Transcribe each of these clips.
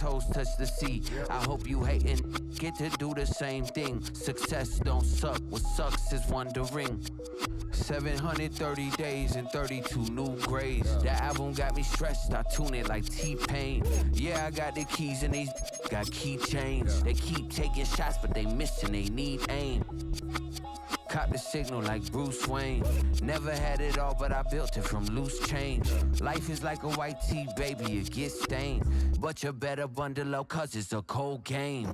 toes touch the sea. I hope you hatin', get to do the same thing. Success don't suck, what sucks is wondering. 730 days and 32 new grades. That album got me stressed, I tune it like T-Pain. Yeah, I got the keys and these got keychains. They keep taking shots, but they missing, they need aim. Cop the signal like Bruce Wayne. Never had it all, but I built it from loose change. Life is like a white tee, baby, it gets stained. But you better bundle up, cause it's a cold game.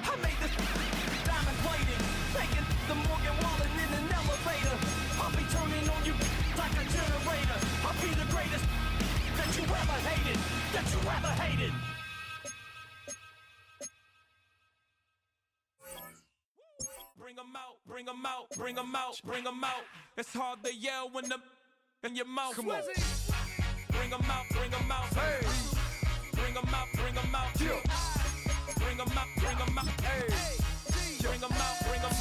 I made this diamond plated, taking the Morgan Wallen in an elevator. I'll be turning on you like a generator. I'll be the greatest that you ever hated, that you ever hated. Bring 'em out, bring 'em out, bring 'em out, bring 'em out. It's hard to yell when the in your mouth. Come on. Bring 'em out, bring 'em out. Hey. Bring 'em out, bring 'em out. Yeah. Bring 'em out, bring 'em out. Hey. Bring 'em out, bring 'em out.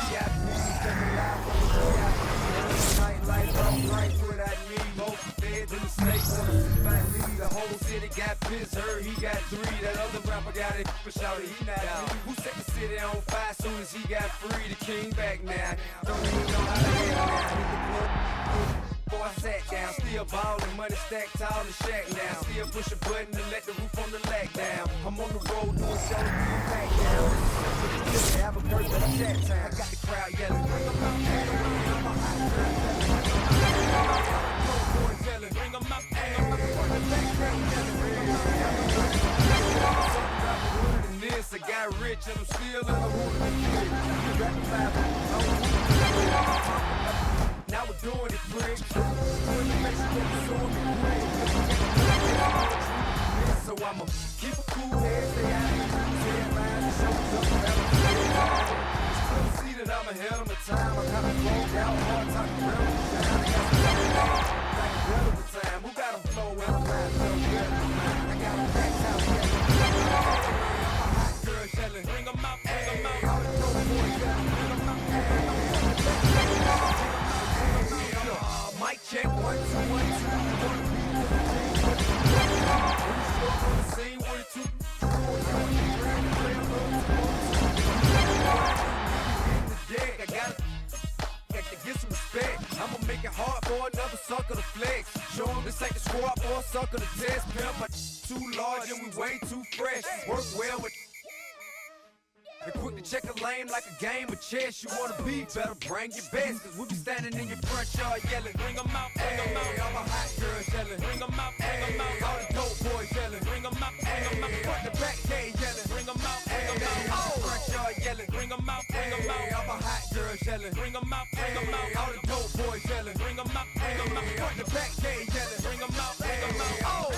Nightlife, I'm right what I need. Both feds in the state wanna sit by me. The whole city got pissed, heard he got 3. That other rapper got it, but shouted he not out. Who set the city on fire soon as he got free? The king back now. Don't even know how to act now. Hit the club. Before I sat down, still ballin', money stacked tall in the shack now. Still push a button to let the roof on the lack down. I'm on the road doing shows, getting back down. Have a birthday chat time. I got the crowd yelling. Bring 'em out, bring 'em out, I got rich and I'm still in the hood. Now we're doing it, prick. So I'ma keep a cool head, stay out of the headlines, and show up see that I'm ahead of my time. I kinda broke out, hard talking real shine. I got some like a hell of a time. Who got a flow and I'm not so good? I got a packed house, yeah. Hot girl yelling, bring 'em out, bring 'em out. All the dope boys yelling, bring 'em out, bring 'em out. Mic check, 1, 2, 1, 2. Scene 1, 2. I gotta get some respect. I'ma make it hard for another sucker to flex. Show him this ain't the squad for a sucker to test. Pimp, my too large and we way too fresh. Work well with and quick to check a lane like a game of chess. You wanna be better, bring your best. Cause we'll be standing in your front yard yelling. Bring 'em out, bring 'em out. All my hot girls yelling. Bring 'em out, bring 'em out. All the dope boys yelling. Bring 'em out, bring 'em out. Front the back gate yelling. Bring 'em out, bring 'em out. All the front yard yelling. Bring 'em out, bring 'em out. All my hot girls yelling. Bring 'em out, bring 'em out. All the dope boys yelling. Bring 'em out, bring 'em out. Front the back gate yelling. Bring 'em out, bring 'em out. Oh.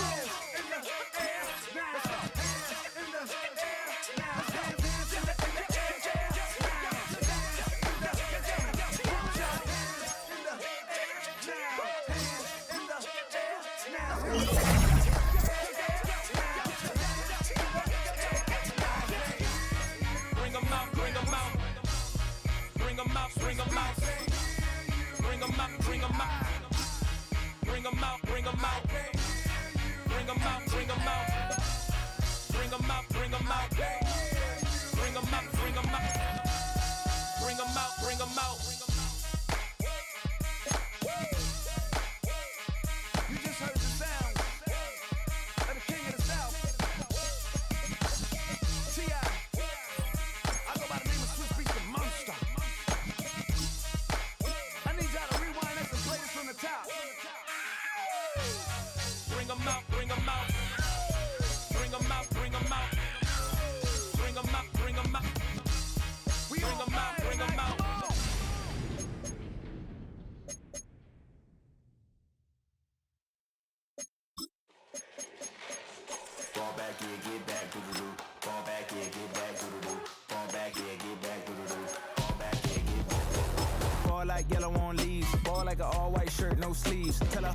Like yellow on leaves, ball like an all-white shirt, no sleeves. Tell her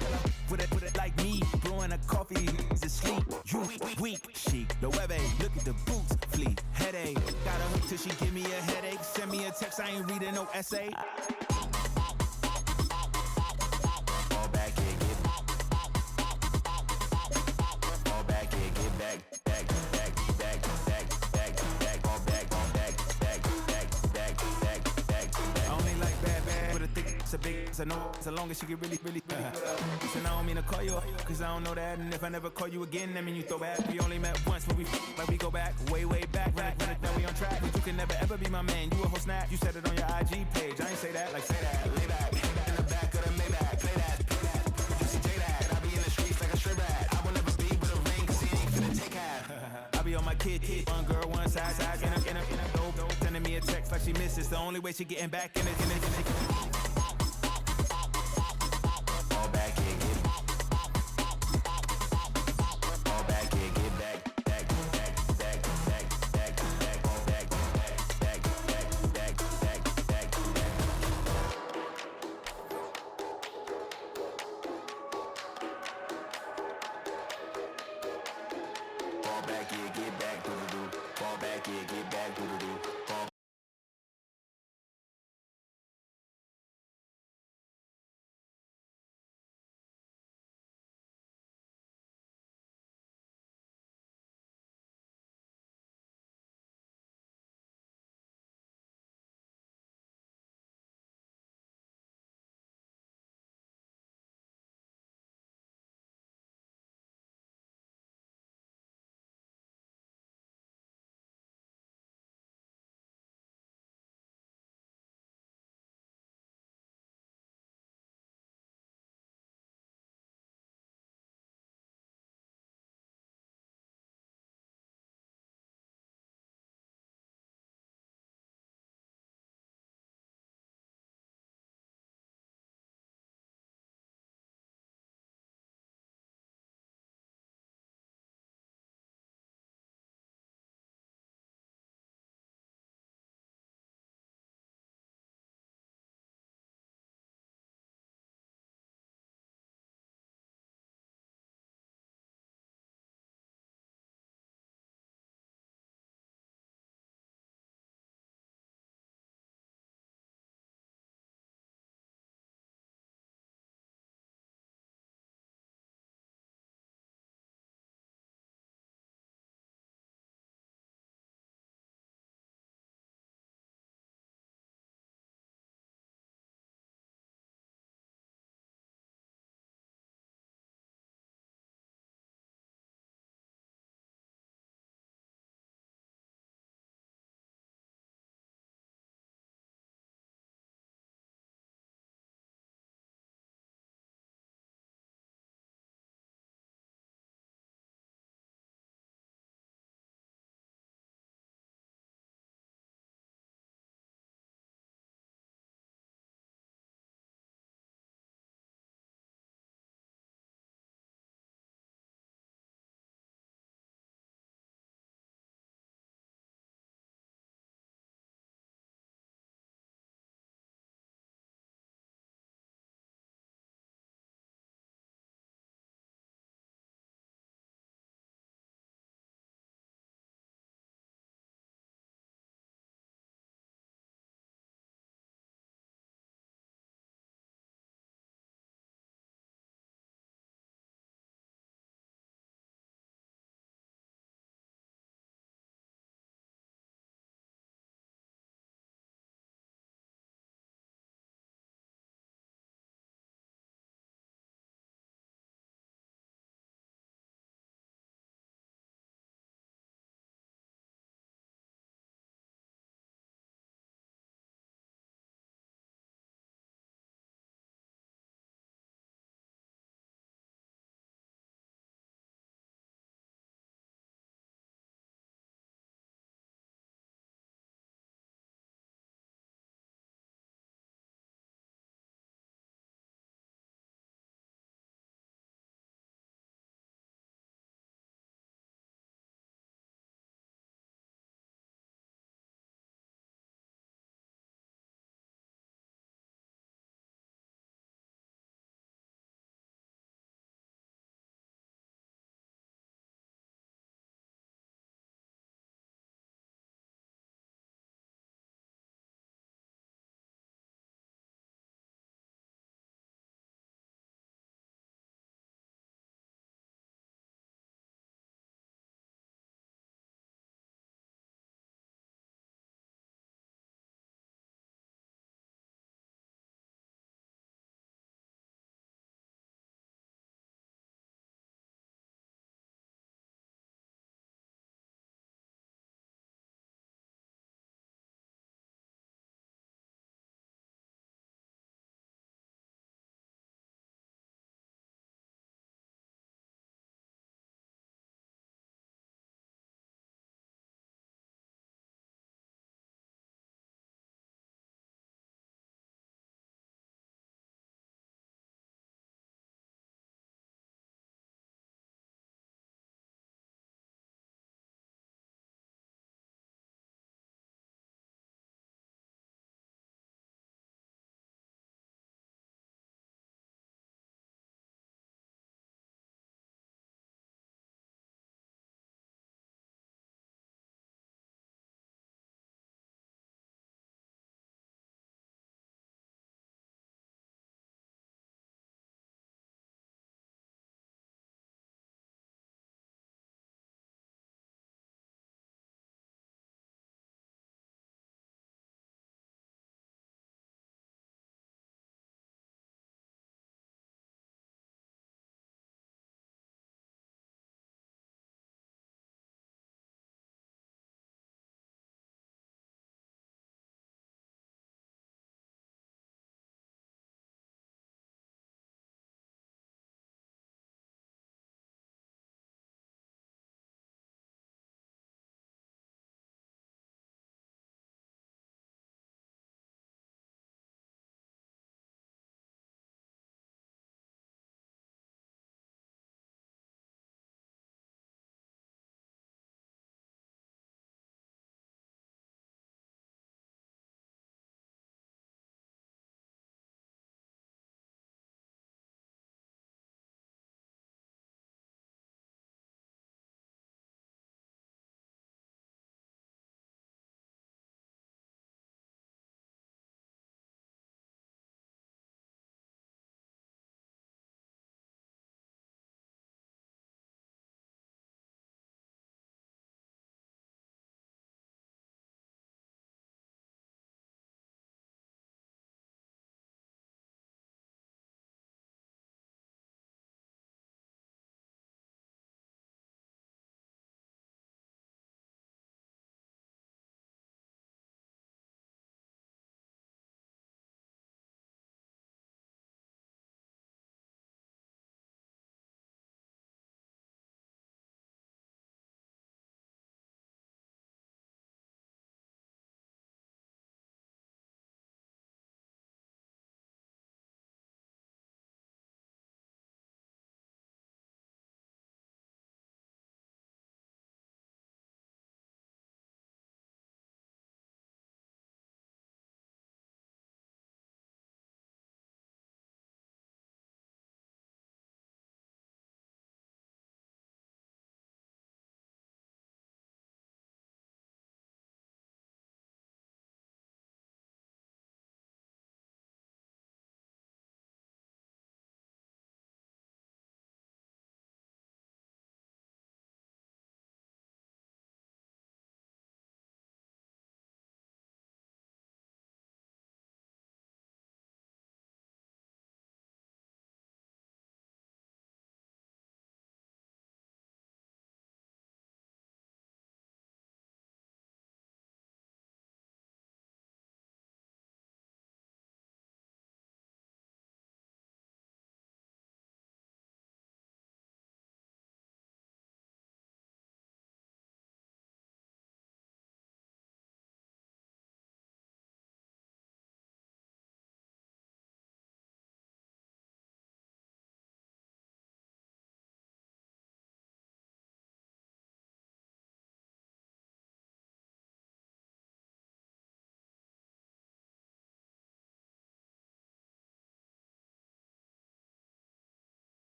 with it like me, blowing a coffee to sleep. You weak, chic, the web look at the boots, fleet, headache. Got a hook till she give me a headache. Send me a text, I ain't reading no essay. Fall back here, get back. Fall back here, get back. It's a big, so no, so long as she get really Listen, I don't mean to call you up, cause I don't know that. And if I never call you again, that mean you throw back. We only met once when we like we go back, way back. When now we on track, but you can never ever be my man. You a whole snap, you said it on your IG page. I ain't say that, like say that. Lay back, in the back of the Maybach, play that. You see J that, I be in the streets like a strip rat. I will never kid. One girl, one side, in a dope. Sending me a text like she misses. The only way she getting back in it.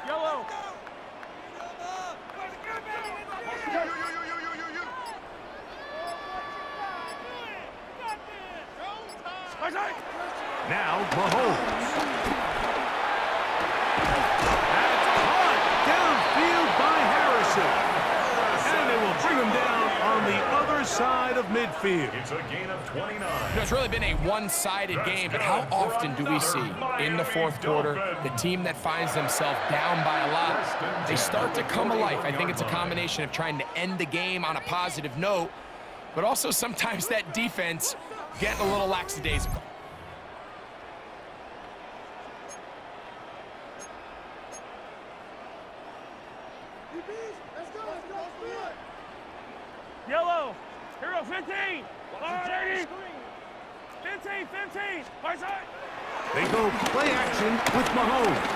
Yellow. Now Mahomes. That's caught downfield by Harrison. And they will bring him down on the other side of midfield. It's a gain of 29. You know, it's really been a one-sided game, but how often do we see in the fourth quarter the team that finds themselves down by a lot, they start to come alive? I think it's a combination of trying to end the game on a positive note, but also sometimes that defense getting a little lackadaisical. Yellow. Here we go, 15. 15. 15. Right side. They go play action with Mahomes.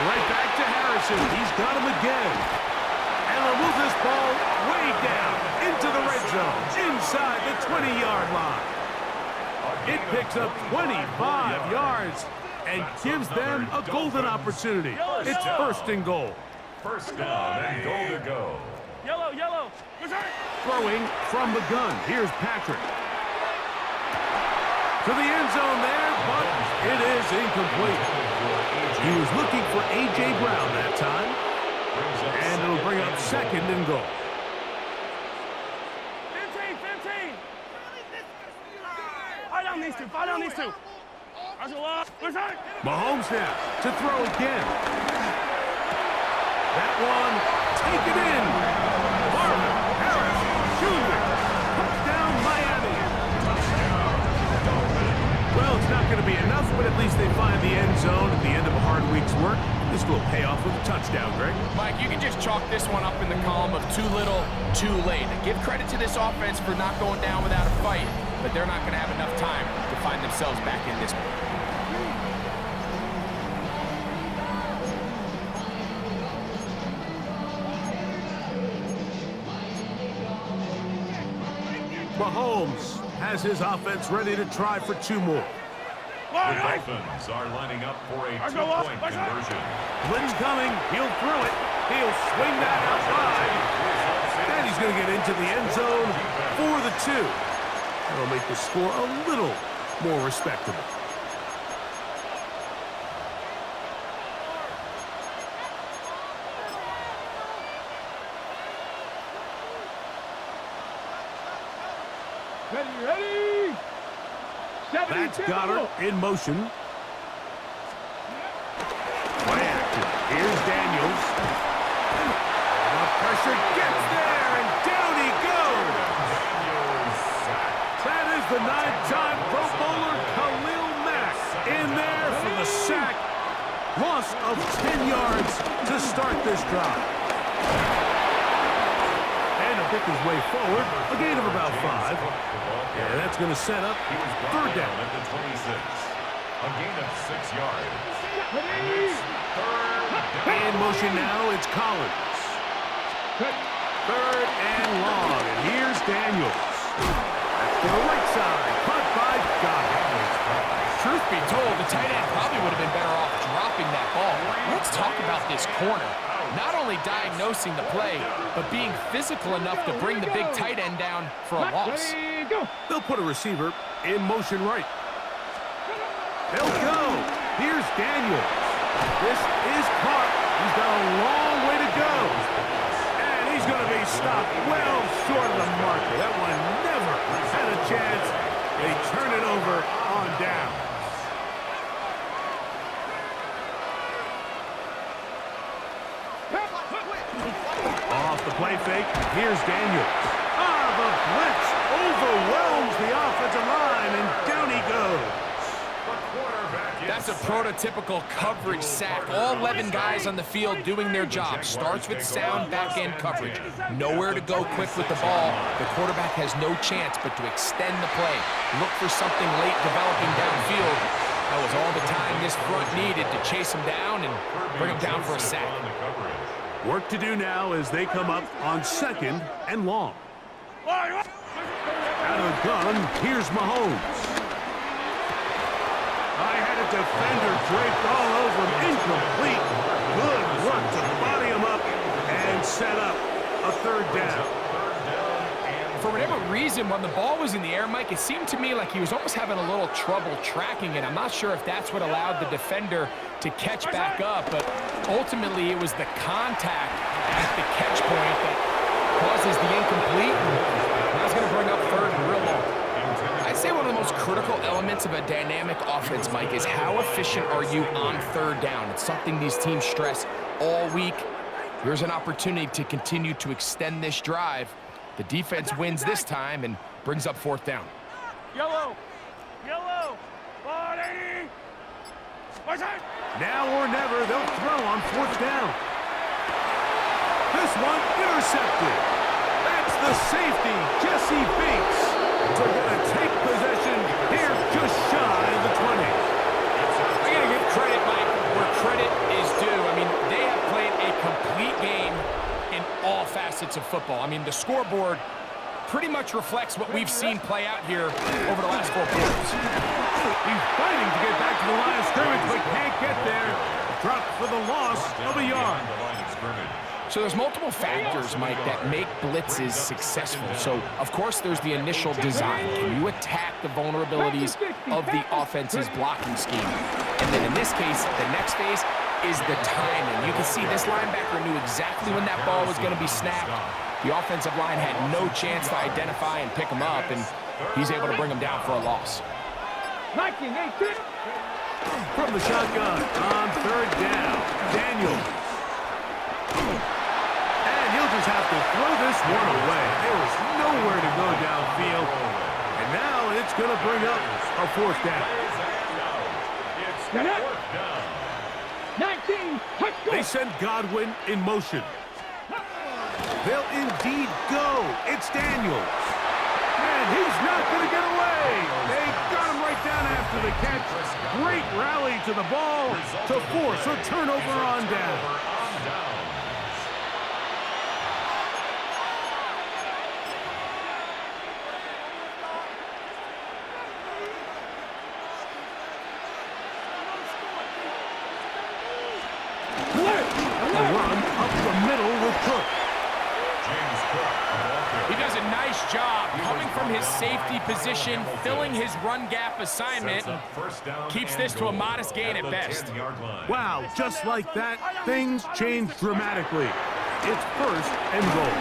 Right back to Harrison. He's got him again. And they'll move this ball way down into the red zone, inside the 20-yard line. It picks up 25 yards and gives them a golden opportunity. It's first and goal. First down and goal to go. Yellow. Throwing from the gun. Here's Patrick. To the end zone there, but it is incomplete. He was looking for A.J. Brown that time. And it'll bring up second and goal. 15. Fight down these two. Mahomes now to throw again. That one, take it in. Marvin Harris Jr. Touchdown, Miami. Well, it's not going to be enough, but at least they find the end zone at the end of a hard week's work. This will pay off with a touchdown, Greg. Mike, you can just chalk this one up in the column of too little, too late. Give credit to this offense for not going down without a fight, but they're not going to have enough time to find themselves back in this one. Mahomes has his offense ready to try for two more. The Dolphins are lining up for a two-point conversion. Blitz coming. He'll throw it. He'll swing that out wide. And he's going to get into the end zone for the two. That'll make the score a little more respectable. Ready. That's Goddard in motion. Play action. Here's Daniels. And the pressure gets there, and down he goes. That is the 9-time Pro Bowler Khalil Mack in there for the sack. Loss of 10 yards to start this drive. And to pick his way forward, a gain of about 5. And that's going to set up third down at the 26. A gain of 6 yards. In motion now, it's Collins. Third and long. And here's Daniels. That's to the right side. Caught by Goddard. Truth be told, the tight end probably would have been better off dropping that ball. Let's talk about this corner. Not only diagnosing the play, but being physical enough to bring the big tight end down for a loss. They'll put a receiver in motion right. They'll go. Here's Daniels. This is caught. He's got a long way to go. And he's going to be stopped well short of the marker. That one never had a chance. They turn it over on down. Off the play fake, here's Daniels. The blitz overwhelms the offensive line, and down he goes. That's a prototypical coverage sack. All 11 guys on the field doing their job. Starts with sound back-end coverage. Nowhere to go quick with the ball. The quarterback has no chance but to extend the play. Look for something late developing downfield. That was all the time this front needed to chase him down and bring him down for a sack. Work to do now as they come up on second and long. Out of the gun, here's Mahomes. I had a defender draped all over him. Incomplete. Good work to body him up and set up a third down. For whatever reason, when the ball was in the air, Mike, it seemed to me like he was almost having a little trouble tracking it. I'm not sure if that's what allowed the defender to catch back up, but ultimately it was the contact at the catch point that causes the incomplete. And that's going to bring up third and real long. I'd say one of the most critical elements of a dynamic offense, Mike, is how efficient are you on third down. It's something these teams stress all week. Here's an opportunity to continue to extend this drive. The defense wins this time and brings up fourth down. Yellow! Yellow! 180! Now or never, they'll throw on fourth down. This one intercepted. That's the safety, Jesse Bates. They're going to take possession here just shy of the 20. I got to give credit, Mike, where credit is due. I mean, they have played a complete game in all facets of football. I mean, the scoreboard pretty much reflects what we've seen play out here over the last 4 quarters. He's fighting to get back to the line of scrimmage, but can't get there. Dropped for the loss of a yard. So there's multiple factors, Mike, that make blitzes successful. So, of course, there's the initial design. Can you attack the vulnerabilities of the offense's blocking scheme? And then in this case, the next phase is the timing. You can see this linebacker knew exactly when that ball was going to be snapped. The offensive line had no chance to identify and pick him up, and he's able to bring him down for a loss. From the shotgun on third down, Daniel. And he'll just have to throw this one away. There was nowhere to go downfield. And now it's going to bring up a fourth down. They send Godwin in motion. They'll indeed go. It's Daniels. And he's not going to get away. They got him right down after the catch. Great rally to the ball to force a turnover on down. A run up the middle with Cook. He does a nice job coming from his safety position, filling his run gap assignment, keeps this to a modest gain at best. Wow, just like that, things change dramatically. It's first and goal.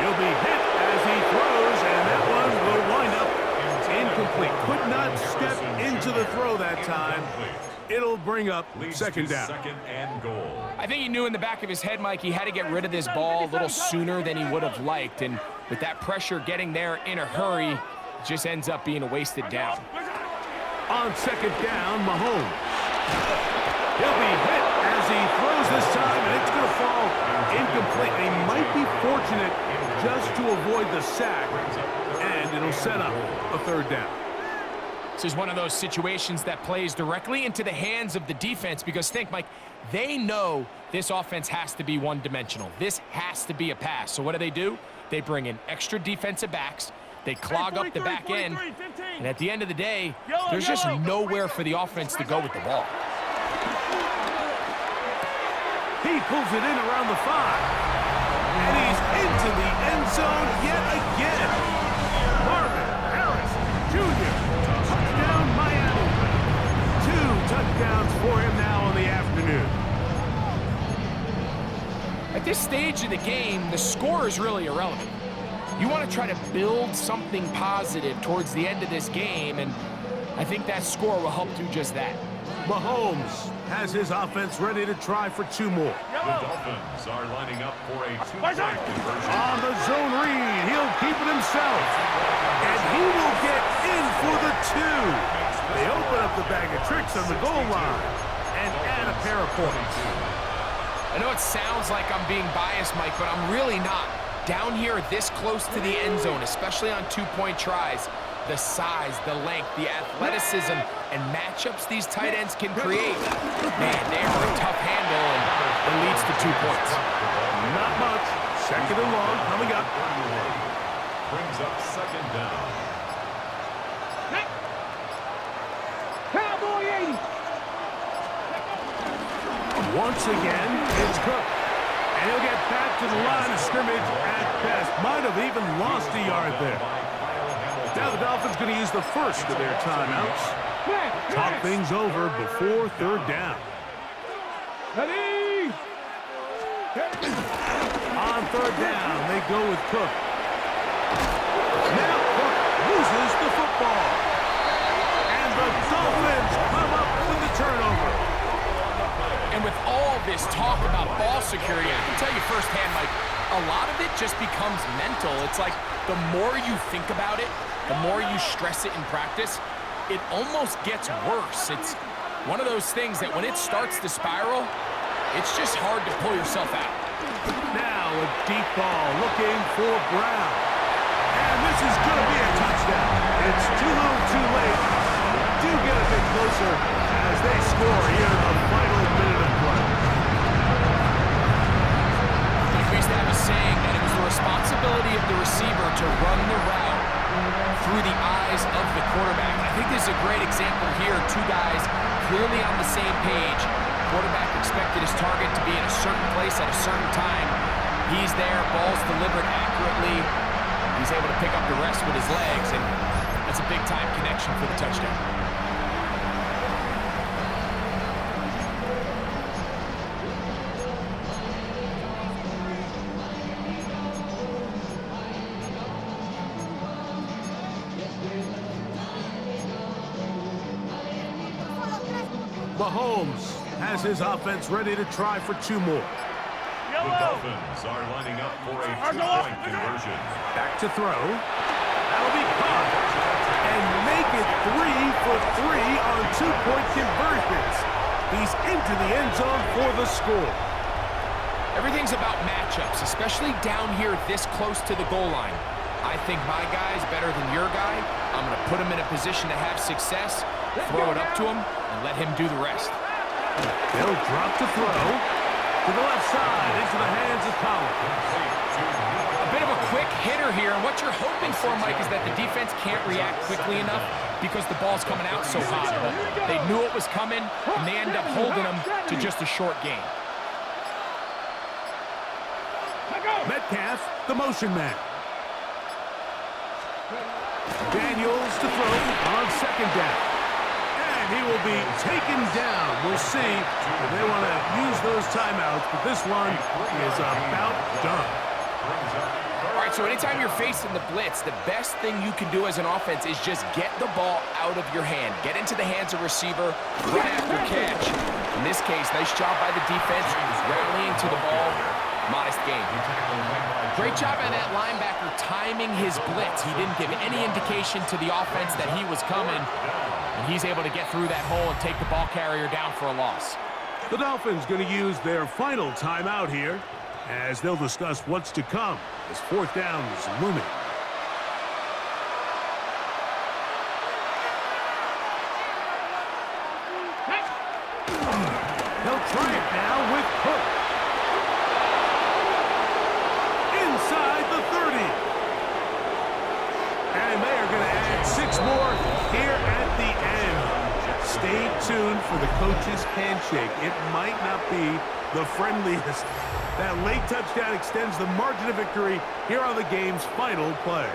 He'll be hit as he throws, and that one will wind up incomplete. Could not step into the throw that time. It'll bring up second down. Second and goal. I think he knew in the back of his head, Mike, he had to get rid of this ball a little sooner than he would have liked. And with that pressure getting there in a hurry, it just ends up being a wasted down. On second down, Mahomes. He'll be hit as he throws this time, and it's going to fall incomplete. He might be fortunate just to avoid the sack, and it'll set up a third down. This is one of those situations that plays directly into the hands of the defense because think, Mike, they know this offense has to be one-dimensional. This has to be a pass. So what do? They bring in extra defensive backs. They clog up the back end. And at the end of the day, there's just nowhere for the offense to go with the ball. He pulls it in around the 5. And he's into the end zone yet again. Marvin Harris Jr. Touchdown Miami. 2 touchdowns for him now on the afternoon. At this stage of the game, the score is really irrelevant. You want to try to build something positive towards the end of this game, and I think that score will help do just that. Mahomes has his offense ready to try for 2 more. The Dolphins are lining up for a 2-point conversion. On the zone read, he'll keep it himself. And he will get in for the 2. They open up the bag of tricks on the goal line and add a pair of points. I know it sounds like I'm being biased, Mike, but I'm really not. Down here this close to the end zone, especially on 2-point tries, the size, the length, the athleticism, and matchups these tight ends can create. Man, they are a tough handle, and it leads to 2 points. Not much. Second and long coming up. Brings up second down. Cowboy Once again, it's Cook. And he'll get back to the line of scrimmage at best. Might have even lost a yard there. Now the Dolphins going to use the first of their timeouts. Talk things over before third down. Ready? On third down, they go with Cook. Now Cook loses the football. And the Dolphins come up with the turnover. And with all this talk about ball security, I can tell you firsthand, Mike, a lot of it just becomes mental. It's like the more you think about it, the more you stress it in practice, it almost gets worse. It's one of those things that when it starts to spiral, it's just hard to pull yourself out. Now a deep ball looking for Brown. And this is going to be a touchdown. It's too little too late. Do get a bit closer as they score here in the final minute of play. We used to have a saying that it was the responsibility of the receiver to run the route through the eyes of the quarterback. I think this is a great example here. Two guys clearly on the same page. Quarterback expected his target to be in a certain place at a certain time. He's there, ball's delivered accurately. He's able to pick up the rest with his legs, and that's a big-time connection for the touchdown. Mahomes has his offense ready to try for two more. The Dolphins are lining up for a two-point conversion. Back to throw. That'll be caught. And make it 3 for 3 on two-point conversions. He's into the end zone for the score. Everything's about matchups, especially down here this close to the goal line. I think my guy's better than your guy. I'm going to put him in a position to have success, throw it up to him, and let him do the rest. They'll drop to throw. To the left side, into the hands of Collins. A bit of a quick hitter here, and what you're hoping for, Mike, is that the defense can't react quickly enough because the ball's coming out so hot. They knew it was coming, and they end up holding them to just a short gain. Metcalf, the motion man. Daniels to throw on second down. And he will be taken down. We'll see if they want to use those timeouts, but this one is about done. All right, so anytime you're facing the blitz, the best thing you can do as an offense is just get the ball out of your hand. Get into the hands of receiver, run after catch. In this case, nice job by the defense, rallying to the ball. Modest gain. Great job by that linebacker timing his blitz. He didn't give any indication to the offense that he was coming, and he's able to get through that hole and take the ball carrier down for a loss. The Dolphins going to use their final timeout here as they'll discuss what's to come as fourth down is looming. They'll try it now with Cook. Inside the 30. And they are going to add 6 more here at the end. Stay tuned for the coach's handshake. It might not be the friendliest. That late touchdown extends the margin of victory here on the game's final play.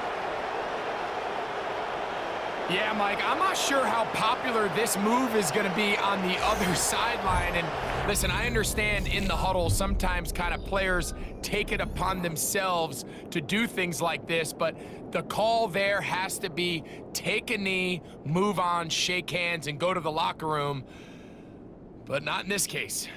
Yeah, Mike, I'm not sure how popular this move is going to be on the other sideline. And listen, I understand in the huddle sometimes kind of players take it upon themselves to do things like this, but the call there has to be take a knee, move on, shake hands, and go to the locker room. But not in this case.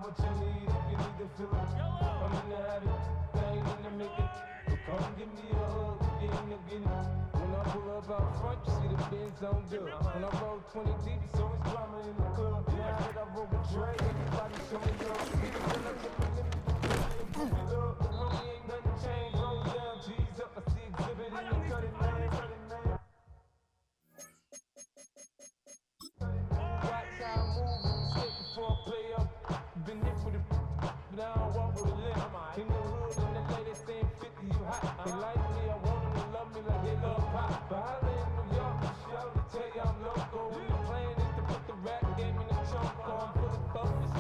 what you need if you need to feel it. I'm in the habit, I ain't in the making. Come give me a hug, get in the getting. When I pull up out front, you see the Benz on good. When I roll 20 deep, it's always drama in the club. Now that I roll with Dre, everybody show me love. When I took my limit, homie ain't nothing changed. Roll down, G's up, I see exhibit in the cutting, man. Watch how I move, mistake before I play up. Been hit with it, but I don't walk with a limp. In the hood, and the lady saying 50, you hot. They like me, I want them to love me like they love pop. But holla in New York, shout to tell you I'm local. When the plan is to put the rap game in the trunk, I'm full of focus.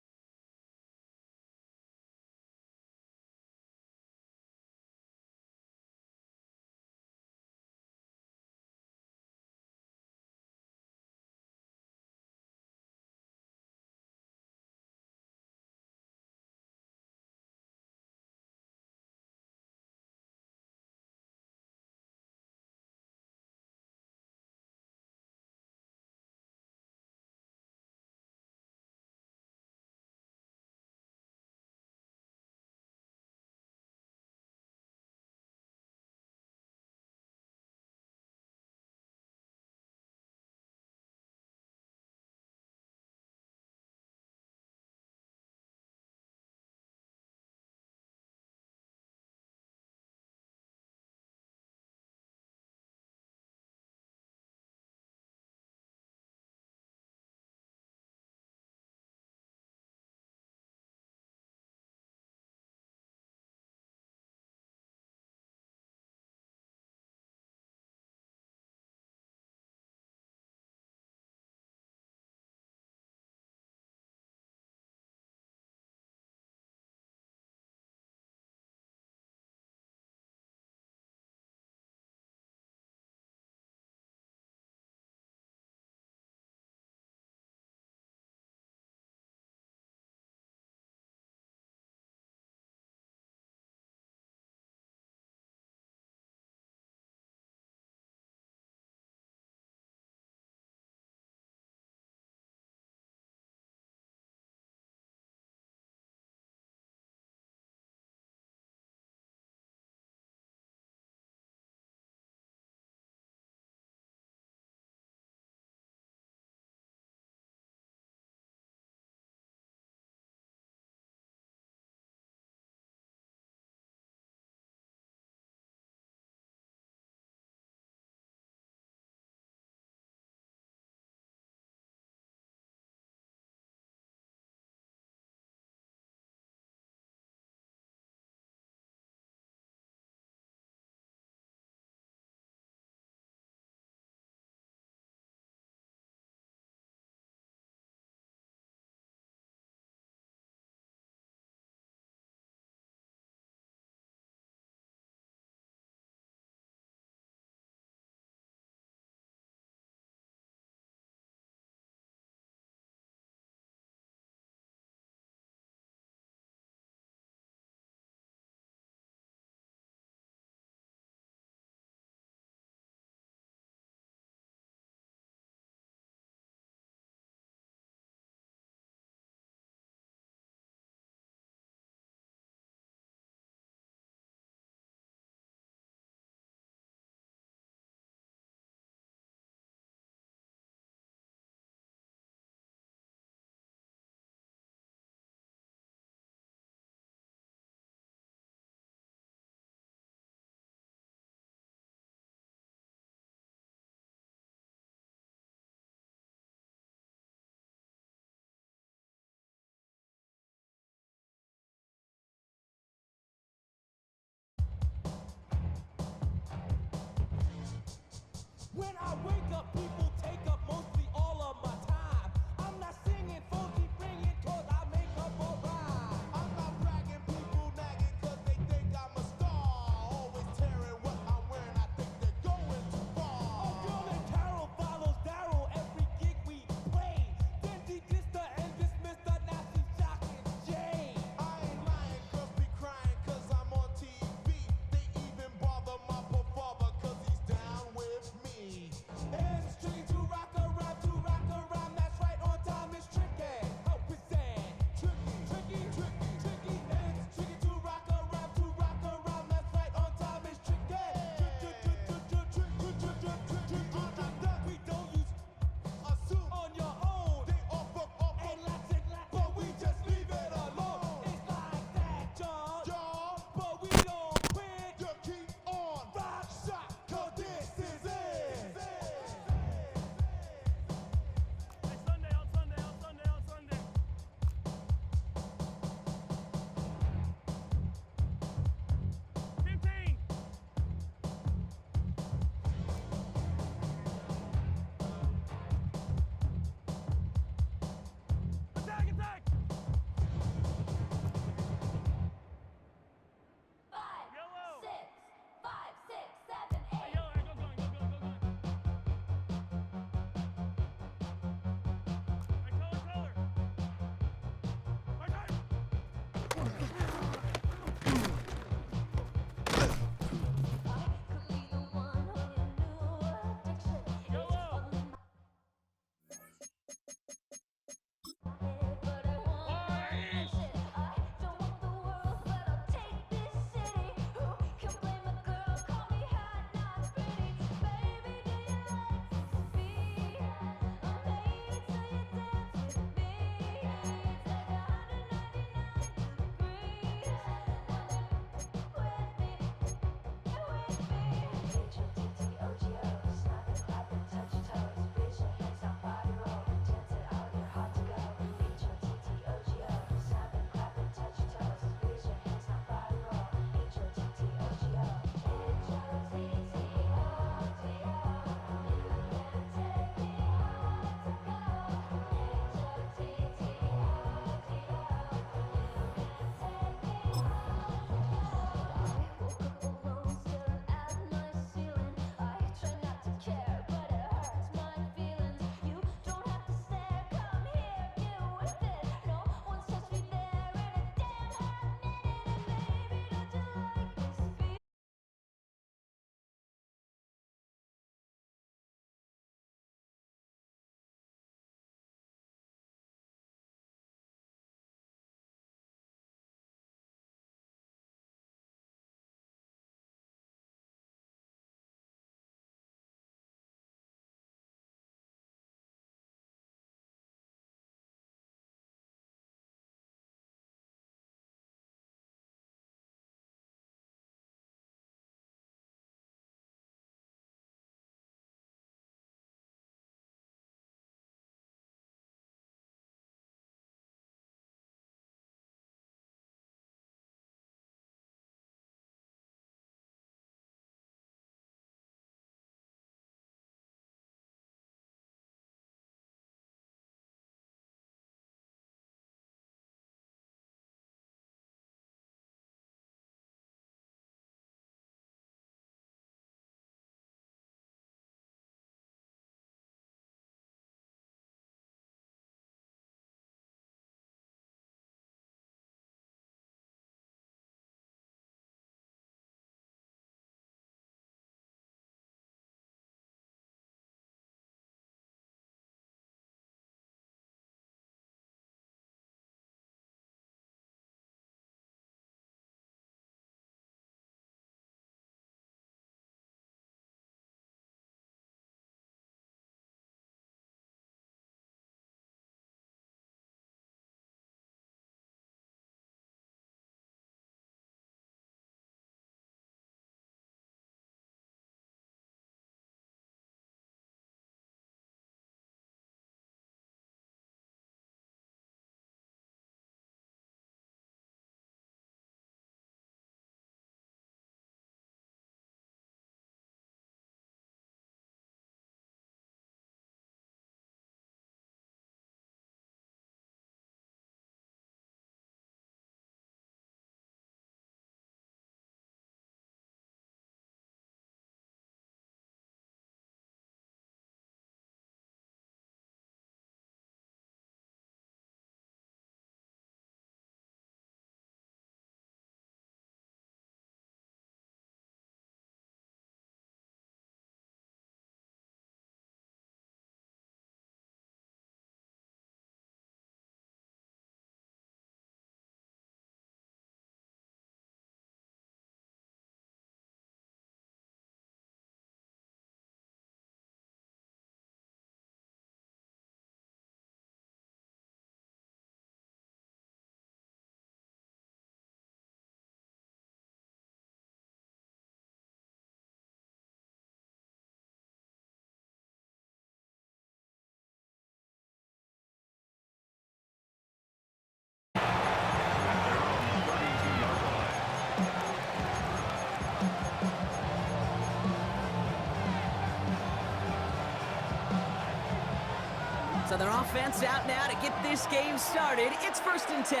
So their offense out now to get this game started. It's 1st and 10.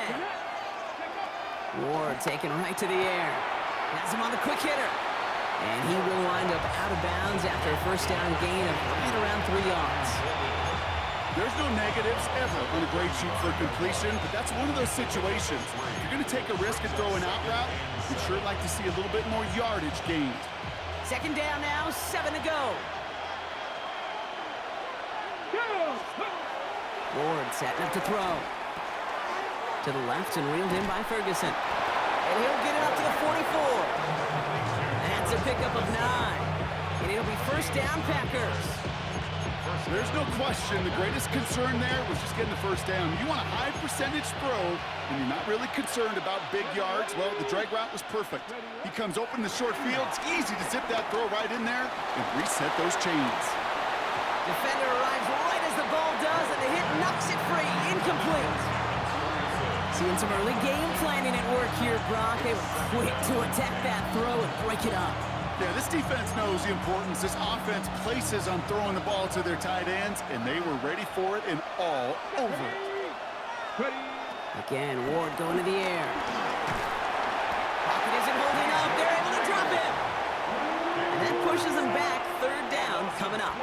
Ward taken right to the air. Has him on the quick hitter. And he will wind up out of bounds after a first down gain of right around 3 yards. There's no negatives ever on a great shoot for completion, but that's one of those situations. If you're going to take a risk and throw an out route, you'd sure like to see a little bit more yardage gained. 2nd down now, 7 to go. Ward setting up to throw. To the left and reeled in by Ferguson. And he'll get it up to the 44. That's a pickup of 9. And it'll be 1st down, Packers. There's no question the greatest concern there was just getting the 1st down. You want a high percentage throw, and you're not really concerned about big yards. Well, the drag route was perfect. He comes open the short field. It's easy to zip that throw right in there and reset those chains. Defender arrives right as the ball does, and the hit knocks it free. Incomplete. Seeing some early game planning at work here, Brock. They were quick to attack that throw and break it up. Yeah, this defense knows the importance this offense places on throwing the ball to their tight ends, and they were ready for it and all over it. Again, Ward going to the air. Pocket isn't holding up. They're able to drop him. And that pushes them back. 3rd down coming up.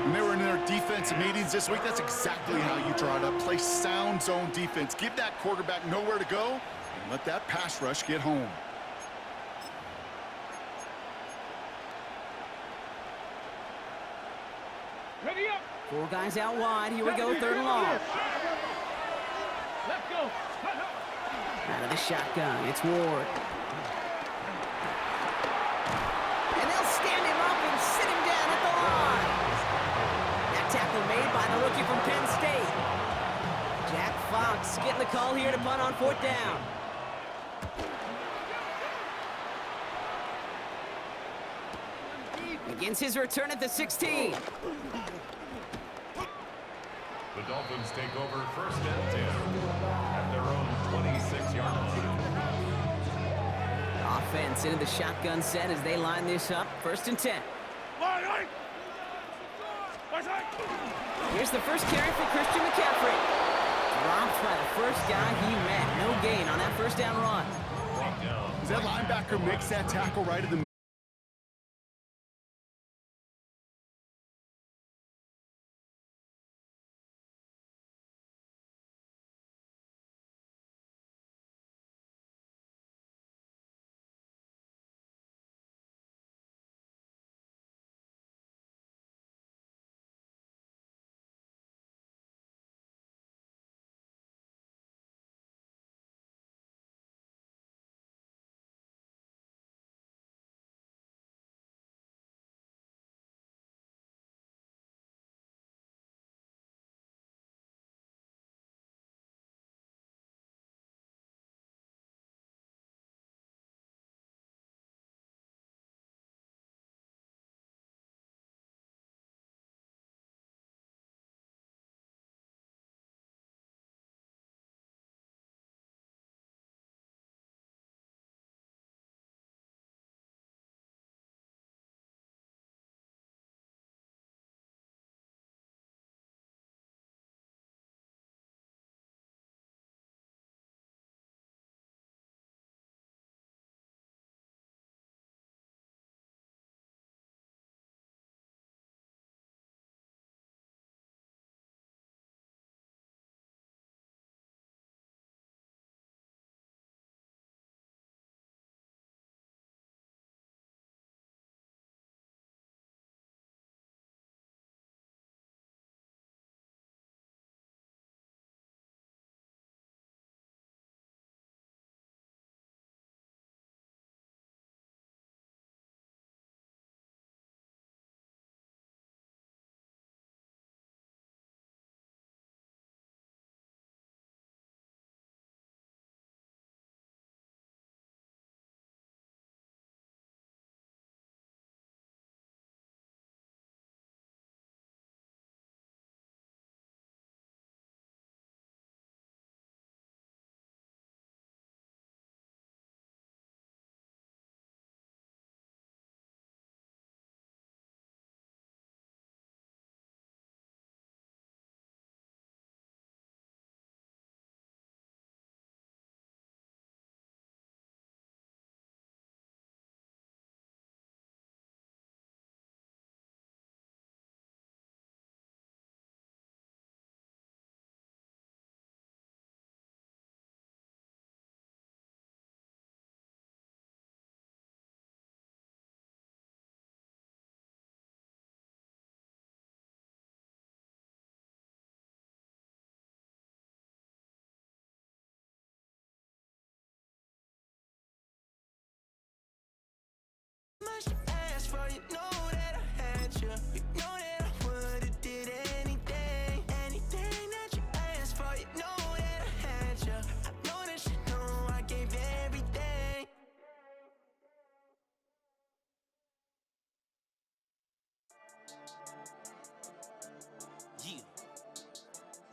When they were in their defensive meetings this week, that's exactly how you draw it up. Play sound zone defense. Give that quarterback nowhere to go, and let that pass rush get home. Ready up. 4 guys out wide. Here we go, 3rd and long. Let's go. Out of the shotgun, it's Ward. And they'll stand him up and sit him down at the line. That tackle made by the rookie from Penn State. Jack Fox getting the call here to punt on 4th down. Begins his return at the 16. The Dolphins take over 1st and 10 at their own 26-yard line. Offense into the shotgun set as they line this up. 1st and 10. Here's the first carry for Christian McCaffrey. Dropped by the first guy he met. No gain on that 1st down run. As that linebacker makes that tackle right at the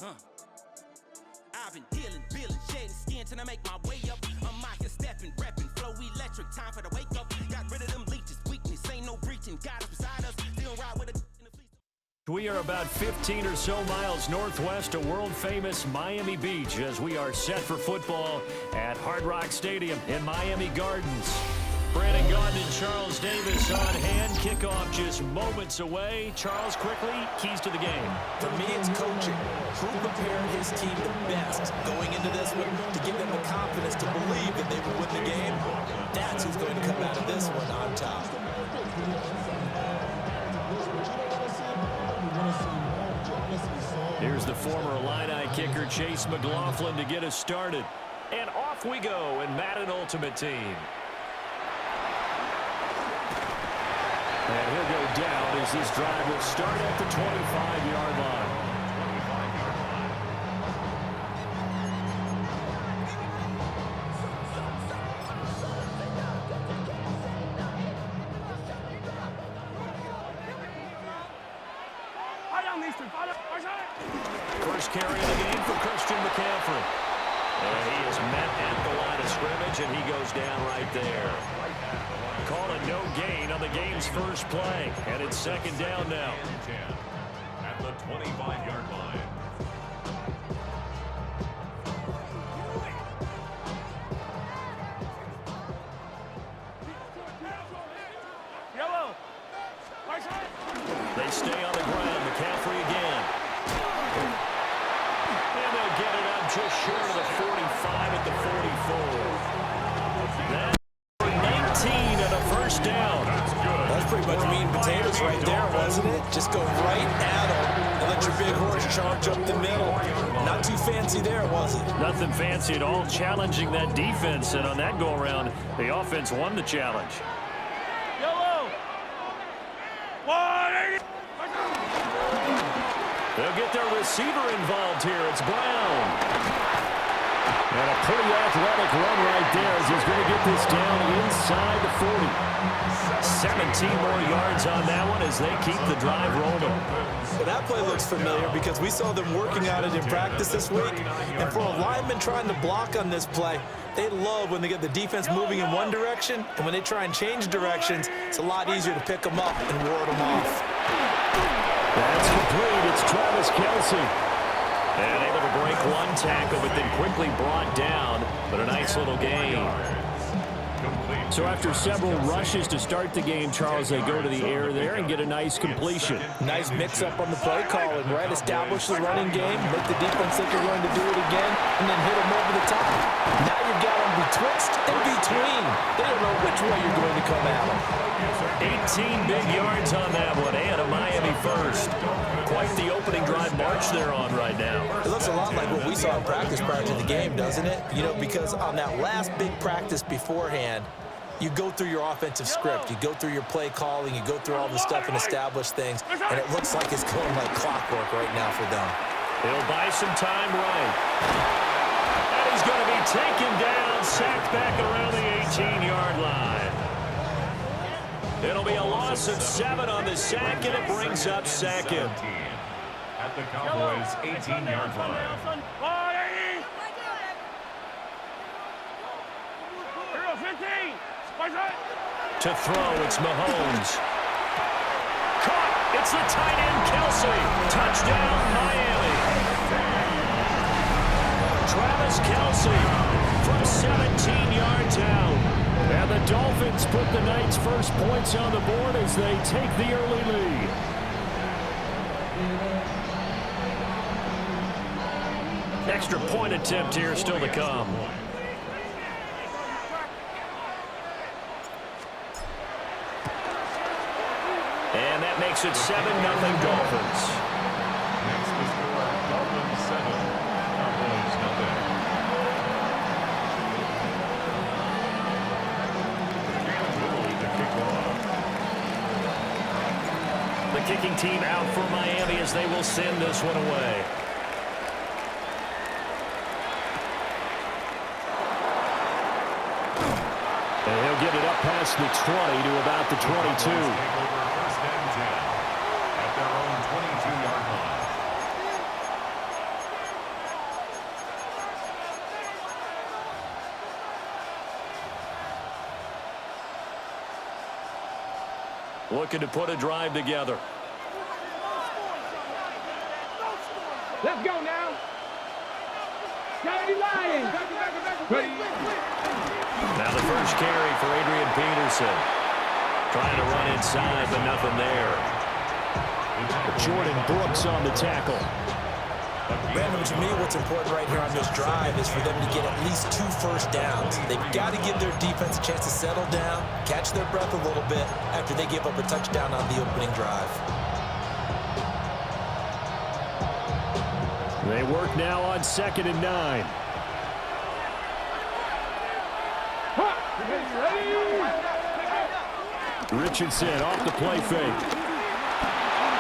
I've been healing, feeling, shedding skin till I make my way up. I'm out here stepping, repping, flow electric, time for the wake up. Got rid of them leeches, weakness, ain't no breaching. God is beside us, still ride with a in the fleece. We are about 15 or so miles northwest of world-famous Miami Beach as we are set for football at Hard Rock Stadium in Miami Gardens. Brandon Gaudin and Charles Davis on hand. Kickoff just moments away. Charles, quickly, keys to the game. For me, it's coaching. Who prepared his team the best going into this one to give them the confidence to believe that they would win the game? That's who's going to come out of this one on top. Here's the former Illini kicker, Chase McLaughlin, to get us started. And off we go in Madden Ultimate Team. And he'll go down as this drive will start at the 25-yard line. First carry of the game for Christian McCaffrey. And he is met at the line of scrimmage, and he goes down right there. Call a no gain on the game's first play, and it's second down now. At the 25-yard line. They stay on the ground. McCaffrey again. And they'll get it up just short of the 45 at the 44. That's 19 and a first down. That's pretty much meat and potatoes right there, wasn't it? Just go right at them and let your big horse charge up the middle. Not too fancy there, was it? Nothing fancy at all, challenging that defense. And on that go-around, the offense won the challenge. They'll get their receiver involved here. It's Brown. And a pretty athletic run right there as he's going to get this down inside the 40. 17 more yards on that one as they keep the drive rolling. Well, that play looks familiar because we saw them working on it in practice this week. And for a lineman trying to block on this play, they love when they get the defense moving in one direction. And when they try and change directions, it's a lot easier to pick them up and ward them off. That's complete. It's Travis Kelce. And able to break one tackle, but then quickly brought down. But a nice little gain. So after several rushes to start the game, Charles, they go to the air there and get a nice completion. Nice mix-up on the play calling, right? Establish the running game, make the defense think they're going to do it again, and then hit them over the top. Now you've got them betwixt and between. They don't know which way you're going to come at them. 18 big yards on that one, and a Miami first. Quite the opening drive march they're on right now. It looks a lot like what we saw in practice prior to the game, doesn't it? You know, because on that last big practice beforehand, you go through your offensive script, you go through your play calling, you go through all the stuff and establish things, and it looks like it's going like clockwork right now for them. He'll buy some time right. And he's going to be taken down, sacked back around the 18-yard line. It'll be a loss of 7 on the sack, and it brings up second. At the Cowboys' 18-yard line. To throw, it's Mahomes. Caught! It's the tight end, Kelce. Touchdown, Miami. Travis Kelce from 17 yards out. And the Dolphins put the night's first points on the board as they take the early lead. Extra point attempt here still to come. And that makes it 7-0 Dolphins. Next to score, Dolphins 7, Cowboys nothing. The kicking team out for Miami as they will send this one away. And he'll get it up past the 20 to about the 22. looking to put a drive together. Let's go now. Dirty Lions. Now the first carry for Adrian Peterson. Trying to run inside, but nothing there. Jordan Brooks on the tackle. Brandon, to me, what's important right here on this drive is for them to get at least 2 first downs. They've got to give their defense a chance to settle down, catch their breath a little bit after they give up a touchdown on the opening drive. They work now on 2nd and 9. Richardson off the play fake.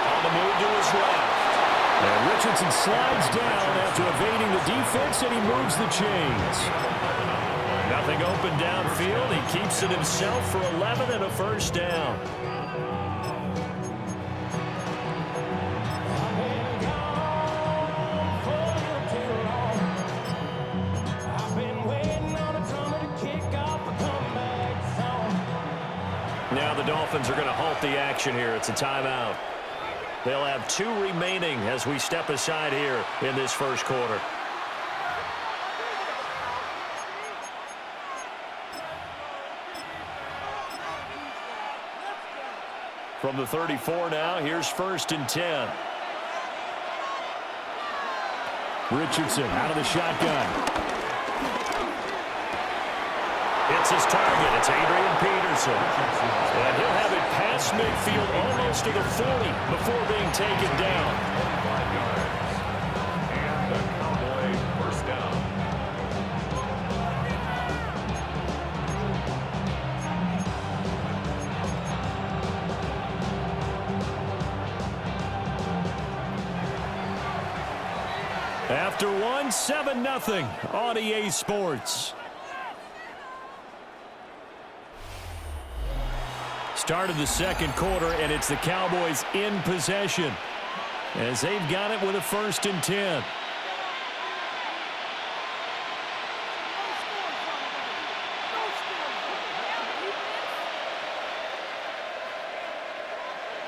On the move to his left. And Richardson slides down after evading the defense, and he moves the chains. Nothing open downfield. He keeps it himself for 11 and a first down. Now the Dolphins are going to halt the action here. It's a timeout. They'll have 2 remaining as we step aside here in this first quarter. From the 34 now, here's 1st and 10. Richardson out of the shotgun. It's his target. It's Adrian Peterson. And he'll have it past midfield almost to the 40 before being taken down. 5 yards. And the Cowboy first down. After 1, 7-0 on EA Sports. Start of the second quarter, and it's the Cowboys in possession as they've got it with a 1st and 10.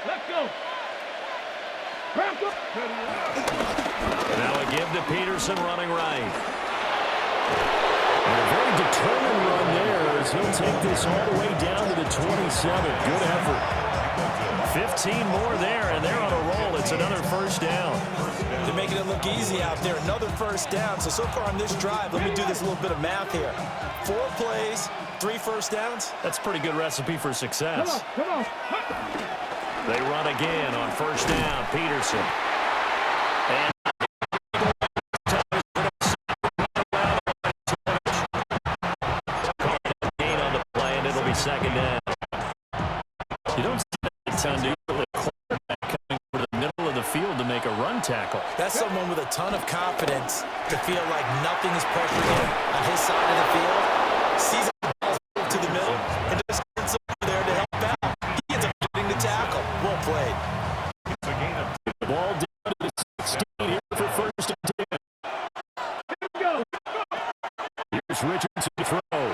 Let's go. Now a give to Peterson running right. And a very determined run there as he'll take this all the way down to the 27. Good effort. 15 more there, and they're on a roll. It's another first down. They're making it look easy out there. Another first down. So far on this drive, let me do this little bit of math here. 4 plays, 3 first downs. That's a pretty good recipe for success. Come on. They run again on first down. Peterson. And gain on the play, and it'll be 2nd down. You don't see that a ton, do you? The quarterback coming over the middle of the field to make a run tackle. That's someone with a ton of confidence to feel like nothing is pressuring him on his side of the field. Sees the ball move to the middle and just gets over there to help out. He ends up getting the tackle. Well played. It's a gain of The ball down to the 16 here for 1st and 10. Here's Richardson to throw. And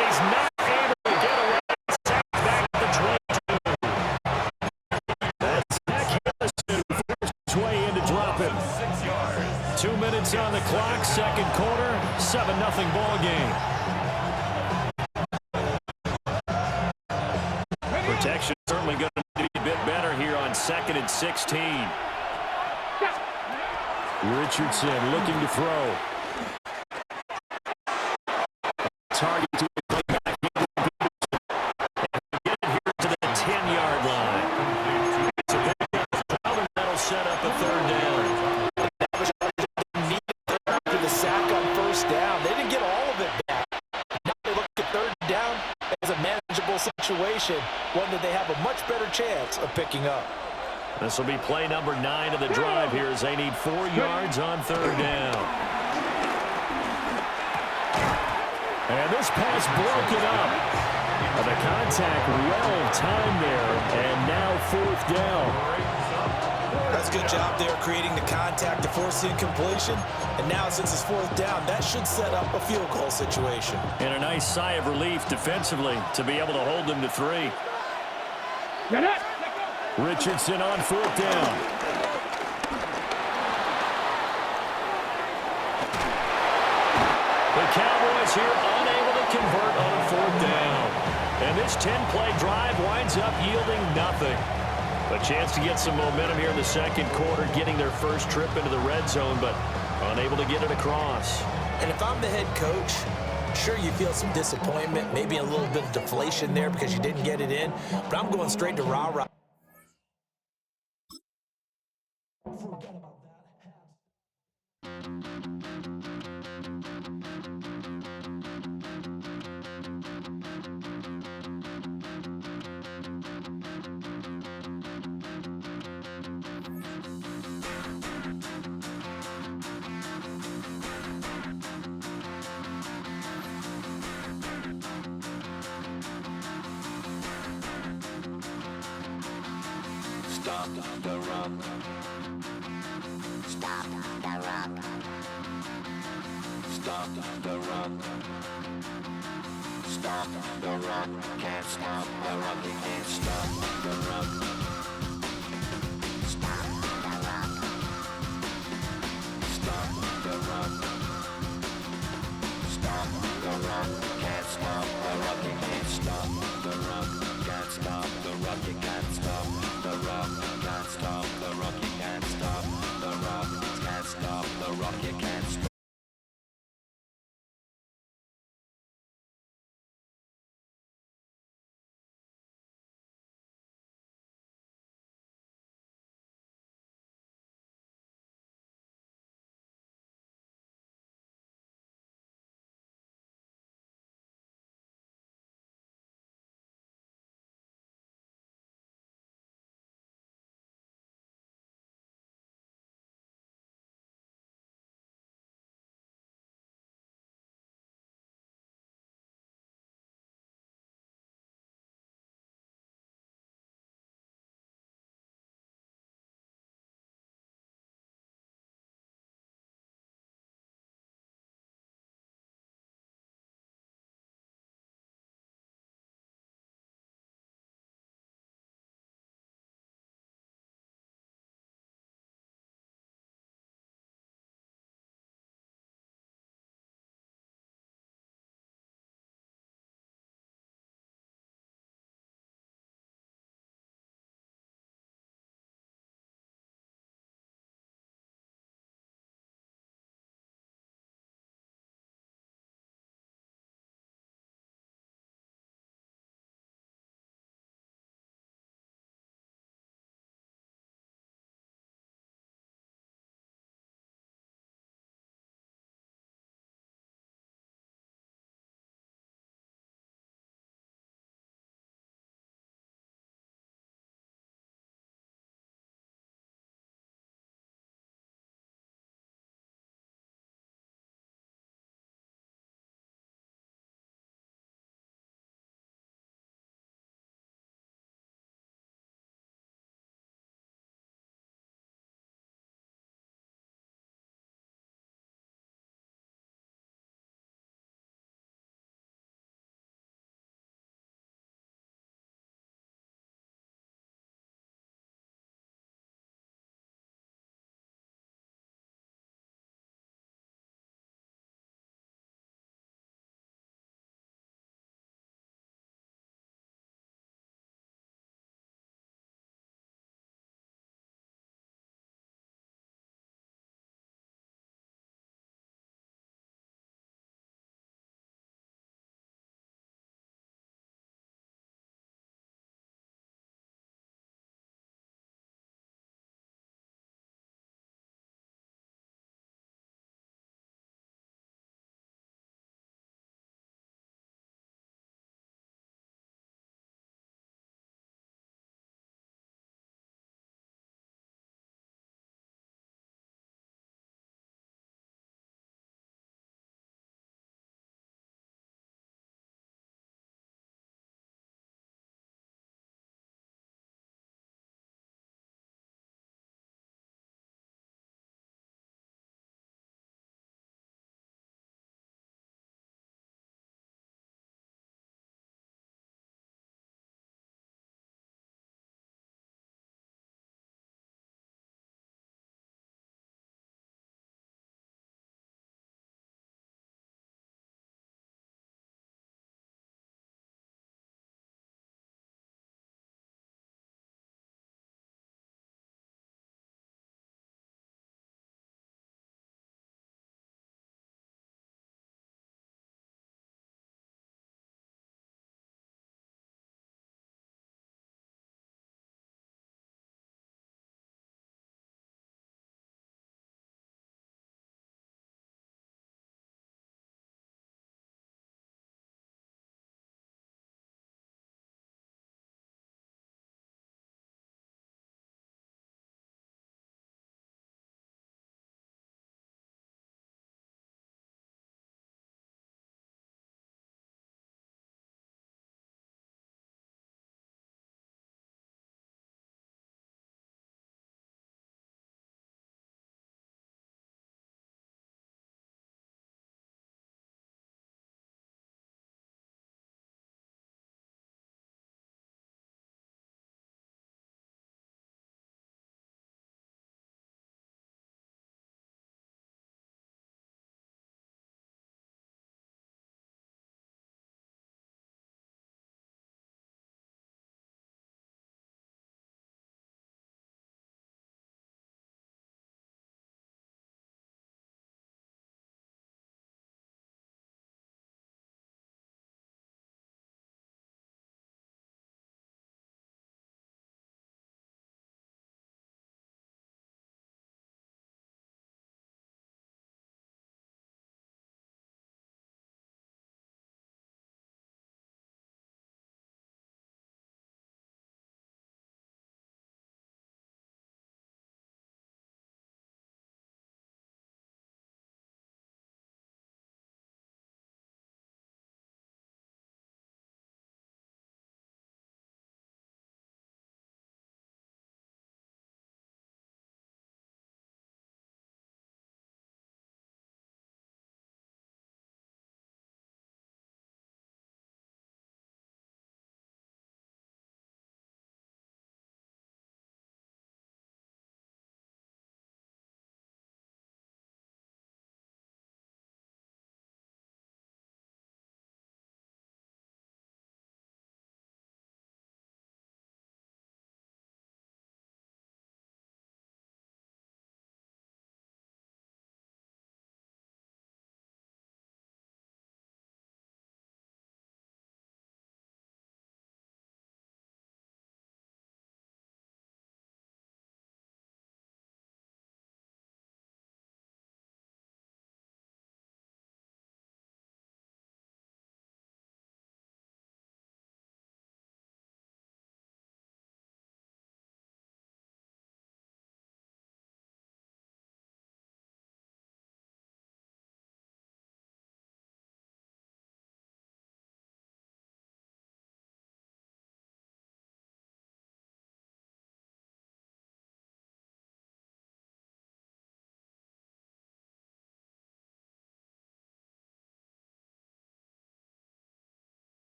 he's not able to get away. Sacked back at the 22. That's Zach Harrison who forced his way in to drop him. 6 yards. 2 minutes on the clock, second quarter, 7-0 ball game. Protection certainly going to be a bit better here on 2nd and 16. Richardson looking to throw. Target to the play back. Get it here to the 10-yard line. So that'll set up a 3rd down. After the sack on first down, they didn't get all of it back. Now they look at 3rd down as a manageable situation, one that they have a much better chance of picking up. This will be play number 9 of the drive here as they need 4 yards on 3rd down. And this pass broken up. The contact well timed there, and now 4th down. Does a good job there creating the contact to force the incompletion. And now since it's 4th down, that should set up a field goal situation. And a nice sigh of relief defensively to be able to hold them to 3. Richardson on 4th down. The Cowboys here unable to convert on 4th down. And this 10-play drive winds up yielding nothing. A chance to get some momentum here in the second quarter, getting their first trip into the red zone, but unable to get it across. And if I'm the head coach, sure you feel some disappointment, maybe a little bit of deflation there because you didn't get it in, but I'm going straight to rah-rah. Stop the run. Stop the run. Stop the run. Stop the run. Can't stop the run. You can't stop the run. Stop the run. Stop the run. Stop the run. Can't stop the run. You can't stop the run. Can't stop the run. You can't stop the run. Can't stop the run. You can't stop the run. Can't stop the run. You can't stop.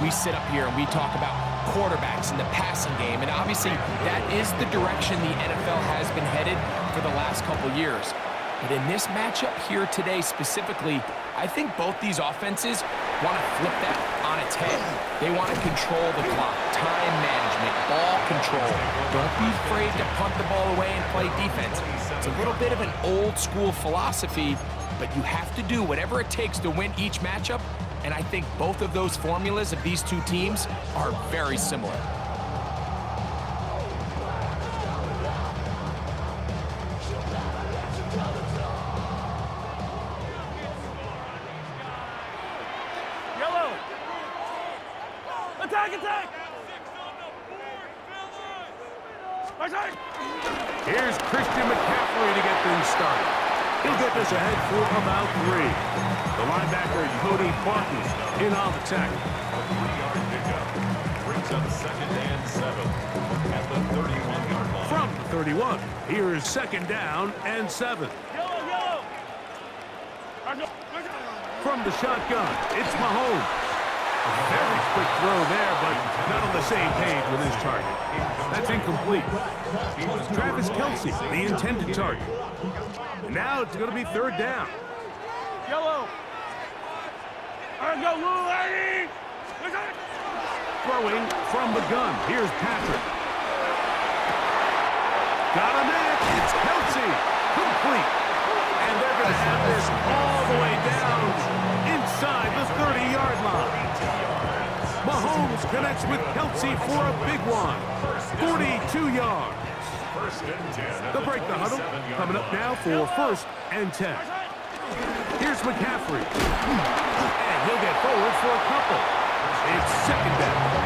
we sit up here and we talk about quarterbacks and the passing game, and obviously that is the direction the NFL has been headed for the last couple years. But in this matchup here today specifically, I think both these offenses want to flip that on its head. They want to control the clock, time management, ball control. Don't be afraid to punt the ball away and play defense. It's a little bit of an old school philosophy, but you have to do whatever it takes to win each matchup, and I think both of those formulas of these two teams are very similar. Here's Christian McCaffrey to get things started. He'll get this ahead for about 3. The linebacker, Cody Barton, in on the tackle. A 3-yard pickup brings up 2nd and 7 at the 31-yard line. From the 31, here's 2nd down and 7. From the shotgun, it's Mahomes. A very quick throw there, but not on the same page with his target. That's incomplete. Travis Kelce, the intended target. And now it's going to be 3rd down. Throwing from the gun. Here's Patrick. Got him in. It's Kelce. Complete. And they're going to have this all the way down inside the 30-yard line. Mahomes connects with Kelce for a big one. 42 yards. They'll break the huddle. Coming up now for 1st and 10. Here's McCaffrey. And he'll get forward for a couple. It's 2nd down.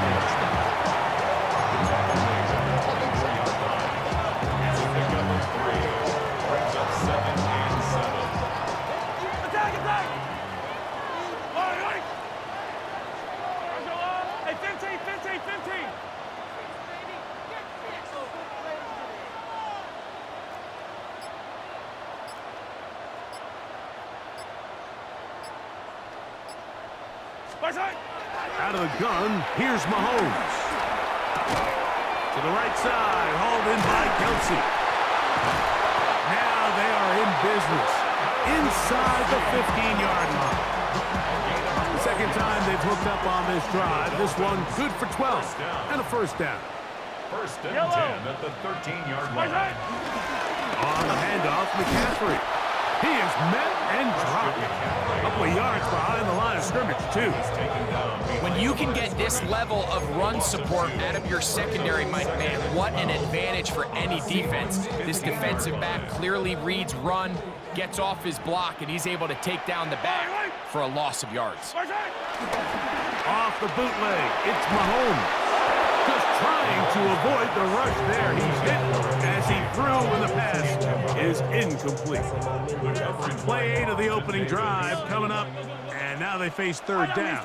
Out of the gun, here's Mahomes. To the right side, hauled in by Kelce. Now they are in business. Inside the 15-yard line. The 2nd time they've hooked up on this drive. This one good for 12 and a 1st down. 1st and 10 at the 13-yard line. On the handoff, McCaffrey. He is met and dropped. A couple of yards behind the line of scrimmage, too. When you can get this level of run support out of your secondary, Mike, man, what an advantage for any defense. This defensive back clearly reads run, gets off his block, and he's able to take down the back for a loss of yards. Off the bootleg, it's Mahomes. Just trying to avoid the rush there. He's hit as he threw when the pass is incomplete. Play 8 of the opening drive coming up, and now they face 3rd down.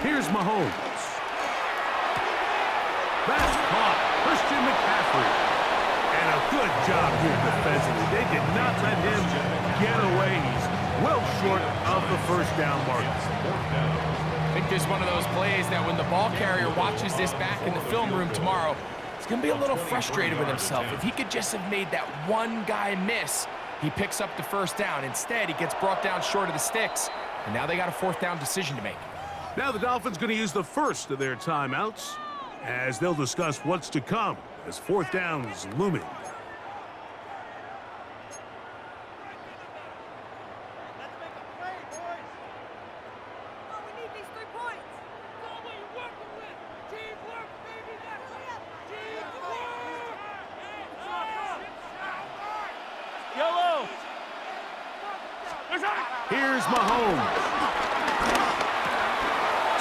Here's Mahomes. That's caught. Christian McCaffrey. And a good job here defensively. They did not let him get away. He's well short of the 1st down mark. I think there's one of those plays that when the ball carrier watches this back in the film room tomorrow, he's going to be a little frustrated with himself. If he could just have made that one guy miss, he picks up the 1st down. Instead, he gets brought down short of the sticks, and now they got a 4th down decision to make. Now the Dolphins going to use the first of their timeouts as they'll discuss what's to come as 4th down is looming. Here's Mahomes.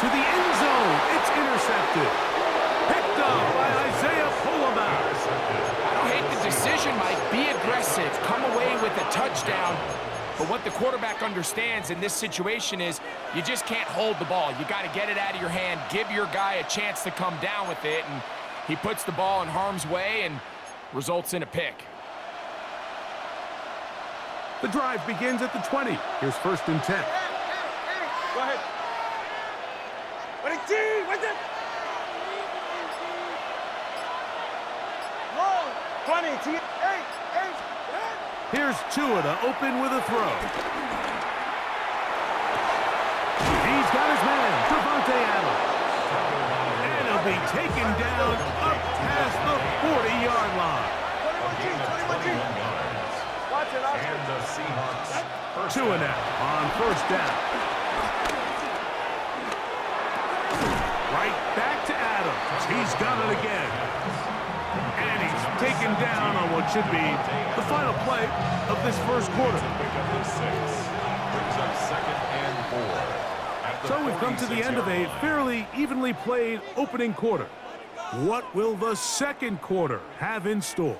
To the end zone. It's intercepted. Picked up by Isaiah Pullman. I don't hate the decision, Mike. Be aggressive. Come away with a touchdown. But what the quarterback understands in this situation is you just can't hold the ball. You got to get it out of your hand. Give your guy a chance to come down with it. And he puts the ball in harm's way and results in a pick. The drive begins at the 20. Here's 1st and 10. Go ahead. Ready, team, what's it? Low, 20, T, 8. Here's Tua to open with a throw. He's got his man, Devontae Adams. And he'll be taken down up past the 40-yard line. 21G. Watch it, Oscar. And the Seahawks. Tua now on first down. Right back to Adams. He's got it again. And he's taken down on what should be the final play of this first quarter. So we've come to the end of a fairly evenly played opening quarter. What will the second quarter have in store?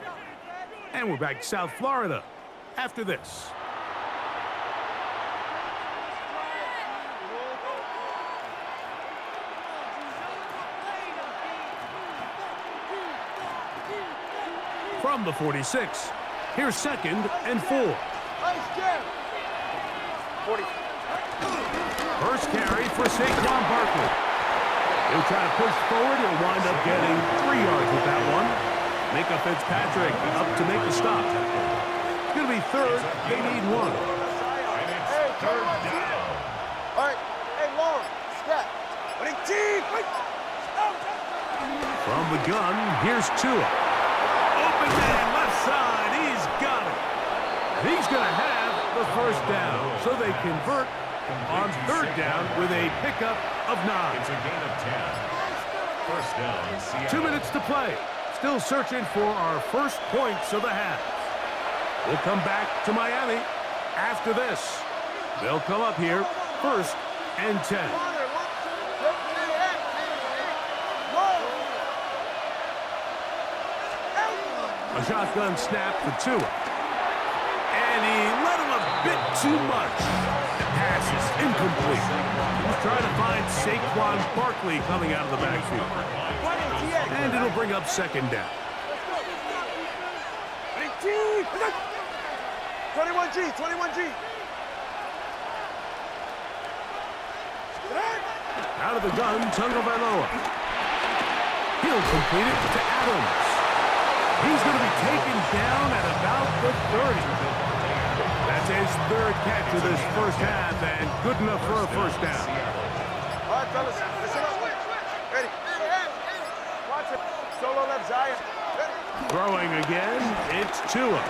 And we're back to South Florida after this. From the 46, here's 2nd and 4. Nice jam. 40. First carry for Saquon Barkley. He'll try to push forward. He'll wind up getting 3 yards with that one. Micah Fitzpatrick up to make the stop. It's going to be third. They need 1. Hey, third down. All right. Hey, long. Step. Ready, team. From the gun, here's Tua. Open man, left side. He's got it. He's going to have the first down. So they convert on third down with a pickup of 9. It's a gain of 10. First down, Seattle. 2 minutes to play. Still searching for our first points of the half. We'll come back to Miami after this. They'll come up here, 1st and 10. A shotgun snap for Tua. And he let him a bit too much. The pass is incomplete. He's trying to find Saquon Barkley coming out of the backfield. And it'll bring up 2nd down. 21G. Out of the gun, Tagovailoa. He'll complete it to Adams. He's going to be taken down at about the 30. That's his 3rd catch of this first half, and good enough for a first down. All right, fellas, listen up. Ready. Watch it. Solo left, Zion. Ready. Throwing again, it's Tua.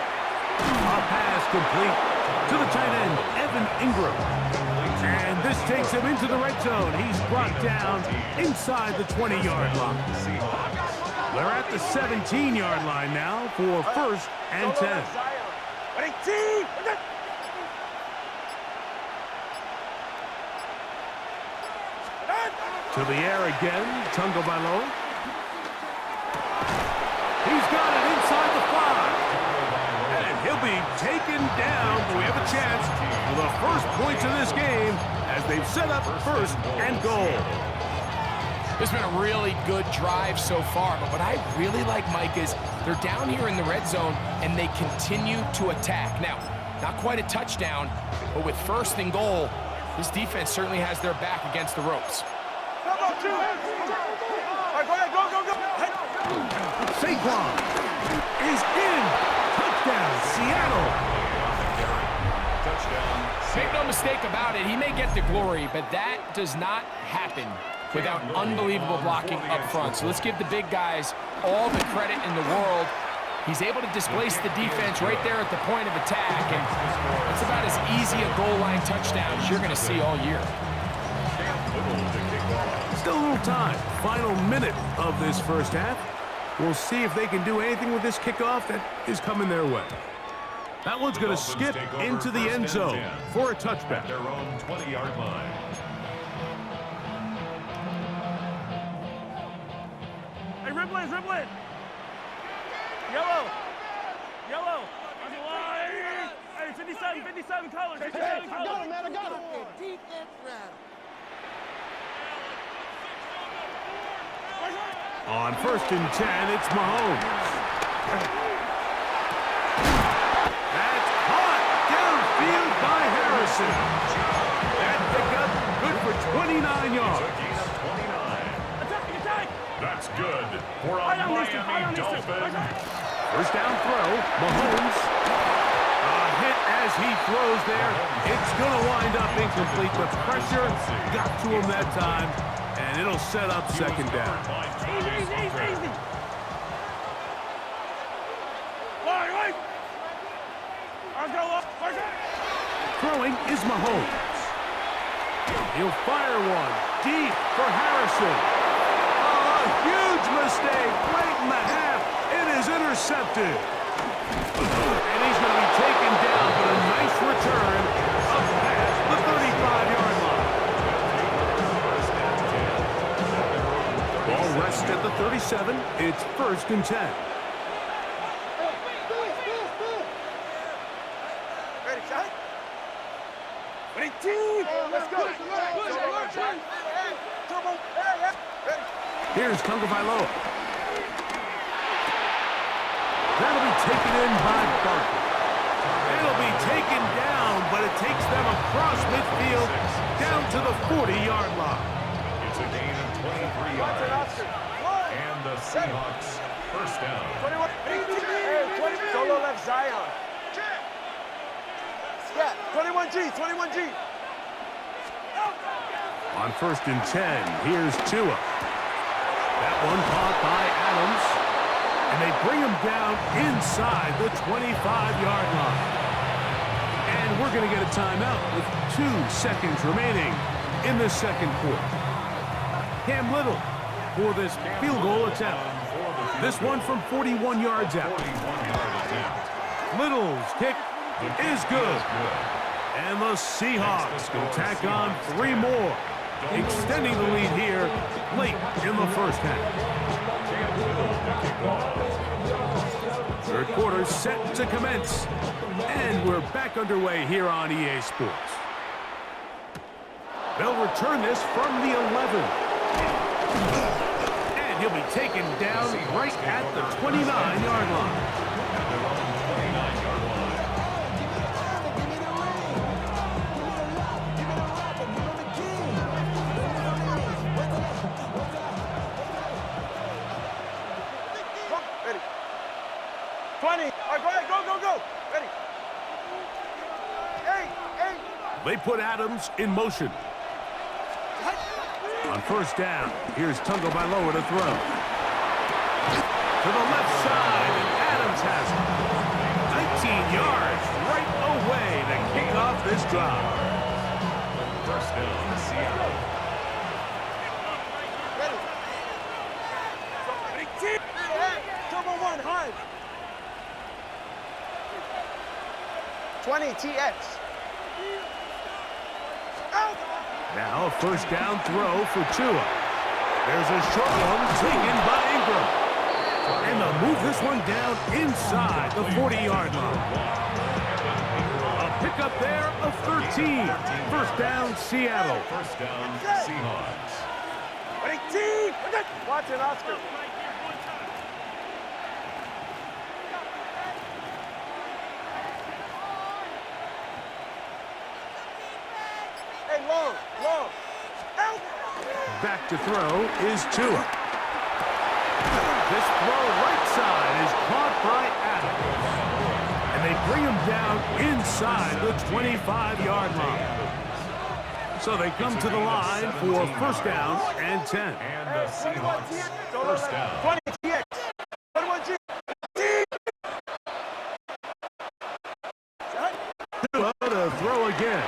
A pass complete to the tight end, Evan Ingram. And this takes him into the red zone. He's brought down inside the 20-yard line. They're at the 17-yard line now for 1st and 10. Ready, team. To the air again, Tagovailoa. He's got it inside the 5. And he'll be taken down, but we have a chance for the first points of this game as they've set up 1st and goal. This has been a really good drive so far, but what I really like, Mike, is they're down here in the red zone, and they continue to attack. Now, not quite a touchdown, but with 1st and goal, this defense certainly has their back against the ropes. Come on, two. All right, go ahead, go. Saquon is in. Touchdown, Seattle. Make no mistake about it, he may get the glory, but that does not happen without unbelievable blocking up front. So let's give the big guys all the credit in the world. He's able to displace the defense right there at the point of attack, and it's about as easy a goal line touchdown as you're going to see all year. Still a little time. Final minute of this first half. We'll see if they can do anything with this kickoff that is coming their way. That one's going to skip into the end zone for a touchback. Their own 20-yard line. Hey, Riblin. Yellow. On the line. Hey, 57 colors. 57 colors. I got him, man. Defense round. On 1st and 10, it's Mahomes. That's caught downfield by Harrison. That pickup good 29 yards. That's good for a Miami Dolphin. First down throw, Mahomes. A hit as he throws there. It's going to wind up incomplete, but pressure got to him that time, and it'll set up second down. Easy. Throwing is Mahomes. He'll fire one deep for Harrison. Oh, a huge mistake late in the half. It is intercepted. And he's going to be taken down, but a nice return up past the 35-yard line. Ball rests at the 37. It's 1st and 10. Ready, shot? Ready, team! Let's go! Turbo! Ready! Here's Conchbeater. That'll be taken in by Barkley. It'll be taken down, but it takes them across midfield down to the 40-yard line. It's a gain of 23 yards. And the Seahawks first down. 20, solo left Zion. Yeah, 21G. On 1st and 10, here's Tua. That one caught by Adams. And they bring him down inside the 25-yard line. And we're going to get a timeout with 2 seconds remaining in the second quarter. Cam Little for this field goal attempt. This one from 41 yards out. Little's kick is good. And the Seahawks can tack on 3 more, extending the lead here late in the first half. Third quarter set to commence. And we're back underway here on EA Sports. They'll return this from the 11. And he'll be taken down right at the 29-yard line. They put Adams in motion. On first down, here's Conchbeater to throw. To the left side, and Adams has it. 19 yards right away to kick off this drive. First down, Seattle. Turbo 1, high. 20 TX. Now a first down throw for Tua. There's a short one taken by Ingram. And they'll move this one down inside the 40-yard line. A pickup there of 13. First down, Seattle. First down, Seahawks. Watch it, Oscar. Hey, long. Back to throw is Tua. This throw right side is caught by Adams. And they bring him down inside the 25-yard line. So they come to the line for first down and 10. And the Seahawks first down. 20 TX. 21G. Tua to throw again.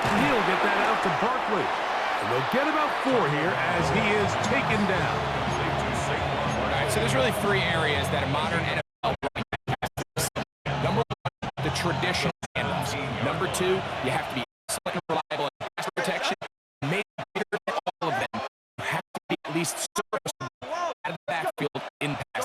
He'll get that out to Barkley. And they'll get about 4 here as he is taken down. All right, so there's really 3 areas that a modern NFL running back has to excel. Number 1, the traditional handoffs. Number 2, you have to be excellent and reliable in pass protection. Maybe bigger than all of them. You have to be at least serviceable out of the backfield in pass.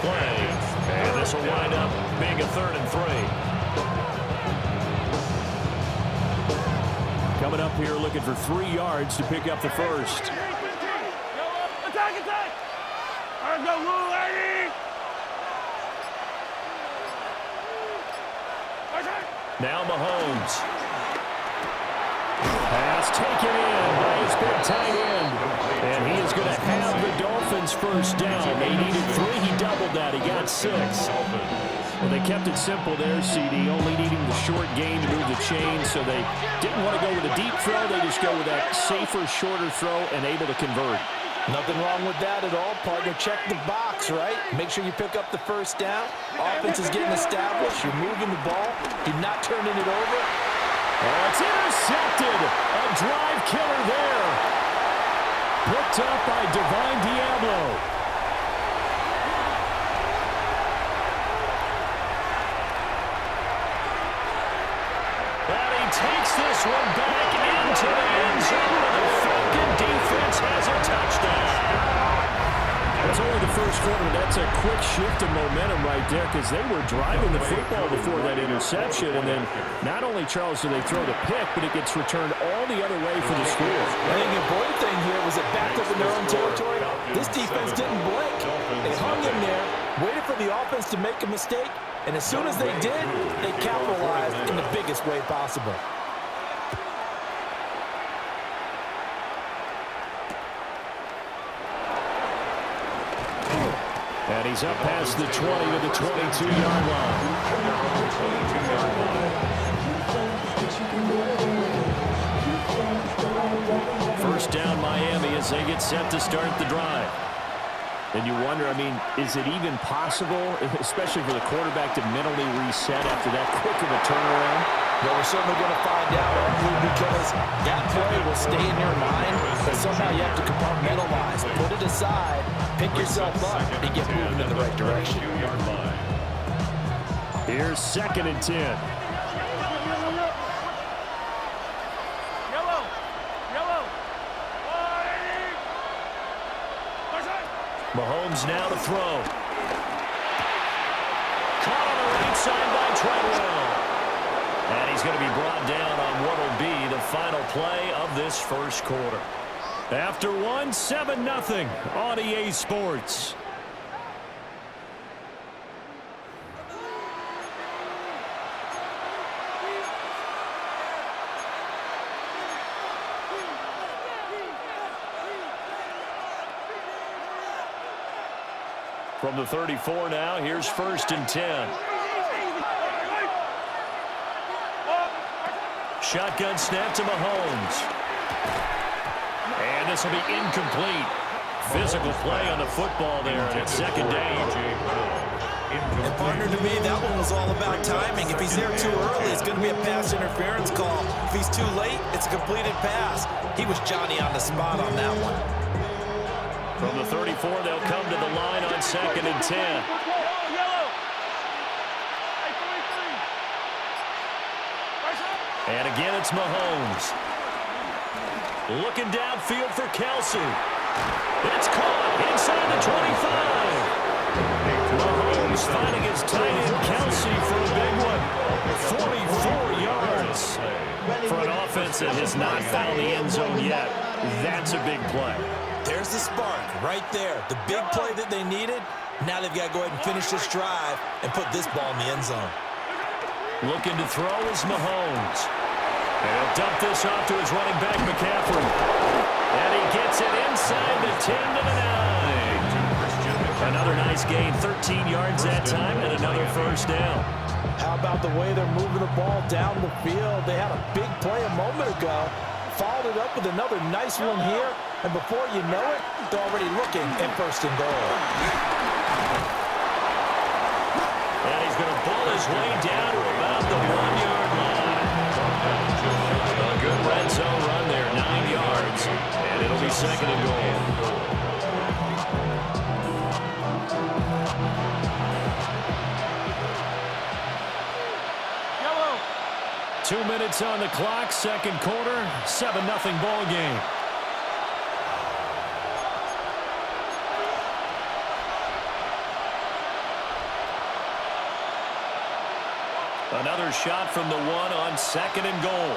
play. And this will wind up being a 3rd and 3. Coming up here looking for 3 yards to pick up the first. Attack! Let's go, Lou, lady! Now Mahomes. Pass taken in by his big tight end. And he is going to have the Dolphins first down. They needed 3. He doubled that. He got 6. Well, they kept it simple there, CD, only needing the short gain to move the chain, so they didn't want to go with a deep throw. They just go with that safer, shorter throw and able to convert. Nothing wrong with that at all, partner. Check the box, right? Make sure you pick up the first down. Offense is getting established. You're moving the ball. You're not turning it over. Oh, it's intercepted. A drive killer there. Picked up by Divine Diablo. And he takes this one back into the end zone. And the Falcon defense has a touchdown. That's only the first quarter. That's a quick shift of momentum right there because they were driving the football before that interception. And then not only, Charles, do they throw the pick, but it gets returned all the other way for the score. I think the important thing here was it backed up in their own territory. This defense didn't blink. They hung in there, waited for the offense to make a mistake, and as soon as they did, they capitalized in the biggest way possible. And he's up past the 20 to the 22-yard line. First down Miami as they get set to start the drive. And you wonder, I mean, is it even possible, especially for the quarterback, to mentally reset after that quick of a turnaround? Well, we're certainly going to find out, because that play will stay in your mind, but somehow you have to compartmentalize, put it aside, pick yourself up, and get moving in the right direction. Here's 2nd and 10. Mahomes now to throw. Caught on the right side by Treadwell. And he's going to be brought down on what will be the final play of this first quarter. After 7-0 on EA Sports. From the 34 now, here's 1st and 10. Shotgun snap to Mahomes. And this will be incomplete. Physical play on the football there, and it's 2nd down. And partner, to me, that one was all about timing. If he's there too early, it's going to be a pass interference call. If he's too late, it's a completed pass. He was Johnny on the spot on that one. From the 34, they'll come to the line on 2nd and 10. And again, it's Mahomes. Looking downfield for Kelsey. It's caught inside the 25. Mahomes finding his tight end Kelsey for a big one. 44 yards. For an offense that has not found the end zone yet, that's a big play. There's the spark right there. The big play that they needed. Now they've got to go ahead and finish this drive and put this ball in the end zone. Looking to throw is Mahomes. And he'll dump this off to his running back, McCaffrey. And he gets it inside the 10 to the 9. Another nice gain, 13 yards that time, and another first down. How about the way they're moving the ball down the field? They had a big play a moment ago. Followed it up with another nice one here. And before you know it, they're already looking at 1st and goal. And he's going to ball his way down to about the 1-yard line. A good red zone run there, 9 yards. And it'll be 2nd and goal. 2 minutes on the clock, 2nd quarter, 7-0 ball game. Another shot from the one on 2nd and goal.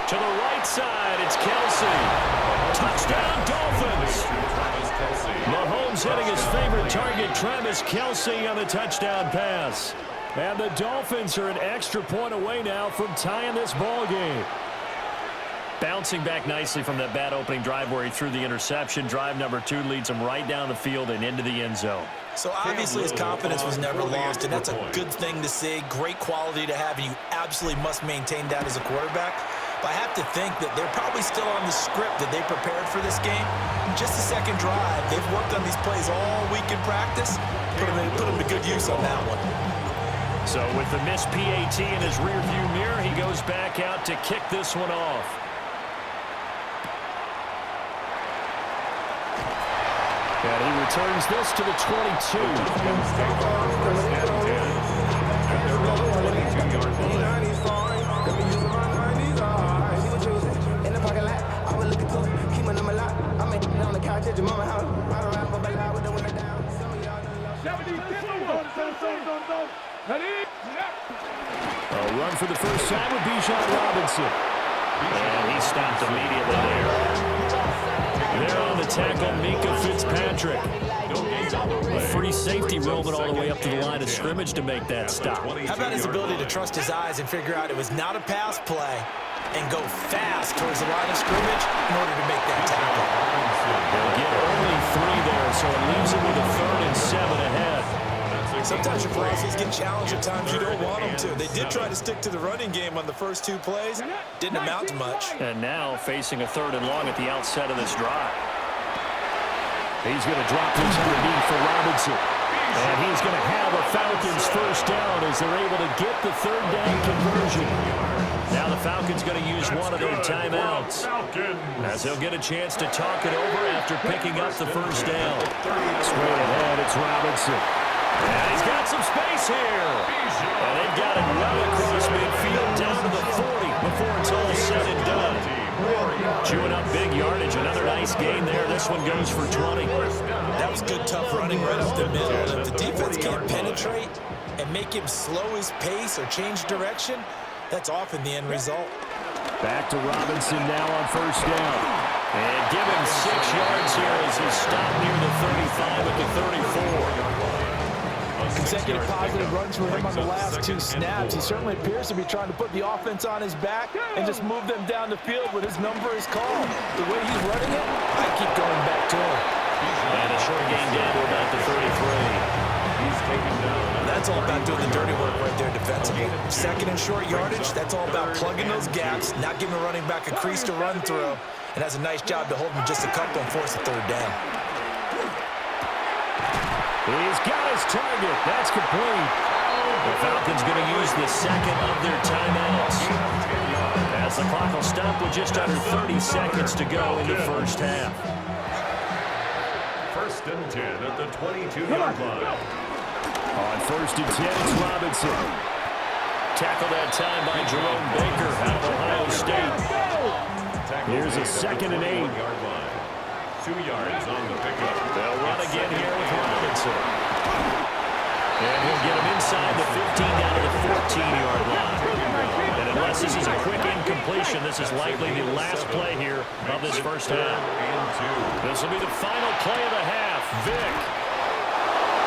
To the right side, it's Kelsey. Touchdown, Dolphins. Mahomes hitting his favorite target, Travis Kelsey, on the touchdown pass. And the Dolphins are an extra point away now from tying this ball game. Bouncing back nicely from that bad opening drive where he threw the interception. Drive number 2 leads him right down the field and into the end zone. So obviously his confidence was never lost, and that's a good thing to see. Great quality to have, and you absolutely must maintain that as a quarterback. But I have to think that they're probably still on the script that they prepared for this game. Just the second drive. They've worked on these plays all week in practice. Put them to good use on that one. So with the missed PAT in his rearview mirror, he goes back out to kick this one off. And he returns this to the 22. A run for the first time with Bijan Robinson. And he stopped immediately there. There on the tackle, Minka Fitzpatrick. A free safety roaming all the way up to the line of scrimmage to make that stop. How about his ability to trust his eyes and figure out it was not a pass play and go fast towards the line of scrimmage in order to make that tackle. They'll get only 3 there, so it leaves him with a 3rd and 7 ahead. Sometimes your philosophies get challenged at times you don't want them to. They did try to stick to the running game on the first 2 plays. Didn't amount to much. And now facing a 3rd and long at the outset of this drive. He's going to drop this underneath for Robinson. And he's going to have a Falcons first down as they're able to get the 3rd down conversion. Now the Falcons going to use one of their timeouts, as they'll get a chance to talk it over after picking up the first down. Straight ahead, it's Robinson. And he's got some space here. And they've got it well across midfield down to the 40 before it's all said and done. Chewing up big yardage. Another nice gain there. This one goes for 20. That was good, tough running right up the middle. And if the defense can't penetrate and make him slow his pace or change direction, that's often the end result. Back to Robinson now on first down. And give him 6 yards here as he stopped near the 35 at the 34. Consecutive positive runs for him on the last 2 snaps. He certainly appears to be trying to put the offense on his back and just move them down the field when his number is called. The way he's running it, I keep going back to him. And a short gain down to about the 33. He's taken down. That's all about doing the dirty work right there defensively. 2nd and short yardage, that's all about plugging those gaps, not giving a running back a crease to run through, and has a nice job to hold him just a couple and force a 3rd down. He's got his target. That's complete. The Falcons going to use the 2nd of their timeouts, as the clock will stop with just under 30 seconds to go in the first half. 1st and 10 at the 22-yard line. On 1st and 10, it's Robinson. Tackled that time by Jerome Baker out of Ohio State. Here's a 2nd and 8. 2 yards on the pickup. They'll run again here with Robinson. And he'll get him inside the 15 down to the 14-yard line. And unless this is a quick incompletion, this is likely the last play here of this first half. This will be the final play of the half. Vic.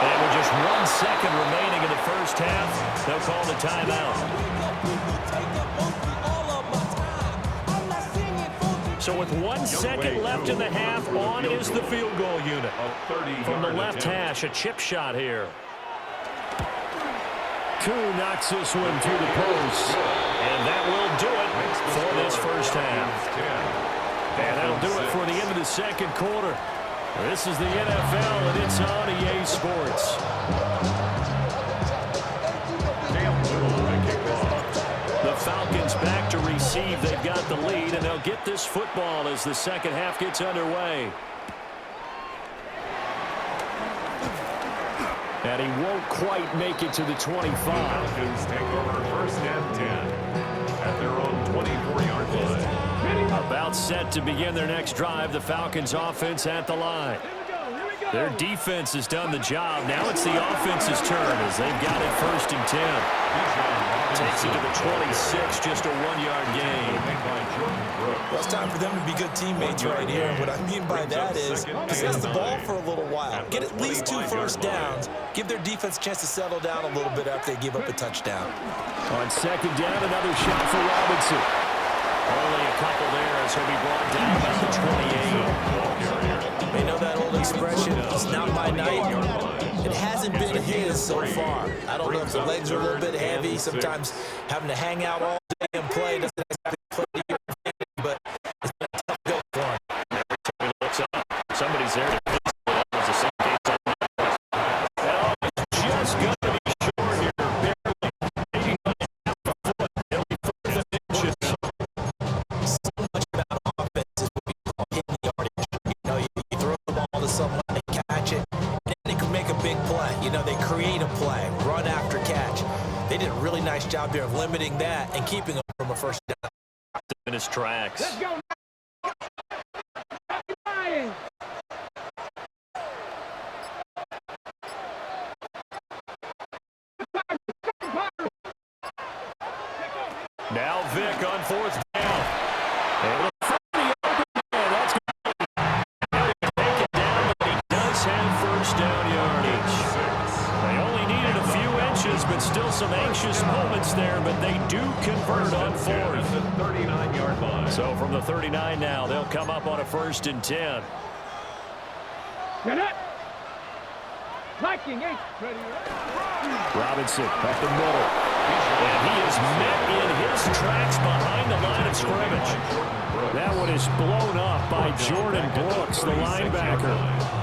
And with just 1 second remaining in the first half, they'll call the timeout. So with 1 second left in the half, on is the field goal unit. From the left hash, a chip shot here. Koo knocks this one through the post. And that will do it for this first half. And that'll do it for the end of the second quarter. This is the NFL, and it's on EA Sports. The Falcons back to receive. They've got the lead, and they'll get this football as the second half gets underway. And he won't quite make it to the 25. Falcons take over first and 10 at their own 24-yard line. About set to begin their next drive, the Falcons offense at the line. Their defense has done the job. Now it's the offense's turn as they've got it first and 10. Takes it to the 26, just a 1-yard gain. Well, it's time for them to be good teammates right here. What I mean by that is possess the ball for a little while. Get at least 2 first downs. Give their defense a chance to settle down a little bit after they give up a touchdown. On second down, another shot for Robinson. Only a couple there as he'll be brought down by the 28. They know that old expression, it's not my night. It hasn't been his so far. I don't know if the legs are a little bit heavy. Sometimes having to hang out all day and play doesn't exactly play to your advantage, but it's been a tough go for him. He looks up. Somebody's there to fix it. That was the same case on the just going to be short here. Barely making a foot. It'll be 4 inches. So much about offense is what we call hitting the yardage. You know, you throw the ball to someone, they catch it, and they can make a big play. You know, they create a play, run after catch. They did a really nice job there of limiting that and keeping them from a first down. In his tracks. Let's go. Now Vic on 4th down. And from the open man, that's going to take it down, but he does have first down yardage. They only needed a few inches, but still some anxious moments there, but they do convert on 4th. The 39-yard line. So from the 39 now, they'll come up on a 1st and 10. Get up. Liking 8. Robinson up the middle. And he is met in his tracks behind the line of scrimmage. That one is blown up by Jordan Brooks, the linebacker.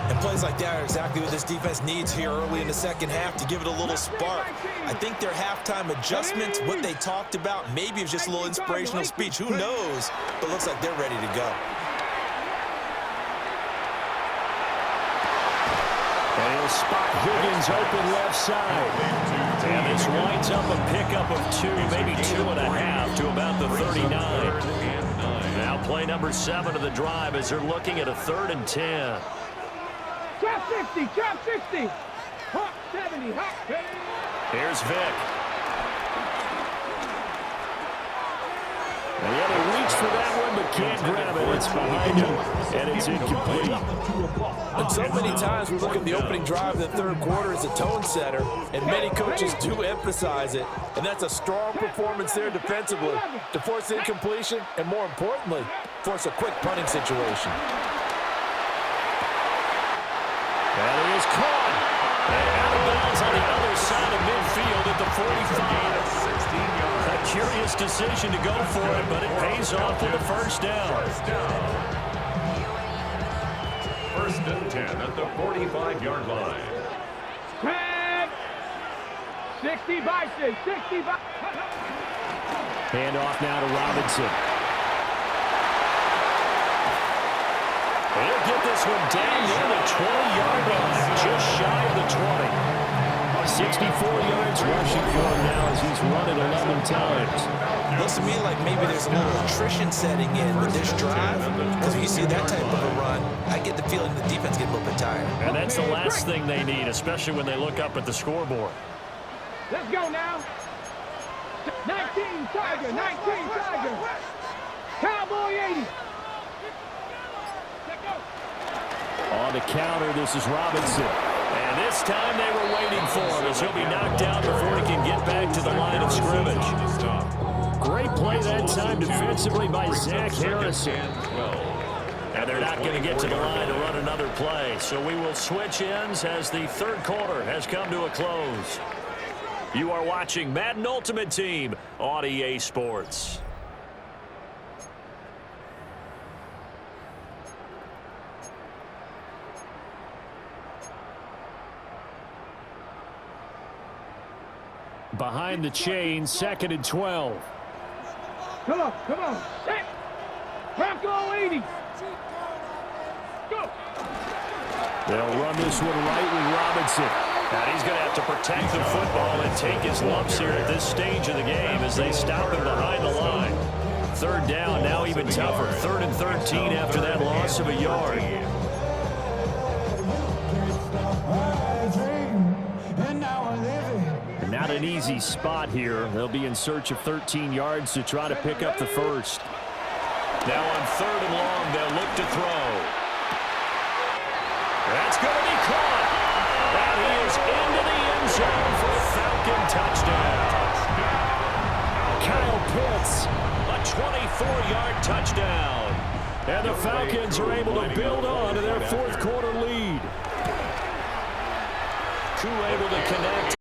And plays like that are exactly what this defense needs here early in the second half to give it a little spark. I think their halftime adjustments, what they talked about, maybe it was just a little inspirational speech. Who knows? But it looks like they're ready to go. And he'll spot Higgins open left side. And this winds up a pickup of 2, maybe 2.5 to about the 39. Now play number 7 of the drive as they're looking at a 3rd and 10. Chop 60, chop 60. Hop 70, hop. Here's Vic. And he had to reach for that one, but can't grab it. It's behind him, and it's incomplete. And so many times we look at the opening drive in the third quarter as a tone setter, and many coaches do emphasize it. And that's a strong performance there defensively to force incompletion and, more importantly, force a quick punting situation. And he is caught. And out of bounds on the other side of midfield at the 45. A curious decision to go for it, but it pays off with a first down. First and 10 at the 45-yard line. 10. 60 Bison, 60 Bison. Hand off now to Robinson. He'll get this one down near the 20-yard line, just shy of the 20. 64 yards rushing for him now as he's run it 11 times. Looks to me like maybe there's a little attrition setting in with this drive, because when you see that type of a run, I get the feeling the defense gets a little bit tired. And that's the last thing they need, especially when they look up at the scoreboard. Let's go now. 19 Tiger, 19 Tiger. Cowboy 80. On the counter, this is Robinson. And this time they were waiting for him as he'll be knocked out before he can get back to the line of scrimmage. Great play that time defensively by Zach Harrison. And they're not going to get to the line to run another play. So we will switch ends as the third quarter has come to a close. You are watching Madden Ultimate Team on EA Sports. Behind the chain, 2nd and 12. Come on, come on. Hey. Bronco 80. Go. They'll run this one right with Robinson. And he's going to have to protect the football and take his lumps here at this stage of the game as they stop him behind the line. Third down, now even tougher. 3rd and 13 after that loss of a yard. And not an easy spot here. They'll be in search of 13 yards to try to pick up the first. Now on 3rd and long, they'll look to throw. That's going to be caught. And he is into the end zone for a Falcon touchdown. Kyle Pitts, a 24-yard touchdown. And the Falcons are able to build on to their 4th quarter lead. Koo able to connect.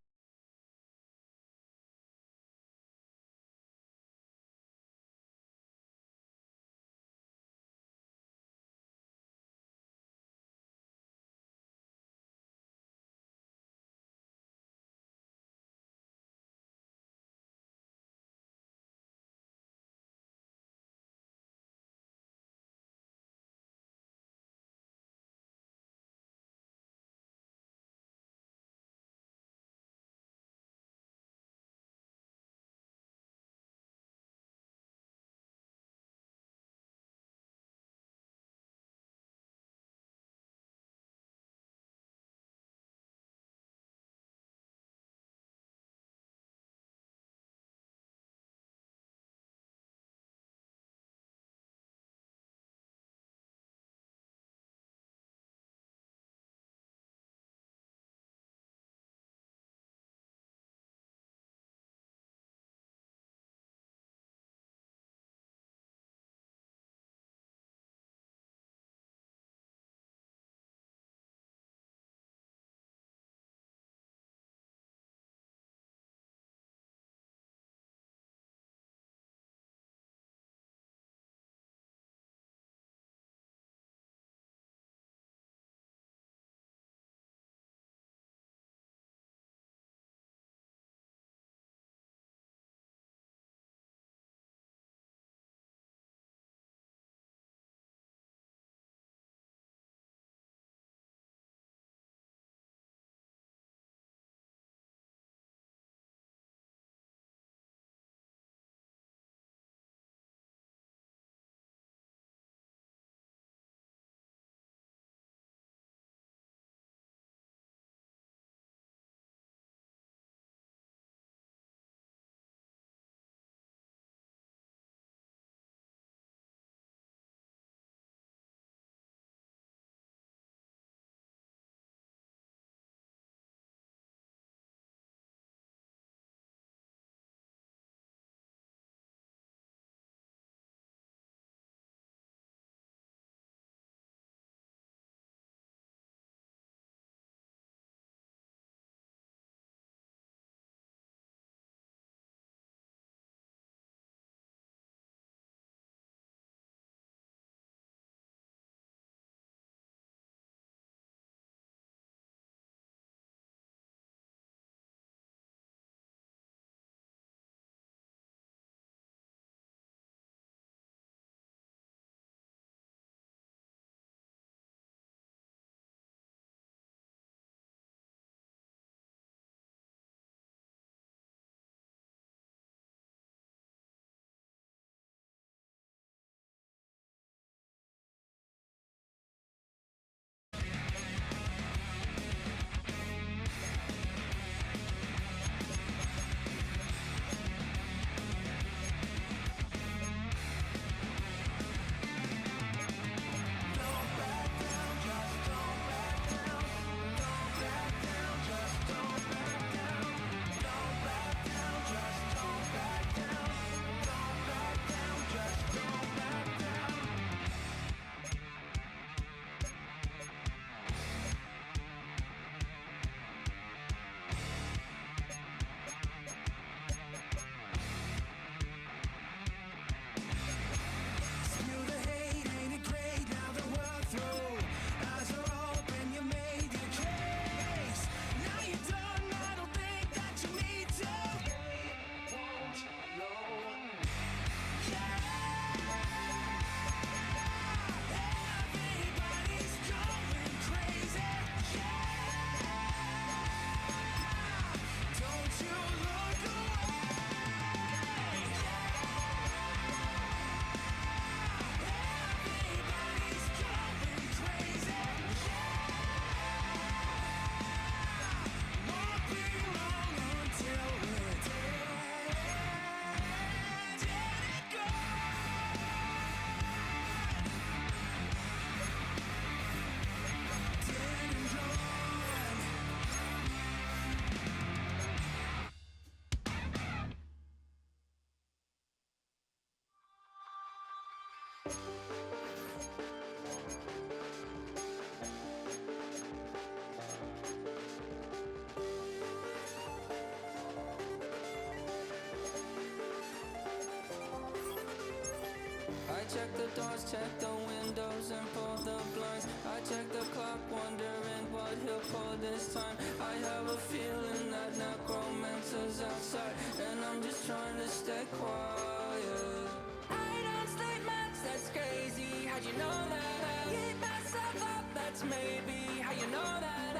I check the doors, check the windows, and pull the blinds. I check the clock, wondering what he'll pull this time. I have a feeling that necromancer's outside, and I'm just trying to stay quiet. I don't sleep much, that's crazy. How'd you know that? I keep myself up, that's maybe how you know that.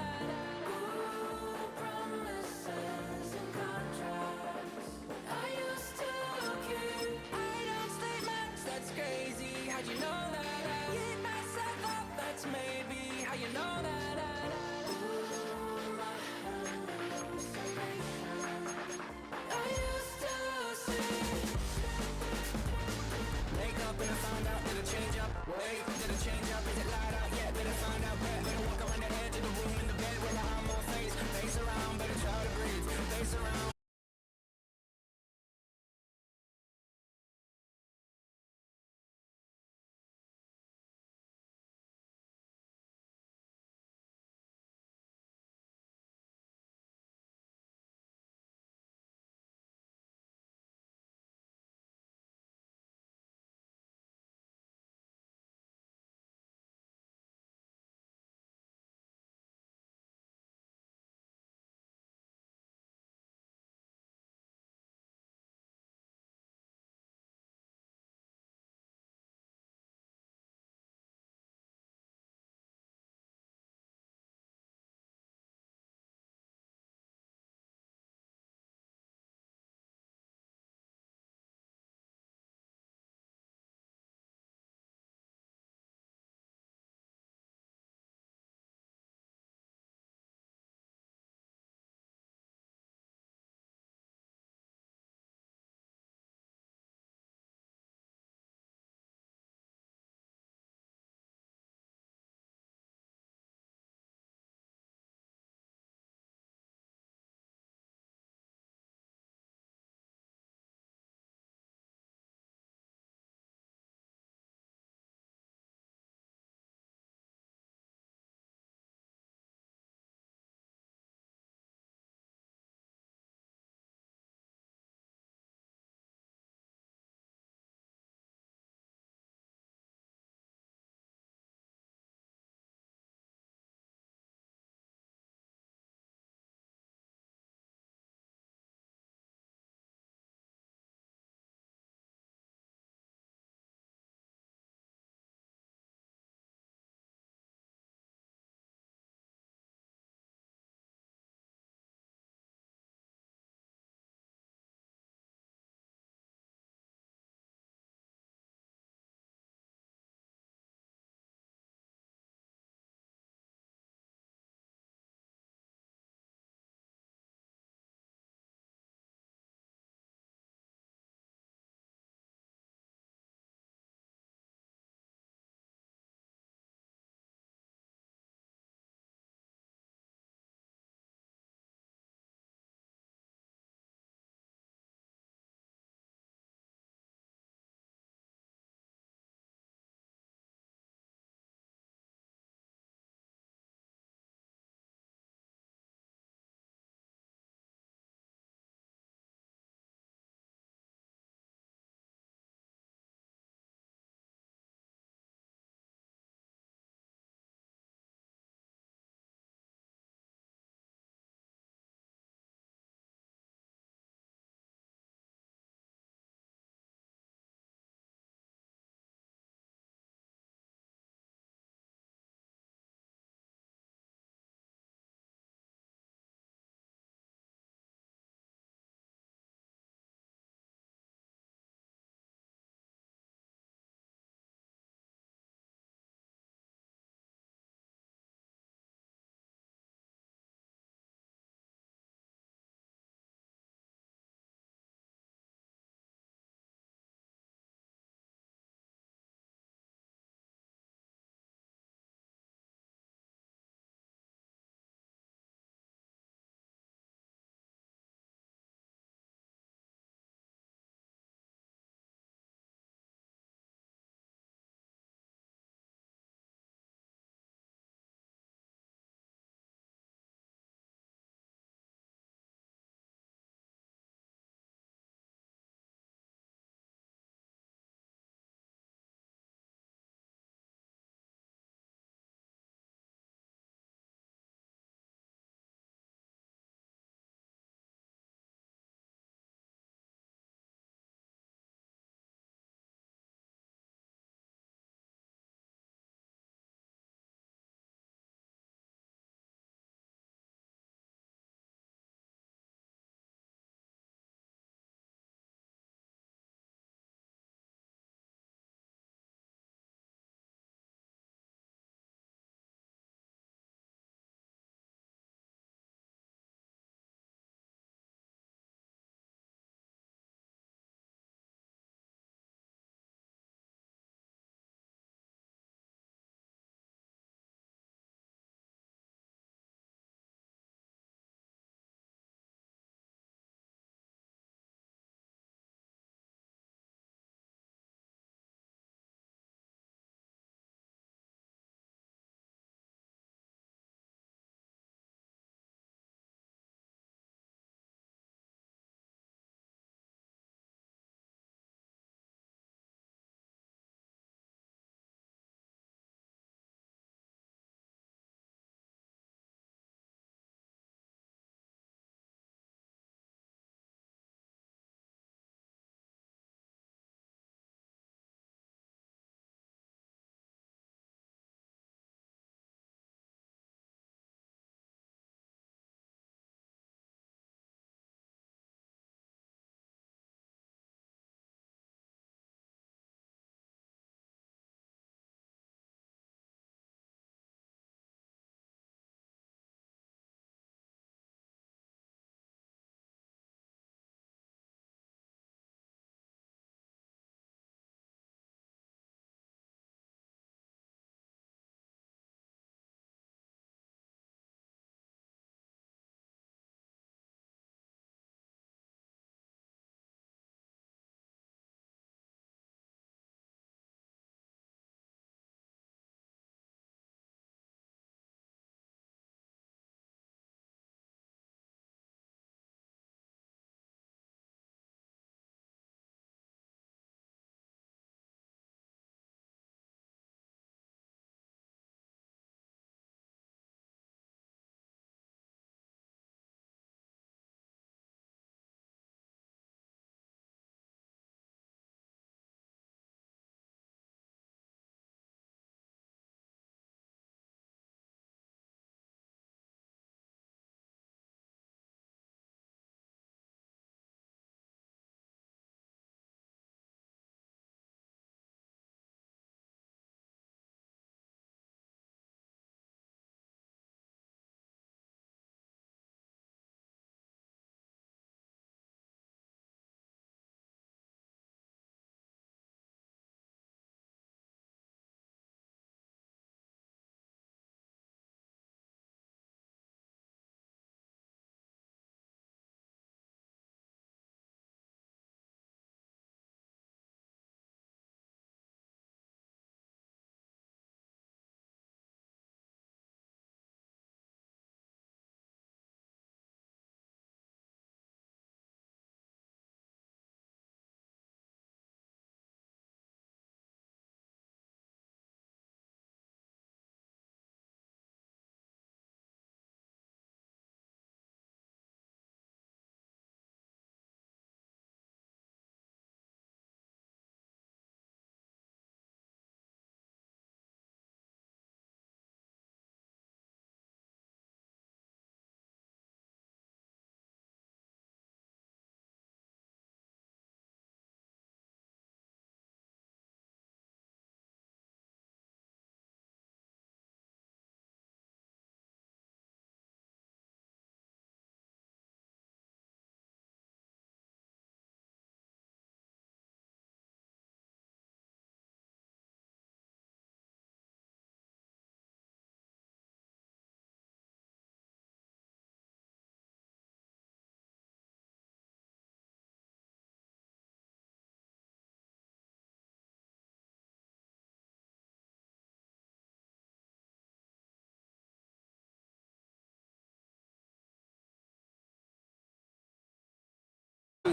Ooh, promises and contracts I used to keep. I don't sleep much, that's crazy. How'd you know that? I keep myself up, that's maybe how you know that. Ooh, my hallucination I used to see. Wake up and I find out, did it change up? Wait, did it change up? Is it light out? Yeah, better find out where. Better walk around the edge of the room in the bed with my arm on face. Face around, better try to breathe. Face around.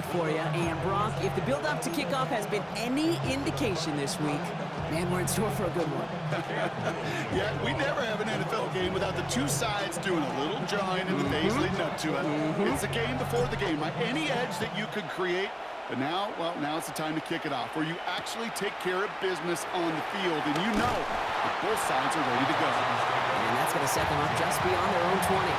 for you. And Brock, if the build-up to kickoff has been any indication this week, man, we're in store for a good one. Yeah, we never have an NFL game without the two sides doing a little jawing in the face leading up to it. It's a game before the game, right? Any edge that you could create, but now, well, now it's the time to kick it off, where you actually take care of business on the field, and you know that both sides are ready to go. And that's going to set them up just beyond their own 20.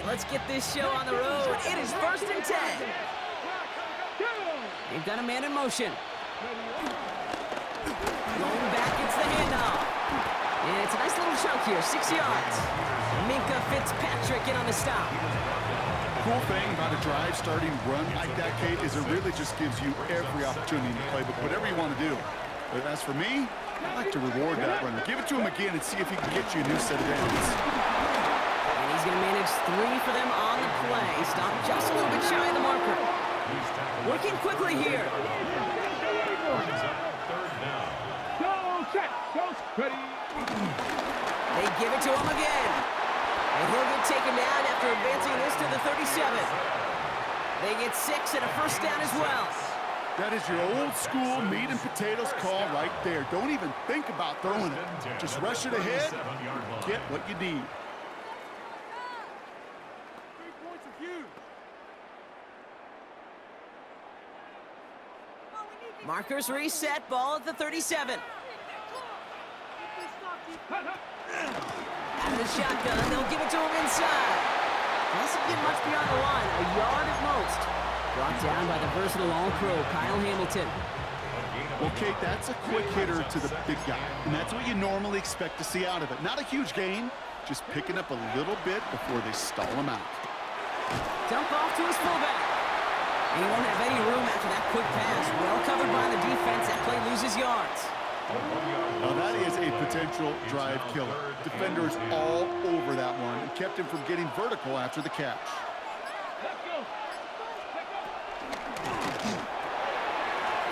Let's get this show on the road. It is 1st and 10. They've got a man in motion. Going back, it's the handoff. And it's a nice little chunk here, 6 yards. Minka Fitzpatrick in on the stop. Cool thing about a drive starting run like that, Kate, is it really just gives you every opportunity to play, but whatever you want to do. But as for me, I like to reward that runner. Give it to him again and see if he can get you a new set of downs. He's going to manage 3 for them on the play. Stopped just a little bit shy of the marker. Working quickly here. They give it to him again. And he'll get taken down after advancing this to the 37. They get 6 and a first down as well. That is your old school meat and potatoes call right there. Don't even think about throwing it. Just rush it ahead, get what you need. Markers reset, ball at the 37. Out of the shotgun, they'll give it to him inside. Doesn't get much beyond the line, a yard at most. Brought down by the versatile All-Pro, Kyle Hamilton. Well, Kate, that's a quick hitter to the big guy, and that's what you normally expect to see out of it. Not a huge gain, just picking up a little bit before they stall him out. Dump off to his fullback. And he won't have any room after that quick pass. Well covered by the defense. That play loses yards. Now that is a potential drive killer. Defenders all over that one and kept him from getting vertical after the catch.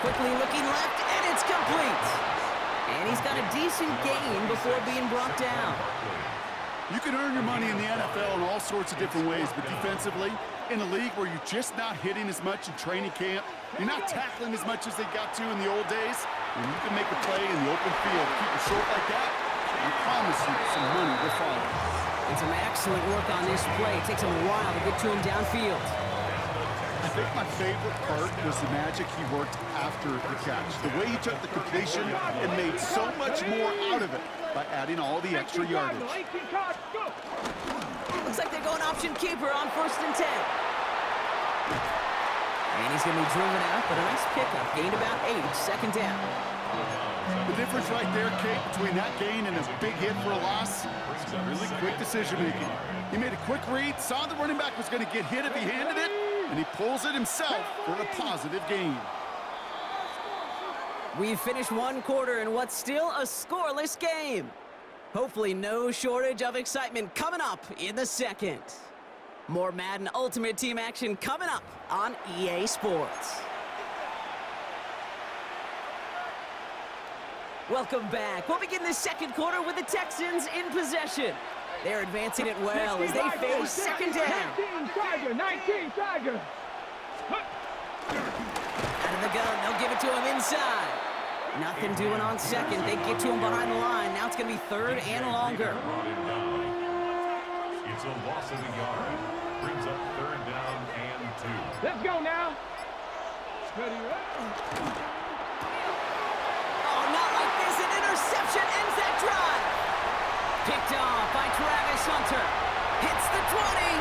Quickly looking left, and it's complete. And he's got a decent gain before being brought down. You can earn your money in the NFL in all sorts of different ways, but defensively, in a league where you're just not hitting as much in training camp, you're not tackling as much as they got to in the old days, and you can make a play in the open field, keep it short like that, I promise you some money will follow. And some excellent work on this play. It takes him a while to get to him downfield. I think my favorite part was the magic he worked after the catch. The way he took the completion and made so much more out of it by adding all the extra yardage. Looks like they're going option keeper on 1st and 10. And he's going to be driven out, but a nice pickup. Gained about 8, 2nd down. The difference right there, Kate, between that gain and a big hit for a loss is really quick decision-making. He made a quick read, saw the running back was going to get hit if he handed it, and he pulls it himself for a positive gain. We've finished one quarter in what's still a scoreless game. Hopefully no shortage of excitement coming up in the second. More Madden Ultimate Team action coming up on EA Sports. Welcome back. We'll begin the second quarter with the Texans in possession. They're advancing it well as they face 2nd down. 19 Tiger. Out of the gun, they'll give it to him inside. Nothing doing on 2nd. They get to him behind the line. Now it's going to be 3rd and longer. It's a loss of a yard. Brings up 3rd down and 2. Let's go now. Oh, not like this. An interception ends that drive. Picked off by Travis Hunter. Hits the 20.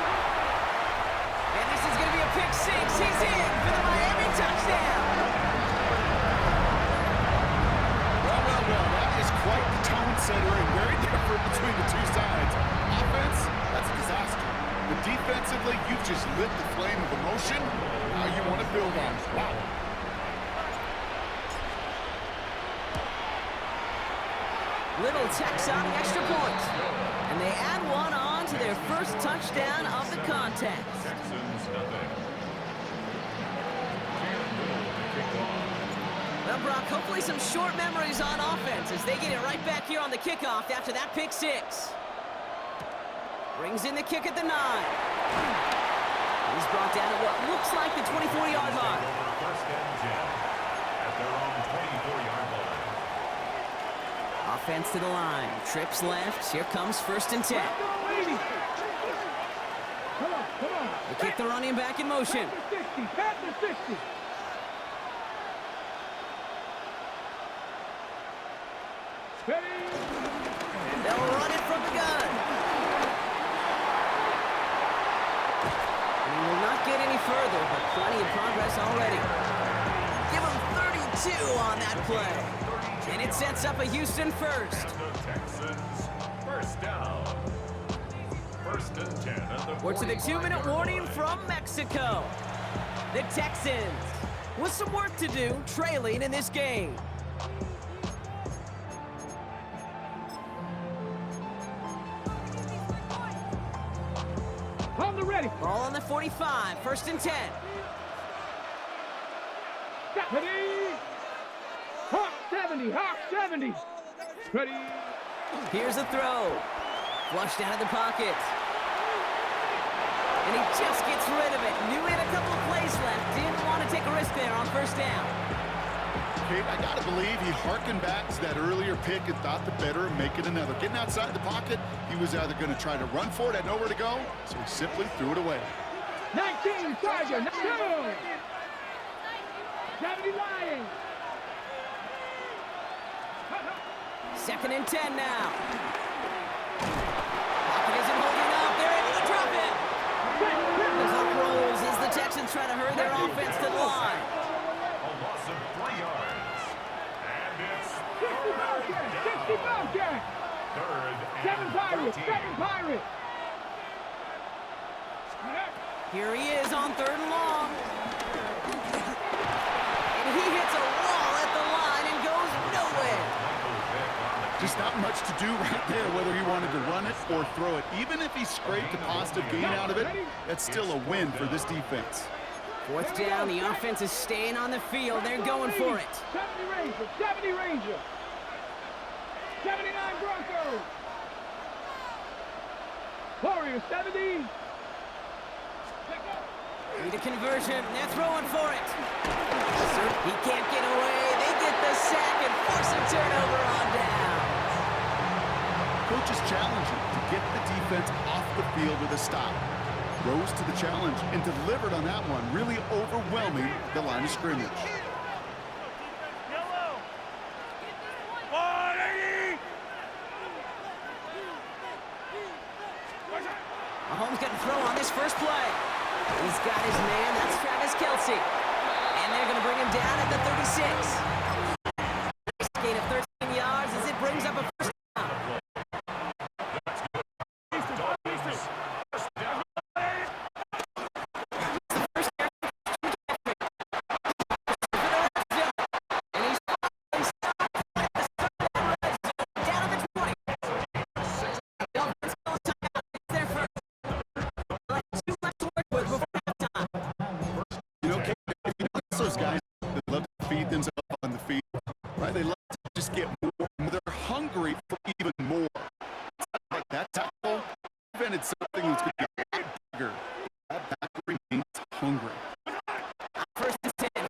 And this is going to be a pick 6. He's in for the Miami touchdown. Well, that is quite the tone setter and very different between the two sides. Offense, that's a disaster. But defensively, you've just lit the flame of emotion. Now you want to build on it. Wow. Little Tex on the extra point. And they add one on to their first touchdown of the contest. Texans nothing. Cam Little to kick off. Brock, hopefully some short memories on offense as they get it right back here on the kickoff after that pick six. Brings in the kick at the 9. He's brought down at what looks like the 24-yard line. First and 10 at their own 24-yard line. Offense to the line. Trips left. Here comes first and 10. They kick the running back in motion. And they'll run it from the gun. And he will not get any further, but plenty of progress already. Give him 32 on that play. And it sets up a Houston first. Texans, first down. First and 10 at the We're to the 2-minute warning from Mexico. The Texans with some work to do, trailing in this game. On the ready. Ball on the 45, first and 10. Ready. Hawk 70, Hawk 70. Ready. Here's a throw. Flushed out of the pocket. And he just gets rid of it. Knew he had a couple of plays left. Didn't want to take a risk there on first down. Kate, I got to believe he harkened back to that earlier pick and thought the better make it another. Getting outside the pocket, he was either going to try to run for it, had nowhere to go, so he simply threw it away. 19, Tiger, 2. 70 Lions. Second and 10 now. Pocket isn't holding up. They're able to drop it. The clock rolls as the Texans try to hurry their offense to the line. A loss of 3 yards. And it's 60 Bobcat. third Seven and Pirates, 13. 7 Pirates. Here he is on 3rd and long. And he hits a wall at the line and goes nowhere. Just not much to do right there, whether he wanted to run it or throw it. Even if he scraped a positive gain out of it, that's still a win for this defense. 4th down, the offense is staying on the field. They're going for it. 70 Ranger, 70 Ranger. 79 Broncos. Warriors, 70. Need a conversion. They're throwing for it. He can't get away. They get the sack and force a turnover on down. Coach is challenging to get the defense off the field with a stop. Rose to the challenge and delivered on that one, really overwhelming the line of scrimmage. Mahomes got to throw on this first play. He's got his man. That's Travis Kelce. And they're going to bring him down at the 36. Gain of 13 yards as it brings up a first down. Those guys that love to feed themselves on the field, right? They love to just get more. They're hungry for even more. Like that tackle prevented something that's going to get bigger. That back remains hungry. First and 10.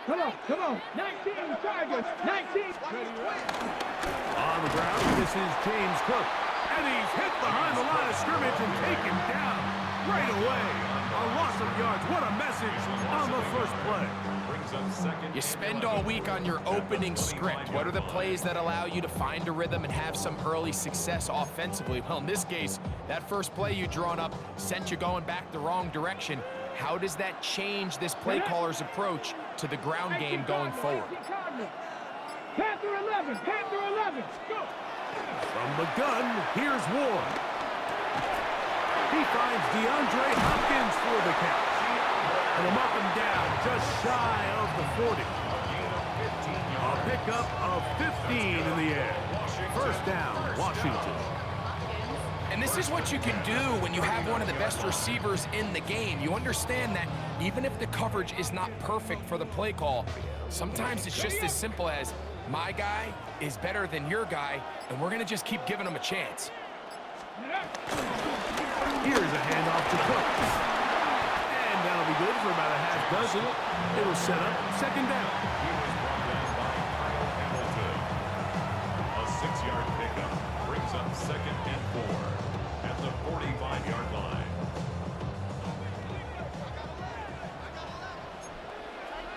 Come on. 19 Tigers. 19. On the ground, this is James Cook. And he's hit behind the line of scrimmage and taken down right away. A loss of yards. What a message on the first play. You spend all week on your opening script. What are the plays that allow you to find a rhythm and have some early success offensively? Well, in this case, that first play you drawn up sent you going back the wrong direction. How does that change this play caller's approach to the ground game going forward? Panther 11. Panther 11. Go. From the gun, here's Ward. He finds DeAndre Hopkins for the catch. And a up and down, just shy of the 40. A pickup of 15 in the air. First down, Washington. And this is what you can do when you have one of the best receivers in the game. You understand that even if the coverage is not perfect for the play call, sometimes it's just as simple as, my guy is better than your guy, and we're going to just keep giving him a chance. Here's a handoff to Cook. And that'll be good for about a half dozen. It'll set up second down. A 6-yard pickup brings up 2nd and 4 at the 45-yard line.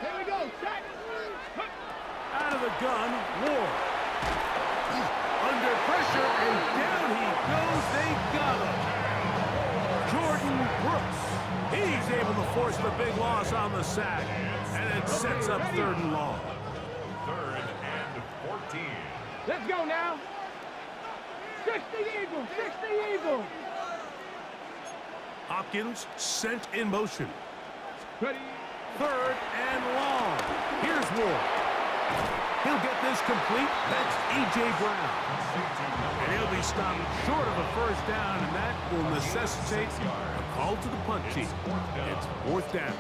Here we go. Set. Out of the gun, Ward. Under pressure, and down he goes. They got him. Jordan Brooks. He's able to force the big loss on the sack, and it sets up 3rd and long. 3rd and 14. Let's go now. 60 Eagles. 60 Eagles. Hopkins sent in motion. Ready. 3rd and long. Here's Ward. He'll get this complete. That's A.J. Brown. And he'll be stopped short of a first down, and that will necessitate a call to the punt team. It's 4th down.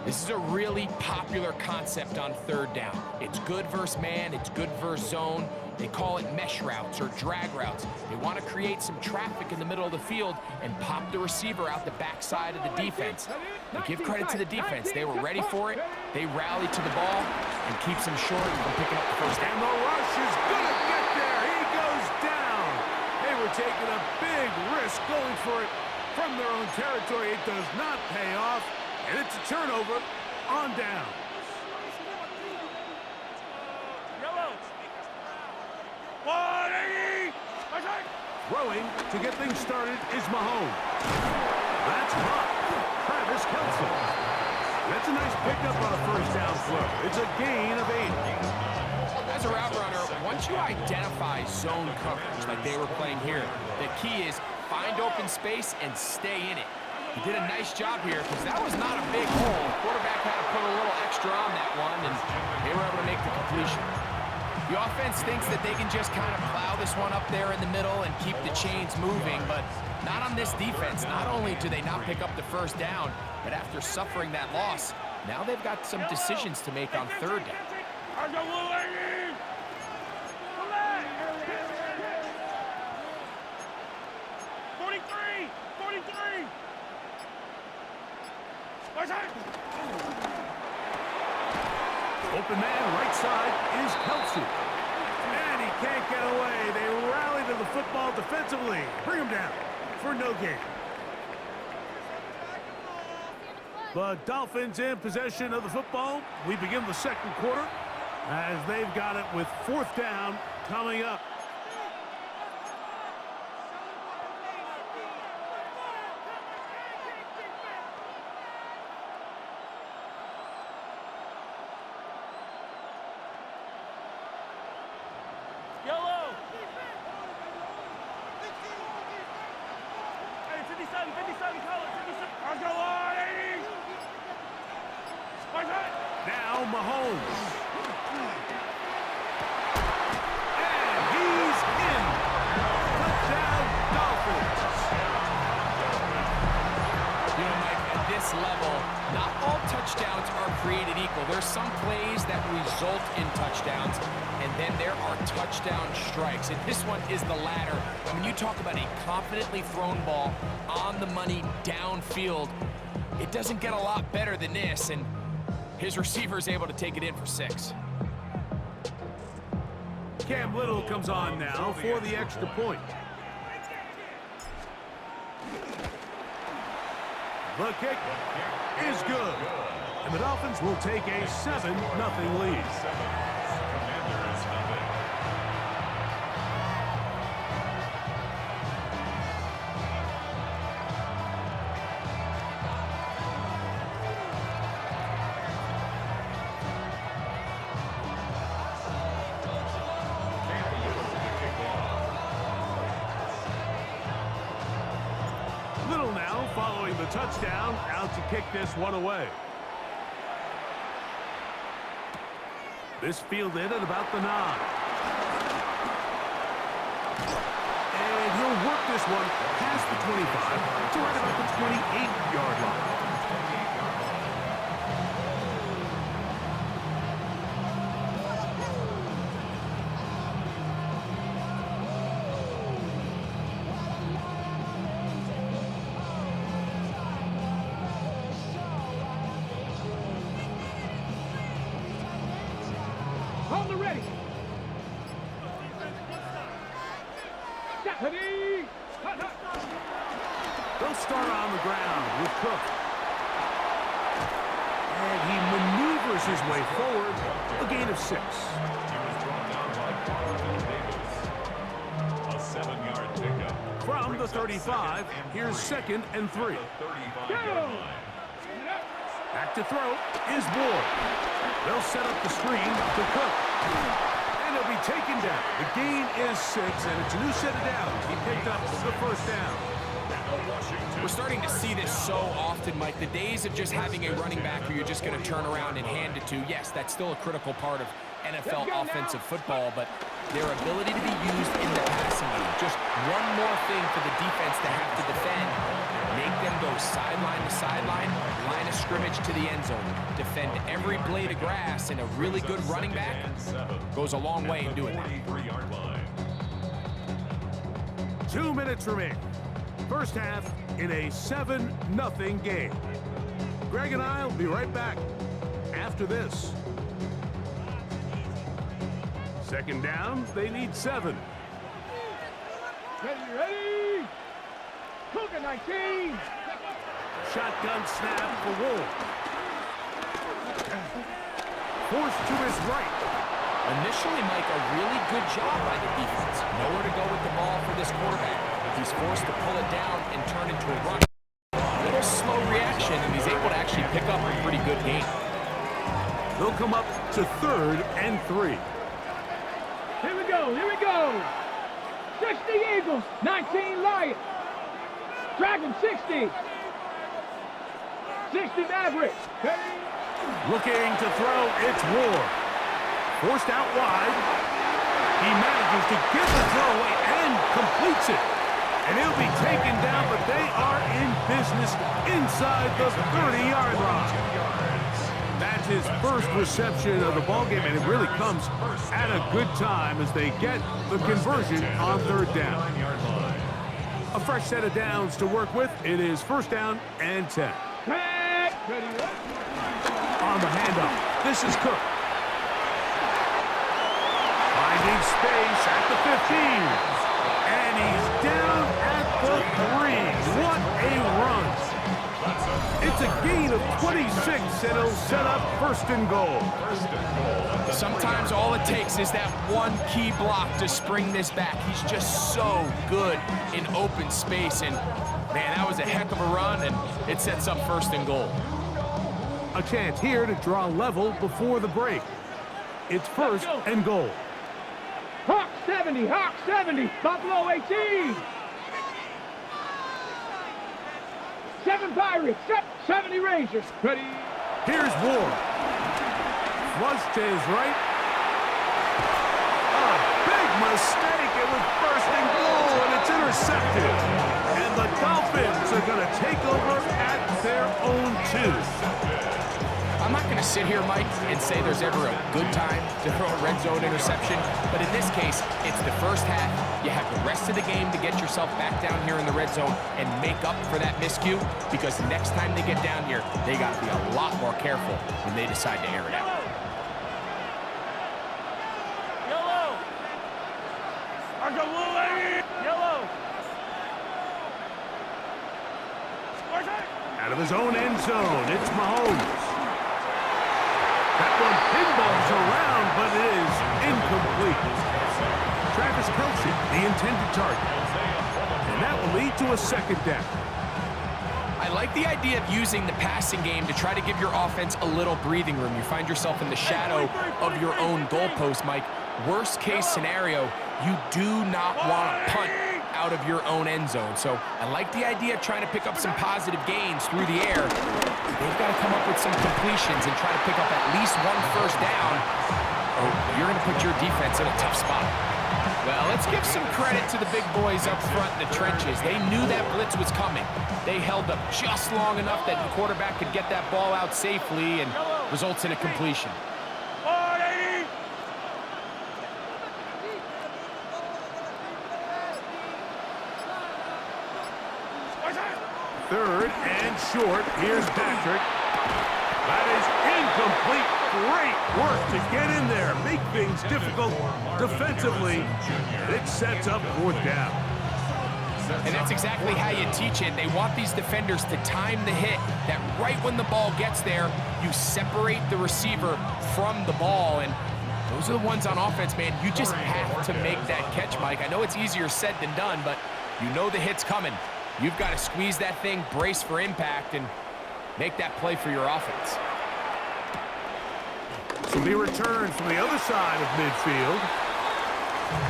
This is a really popular concept on 3rd down. It's good versus man, it's good versus zone. They call it mesh routes or drag routes. They want to create some traffic in the middle of the field and pop the receiver out the backside of the defense. Now give credit to the defense. They were ready for it. They rallied to the ball and keeps them short from picking up the first down. And the rush is going to get there. He goes down. They were taking a big risk going for it from their own territory. It does not pay off, and it's a turnover on down. Throwing to get things started is Mahomes. That's hot. Travis Kelce. That's a nice pickup on a first down throw. It's a gain of 8. As a route runner, once you identify zone coverage like they were playing here, the key is find open space and stay in it. He did a nice job here because that was not a big hole. The quarterback had to put a little extra on that one, and they were able to make the completion. The offense thinks that they can just kind of plow this one up there in the middle and keep the chains moving, but not on this defense. Not only do they not pick up the first down, but after suffering that loss, now they've got some decisions to make on 3rd down. 43! Open man, right side, is Kelce. And he can't get away. They rally to the football defensively. Bring him down for no gain. The Dolphins in possession of the football. We begin the 2nd quarter as they've got it with 4th down coming up. Yellow. Hey, 57, color, 57. Let's go on, 80. Now Mahomes. And he's in. Touchdown, Dolphins. You know, Mike, at this level, not all touchdowns are created equal. There's some plays that result in touchdowns, and then there are touchdown strikes. And this one is the latter. When you talk about a confidently thrown ball on the money downfield, it doesn't get a lot better than this. And His receiver's able to take it in for 6. Cam Little comes on now for the extra point. The kick is good. And the Dolphins will take a 7-0 lead. Little now following the touchdown, out to kick this one away. This fielded at about the 9. And he'll work this one past the 25 to right about the 28-yard line. On the ready. They'll start on the ground with Cook. And he maneuvers his way forward, a gain of 6. A 7-yard pickup. From the 35, here's 2nd and 3. Back to throw is Ward. They'll set up the screen to Cook. And he'll be taken down. The gain is 6, and it's a new set of downs. He picked up the first down. We're starting to see this so often, Mike. The days of just having a running back who you're just going to turn around and hand it to, yes, that's still a critical part of NFL offensive football, but their ability to be used in the passing game. Just one more thing for the defense to have to defend. Make them go sideline to sideline, line of scrimmage to the end zone. Defend every blade of grass, and a really good running back goes a long way in doing that. 2 minutes remaining. First half in a 7-0 game. Greg and I will be right back after this. Second down, they need 7. Ready? Cook at 19. Shotgun snap for Wolf. Forced to his right. Initially, Mike, a really good job by the defense. Nowhere to go with the ball for this quarterback. He's forced to pull it down and turn into a run. A little slow reaction, and he's able to actually pick up a pretty good gain. They'll come up to 3rd and 3. Here we go. 60 Eagles, 19 Lions. Dragon 60. 60 Mavericks. Looking to throw, it's Ward. Forced out wide. He manages to get the throw away and completes it. And he'll be taken down, but they are in business inside the 30-yard line. That's his first reception of the ballgame, and it really comes at a good time as they get the conversion on 3rd down. A fresh set of downs to work with. It is 1st down and 10. On the handoff, this is Cook. Finding space at the 15. And he's down at the 3. What a run. It's a gain of 26, and it'll set up 1st and goal. Sometimes all it takes is that one key block to spring this back. He's just so good in open space, and man, that was a heck of a run, and it sets up 1st and goal. A chance here to draw level before the break. It's 1st and goal. Hawk 70, Buffalo 18. 7 Pirates, 70 Rangers. Ready? Here's Ward. Flush to his right. A big mistake. It was 1st and goal, and it's intercepted. And the Dolphins are going to take over at their own 2. I I'm not going to sit here, Mike, and say there's ever a good time to throw a red zone interception, but in this case, it's the first half. You have the rest of the game to get yourself back down here in the red zone and make up for that miscue, because next time they get down here, they got to be a lot more careful when they decide to air it out. Yellow. Out of his own end zone, it's Mahomes. That one pinballs around, but it is incomplete. Travis Kelce, the intended target. And that will lead to a second down. I like the idea of using the passing game to try to give your offense a little breathing room. You find yourself in the shadow of your own goalpost, Mike. Worst case scenario, you do not want to punt out of your own end zone. So I like the idea of trying to pick up some positive gains through the air. They've got to come up with some completions and try to pick up at least one first down, or you're going to put your defense in a tough spot. Well, let's give some credit to the big boys up front in the trenches. They knew that blitz was coming. They held up just long enough that the quarterback could get that ball out safely and results in a completion. Third and short. Here's Patrick. That is incomplete. Great work to get in there. Make things difficult defensively. It sets up fourth down. And that's exactly how you teach it. They want these defenders to time the hit, that right when the ball gets there, you separate the receiver from the ball. And those are the ones on offense, man. You just have to make that catch, Mike. I know it's easier said than done, but you know the hit's coming. You've got to squeeze that thing, brace for impact, and make that play for your offense. So be returned from the other side of midfield.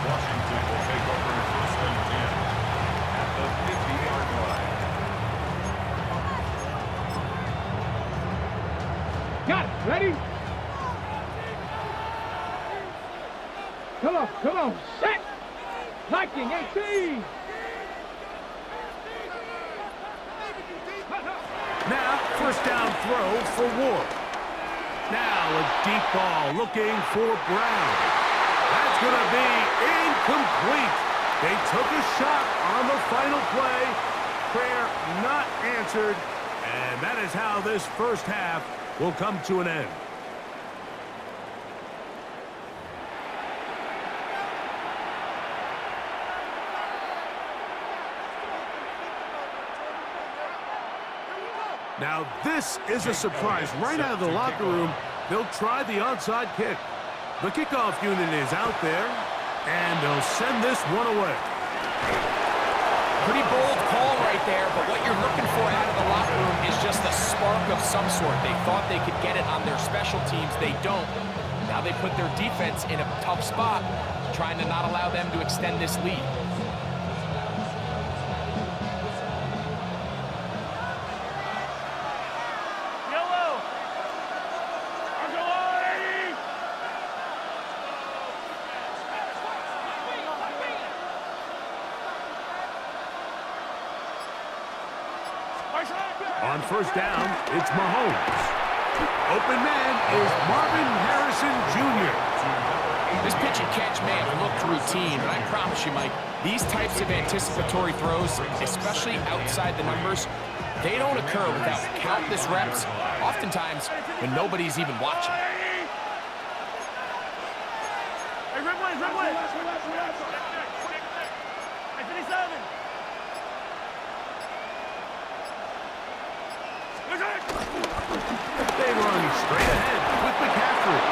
Washington will take over first and 10 at the 50-yard line. Got it. Ready? Come on. Set. Liking 18. Now, first down throw for Ward. Now a deep ball looking for Brown. That's going to be incomplete. They took a shot on the final play. Prayer not answered. And that is how this first half will come to an end. Now this is a surprise. Right out of the locker room, they'll try the onside kick. The kickoff unit is out there, and they'll send this one away. Pretty bold call right there, but what you're looking for out of the locker room is just a spark of some sort. They thought they could get it on their special teams. They don't. Now they put their defense in a tough spot, trying to not allow them to extend this lead. On first down, it's Mahomes. Open man is Marvin Harrison Jr. This pitch and catch may have looked routine, but I promise you, Mike, these types of anticipatory throws, especially outside the numbers, they don't occur without countless reps, oftentimes when nobody's even watching. Hey, red one. Hey, 57. They run straight ahead with McCaffrey.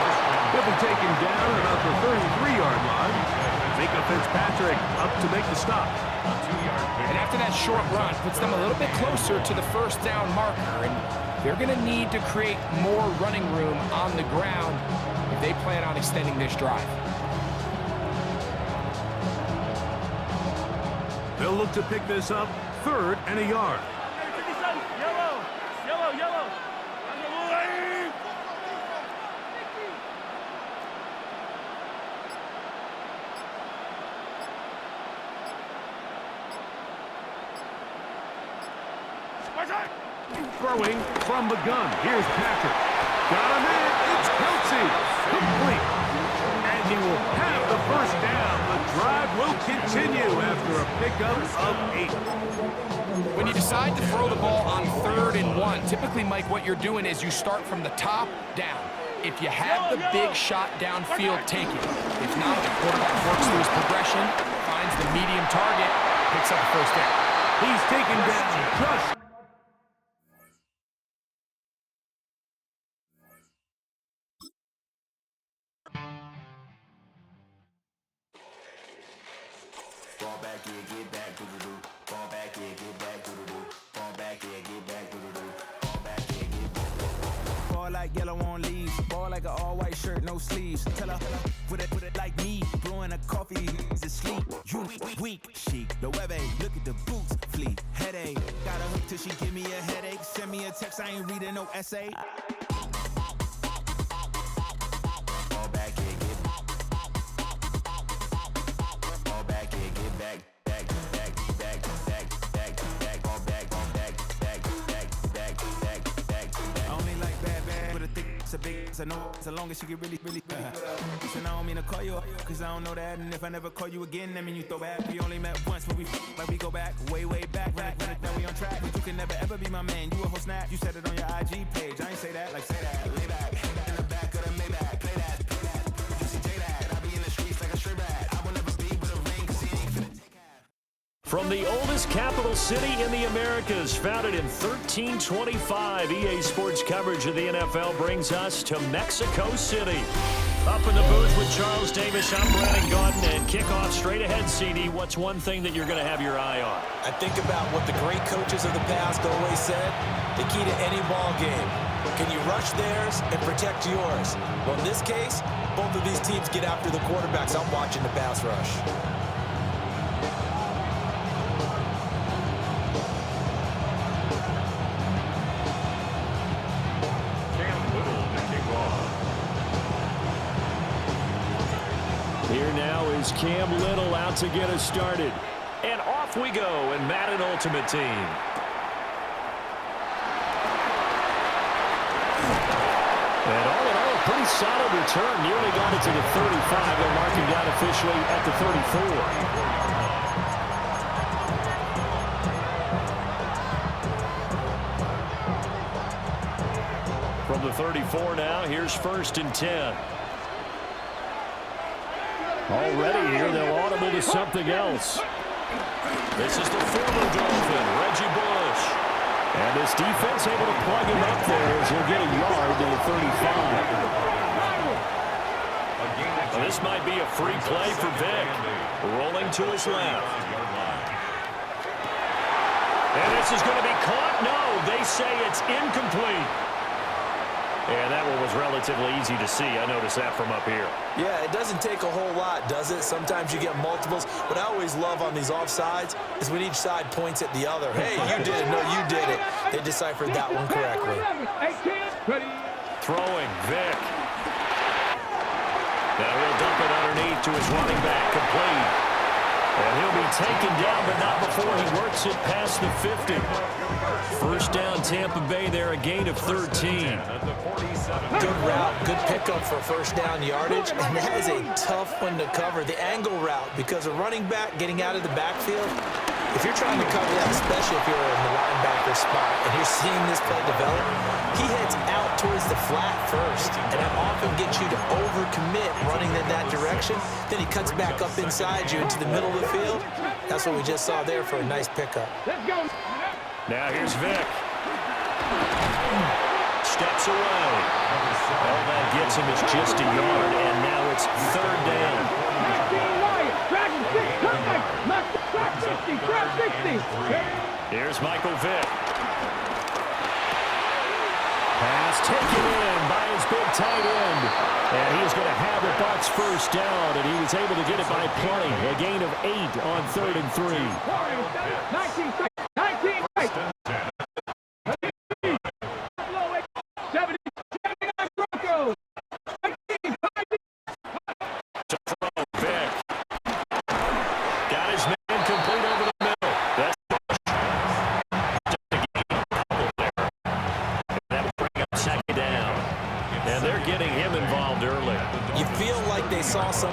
He'll be taken down at about the 33-yard line. Mika Fitzpatrick up to make the stop. And after that short run, puts them a little bit closer to the first down marker, and they're going to need to create more running room on the ground if they plan on extending this drive. They'll look to pick this up, 3rd and a yard. Yellow. Throwing from the gun. Here's Patrick. Got him in. It's Kelsey. Complete. And he will have the first down. The drive will continue after a pickup of 8. When you decide to throw the ball on 3rd and 1, typically, Mike, what you're doing is you start from the top down. If you have the big shot downfield, take it. If not, the quarterback works through his progression, finds the medium target, picks up the first down. He's taken down just Fall back, yeah, get back, do-do-do. Fall back, yeah, get back, do-do-do. Fall back, yeah, get back, do-do-do. Fall back, yeah, get back. Ball like yellow on leaves. Ball like an all-white shirt, no sleeves. Tell her, put it like me. Blowing a coffee, he's asleep. You weak, chic. The web look at the boots, fleet. Headache, got a hook till she give me a headache. Send me a text, I ain't reading no essay. Fall back, yeah, get back. Fall back, yeah, get back. It's a big, it's a no, as long as you get really. So now I don't mean to call you up, cause I don't know that. And if I never call you again, that mean you throw back. We only met once, but we go back, way back. Now we on track, but you can never ever be my man. You a whole snap, you said it on your IG page. I ain't say that, like say that. Lay back, in the back of the Maybach, play that. You see J that, I be in the streets like a stray rat. I will never be with a ring, cause he ain't finna. From the oldest capital city in the Americas, founded in 1325, EA Sports coverage of the NFL brings us to Mexico City. Up in the booth with Charles Davis, I'm Brandon Gaudin, and kickoff straight ahead, CD. What's one thing that you're going to have your eye on? I think about what the great coaches of the past always said, the key to any ball game. Can you rush theirs and protect yours? Well, in this case, both of these teams get after the quarterbacks. I'm watching the pass rush. Here now is Cam Little out to get us started. And off we go in Madden Ultimate Team. And all in all, a pretty solid return. Nearly got it to the 35. They'll mark him down officially at the 34. From the 34 now, here's 1st and 10. Already here, they'll audible to something else. This is the former Dolphin, Reggie Bush. And this defense able to plug him up there as he'll get a yard to the 35. Well, this might be a free play for Vic. Rolling to his left. And this is going to be caught. No, they say it's incomplete. And that one was relatively easy to see. I noticed that from up here. Yeah, it doesn't take a whole lot, does it? Sometimes you get multiples. What I always love on these offsides is when each side points at the other. Hey, you did it. No, you did it. They deciphered that one correctly. Throwing, Vic. Now he'll dump it underneath to his running back, complete. And he'll be taken down, but not before he works it past the 50. First down, Tampa Bay there, a gain of 13. Good route, good pickup for first down yardage, and that is a tough one to cover. The angle route, because a running back getting out of the backfield, if you're trying to cover that, especially if you're in the linebacker spot and you're seeing this play develop, he heads out towards the flat first, and that often gets you to overcommit running in that direction. Then he cuts back up inside you into the middle of the field. That's what we just saw there for a nice pickup. Let's go. Now here's Vic. Steps away. All that gets him is just a yard, and now it's 3rd down. Here's Michael Vick. Pass taken in by his big tight end. And he is going to have the Bucs first down, and he was able to get it by plenty. A gain of 8 on 3rd and 3. 19.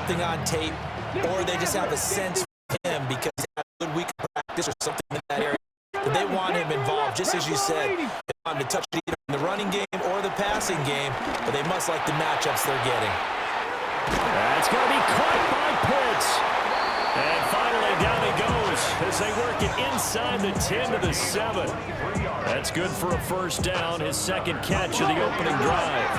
something on tape, or they just have a sense for him because they have a good week of practice or something in that area. But they want him involved, just as you said. They want him to touch it either in the running game or the passing game, but they must like the matchups they're getting. That's going to be caught by Pitts. And finally, down he goes as they work it inside the 10 to the 7. That's good for a first down, his second catch of the opening drive.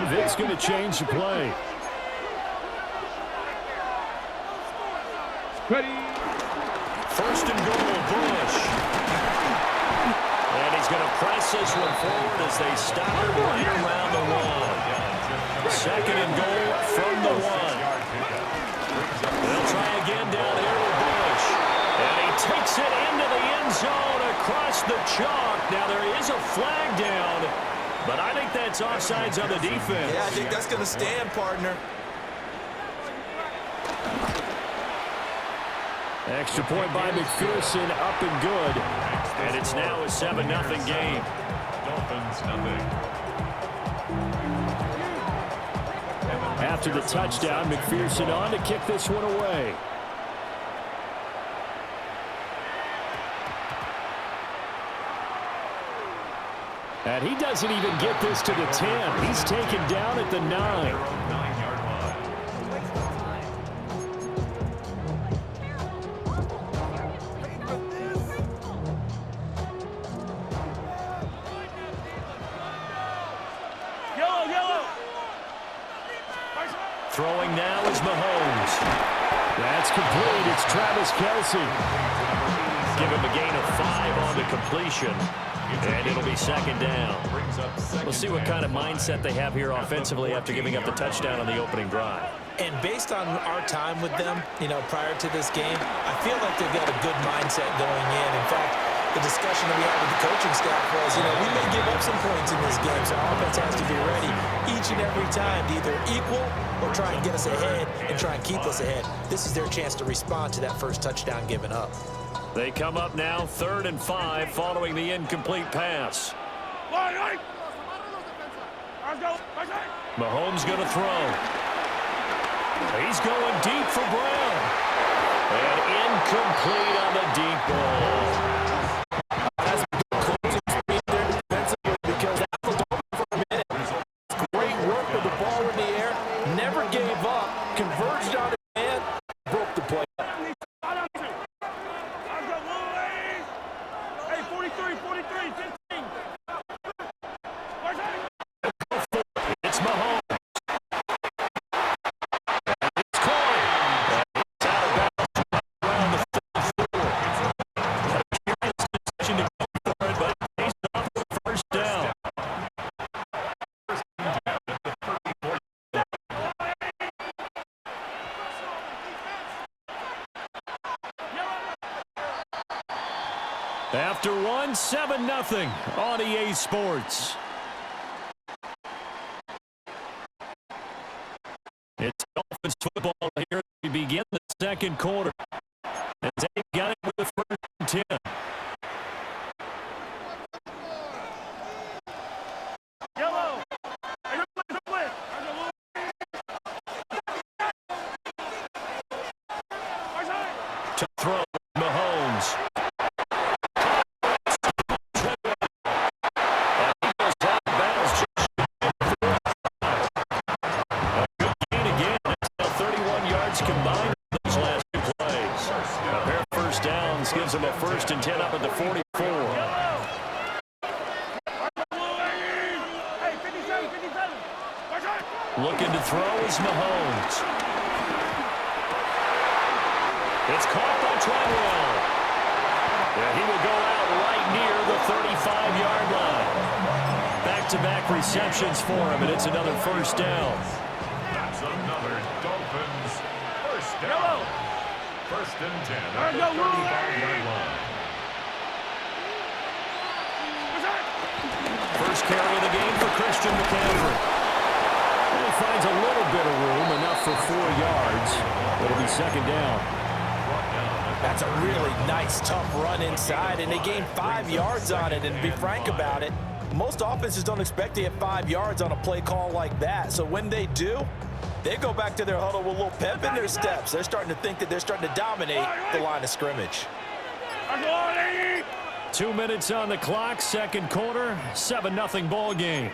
Vic's going to change the play. First and goal, Bush. And he's going to press this one forward as they stop him right around the 1. Second and goal from the 1. They'll try again down here with Bush. And he takes it into the end zone across the chalk. Now there is a flag down, but I think that's offsides on the defense. Yeah, I think that's going to stand, partner. Extra point by McPherson, up and good. And it's now a 7-0 game. Dolphins nothing. After the touchdown, McPherson on to kick this one away. And he doesn't even get this to the 10. He's taken down at the 9. 9-yard line. Throwing now is Mahomes. That's complete. It's Travis Kelce. Give him a gain of 5 on the completion. And it'll be second down. We'll see what kind of mindset they have here offensively after giving up the touchdown on the opening drive. And based on our time with them, prior to this game, I feel like they've got a good mindset going in. In fact, the discussion that we had with the coaching staff was, we may give up some points in this game, so our offense has to be ready each and every time to either equal or try and get us ahead and try and keep us ahead. This is their chance to respond to that first touchdown given up. They come up now 3rd and 5 following the incomplete pass. Mahomes going to throw. He's going deep for Brown. And incomplete on the deep ball. That's closing speed there defensively because that's the Dolphins for a minute. Great work with the ball in the air. Never gave up. Converged on his man. Broke the play. It's Mahomes. It's caught. It's out of bounds around the 34. Curious decision to go for it, but he's off the first down. After one, 7-0 on EA Sports. It's Dolphins football here as we begin the second quarter. As they got it with the first and 10. To throw, Mahomes. Combined those last 2 plays. A pair of first downs gives them a 1st and 10 up at the 44. Looking to throw is Mahomes. It's caught by Treadwell. Yeah, he will go out right near the 35-yard line. Back-to-back receptions for him, and it's another first down. That's another Dolphins first down. 1st and 10 at the 35-yard line. First carry of the game for Christian McCaffrey. And he finds a little bit of room, enough for 4 yards. It'll be second down. That's a really nice, tough run inside, and they gained 5 yards on it. And to be frank about it, most offenses don't expect to get 5 yards on a play call like that. So when they do, they go back to their huddle with a little pep in their steps. They're starting to think that they're starting to dominate the line of scrimmage. 2 minutes on the clock, second quarter, 7-0 ball game.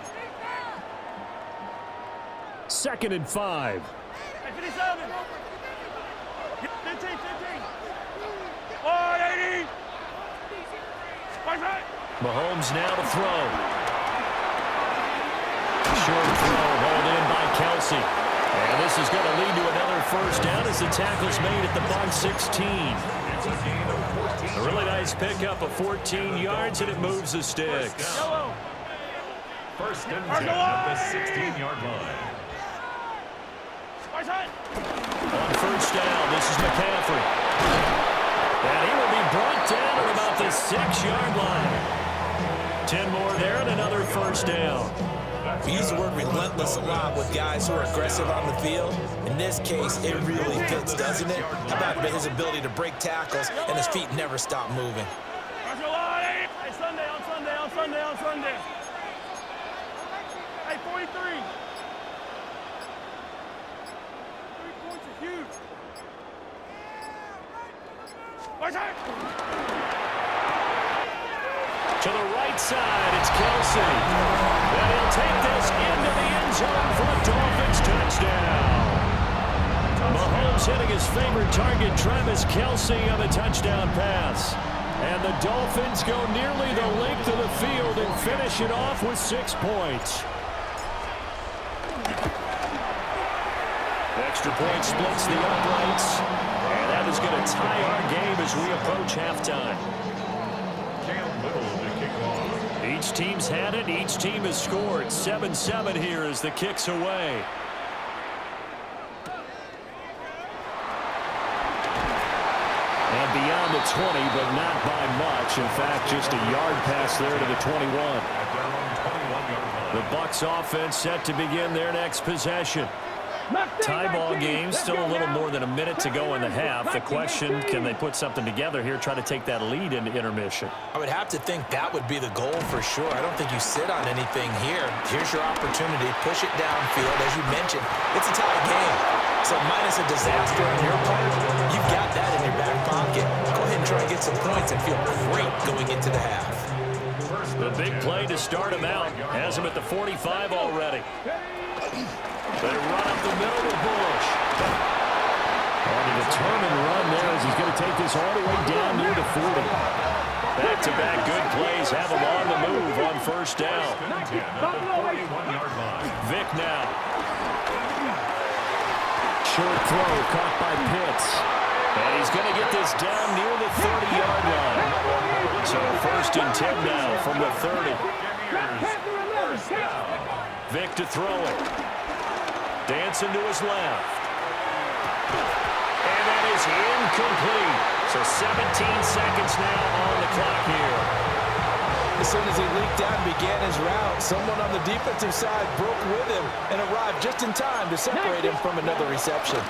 2nd and 5. Mahomes now to throw. Short throw hauled in by Kelsey. And this is going to lead to another first down as the tackle's made at the Bucs 16. A really nice pickup of 14 yards, and it moves the sticks. First and 10 at the 16-yard line. On first down, this is McCaffrey. And he will be brought down at about the 6-yard line. 10 more there and another first down. We use the word relentless a lot with guys who are aggressive on the field. In this case, it really fits, doesn't it? How about his ability to break tackles and his feet never stop moving? Hey, Sunday. Hey, 43. 3 points are huge. To the right side, it's Kelsey. And he'll take this into the end zone for a Dolphins touchdown. Mahomes hitting his favorite target, Travis Kelsey, on the touchdown pass. And the Dolphins go nearly the length of the field and finish it off with 6 points. Extra point splits the uprights. And that is going to tie our game as we approach halftime. Each team's had it. Each team has scored. 7-7 here as the kick's away. And beyond the 20, but not by much. In fact, just a yard pass there to the 21. The Bucs offense set to begin their next possession. Tie ball game, still a little more than a minute to go in the half. The question, can they put something together here, try to take that lead into intermission? I would have to think that would be the goal for sure. I don't think you sit on anything here. Here's your opportunity. Push it downfield. As you mentioned, it's a tie game. So minus a disaster on your part, you've got that in your back pocket. Go ahead and try and get some points and feel great going into the half. The big play to start him out. Has him at the 45 already. They run up the middle with Bush. On a determined run there as he's going to take this all the way down near the 40. Back-to-back good plays have him on the move on first down. Vic now. Short throw caught by Pitts. And he's going to get this down near the 30-yard line. So first and 10 now from the 30. Vic to throw it. Dancing to his left. And that is incomplete. So 17 seconds now on the clock here. As soon as he leaked out and began his route, someone on the defensive side broke with him and arrived just in time to separate him from another reception. 4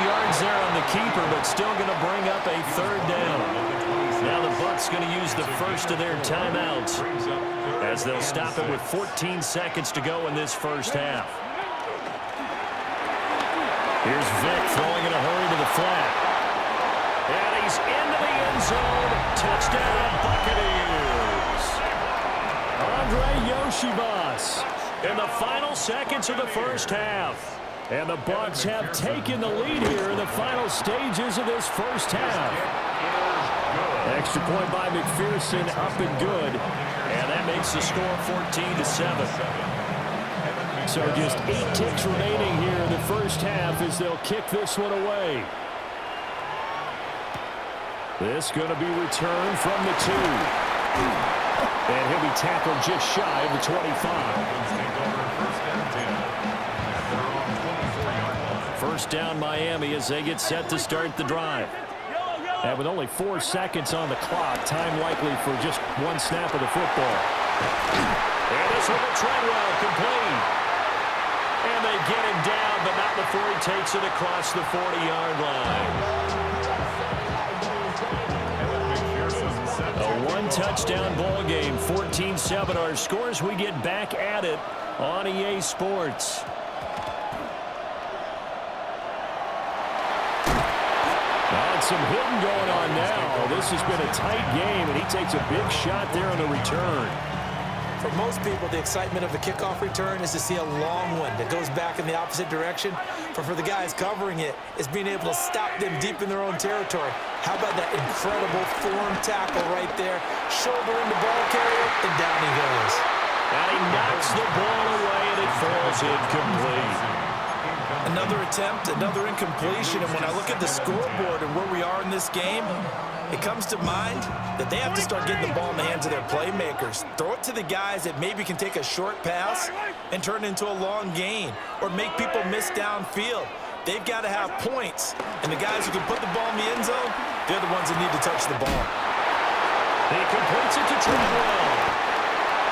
yards there on the keeper, but still going to bring up a third down. Now the Bucs going to use the first of their timeouts as they'll stop it with 14 seconds to go in this first half. Here's Vic throwing in a hurry to the flat. And he's into the end zone. Touchdown, Buccaneers. Andre Yoshibas in the final seconds of the first half. And the Bucs have taken the lead here in the final stages of this first half. Extra point by McPherson, up and good. And that makes the score 14-7. So just 8 ticks remaining here in the first half as they'll kick this one away. This going to be returned from the 2. And he'll be tackled just shy of the 25. First down Miami as they get set to start the drive. And with only 4 seconds on the clock, time likely for just one snap of the football. And this one to Treadwell, complete. And they get him down, but not before he takes it across the 40-yard line. A 1 Three-touchdown ball game. 14-7 our scores. We get back at it on EA Sports. Some hitting going on now. This has been a tight game, and he takes a big shot there on the return. For most people, the excitement of a kickoff return is to see a long one that goes back in the opposite direction. For the guys covering it, is being able to stop them deep in their own territory. How about that incredible form tackle right there? Shoulder in the ball carrier, and down he goes. And he knocks the ball away, and it falls incomplete. Another attempt, another incompletion, and when I look at the scoreboard and where we are in this game, it comes to mind that they have to start getting the ball in the hands of their playmakers. Throw it to the guys that maybe can take a short pass and turn it into a long gain or make people miss downfield. They've got to have points, and the guys who can put the ball in the end zone, they're the ones that need to touch the ball. He completes it to Treadwell.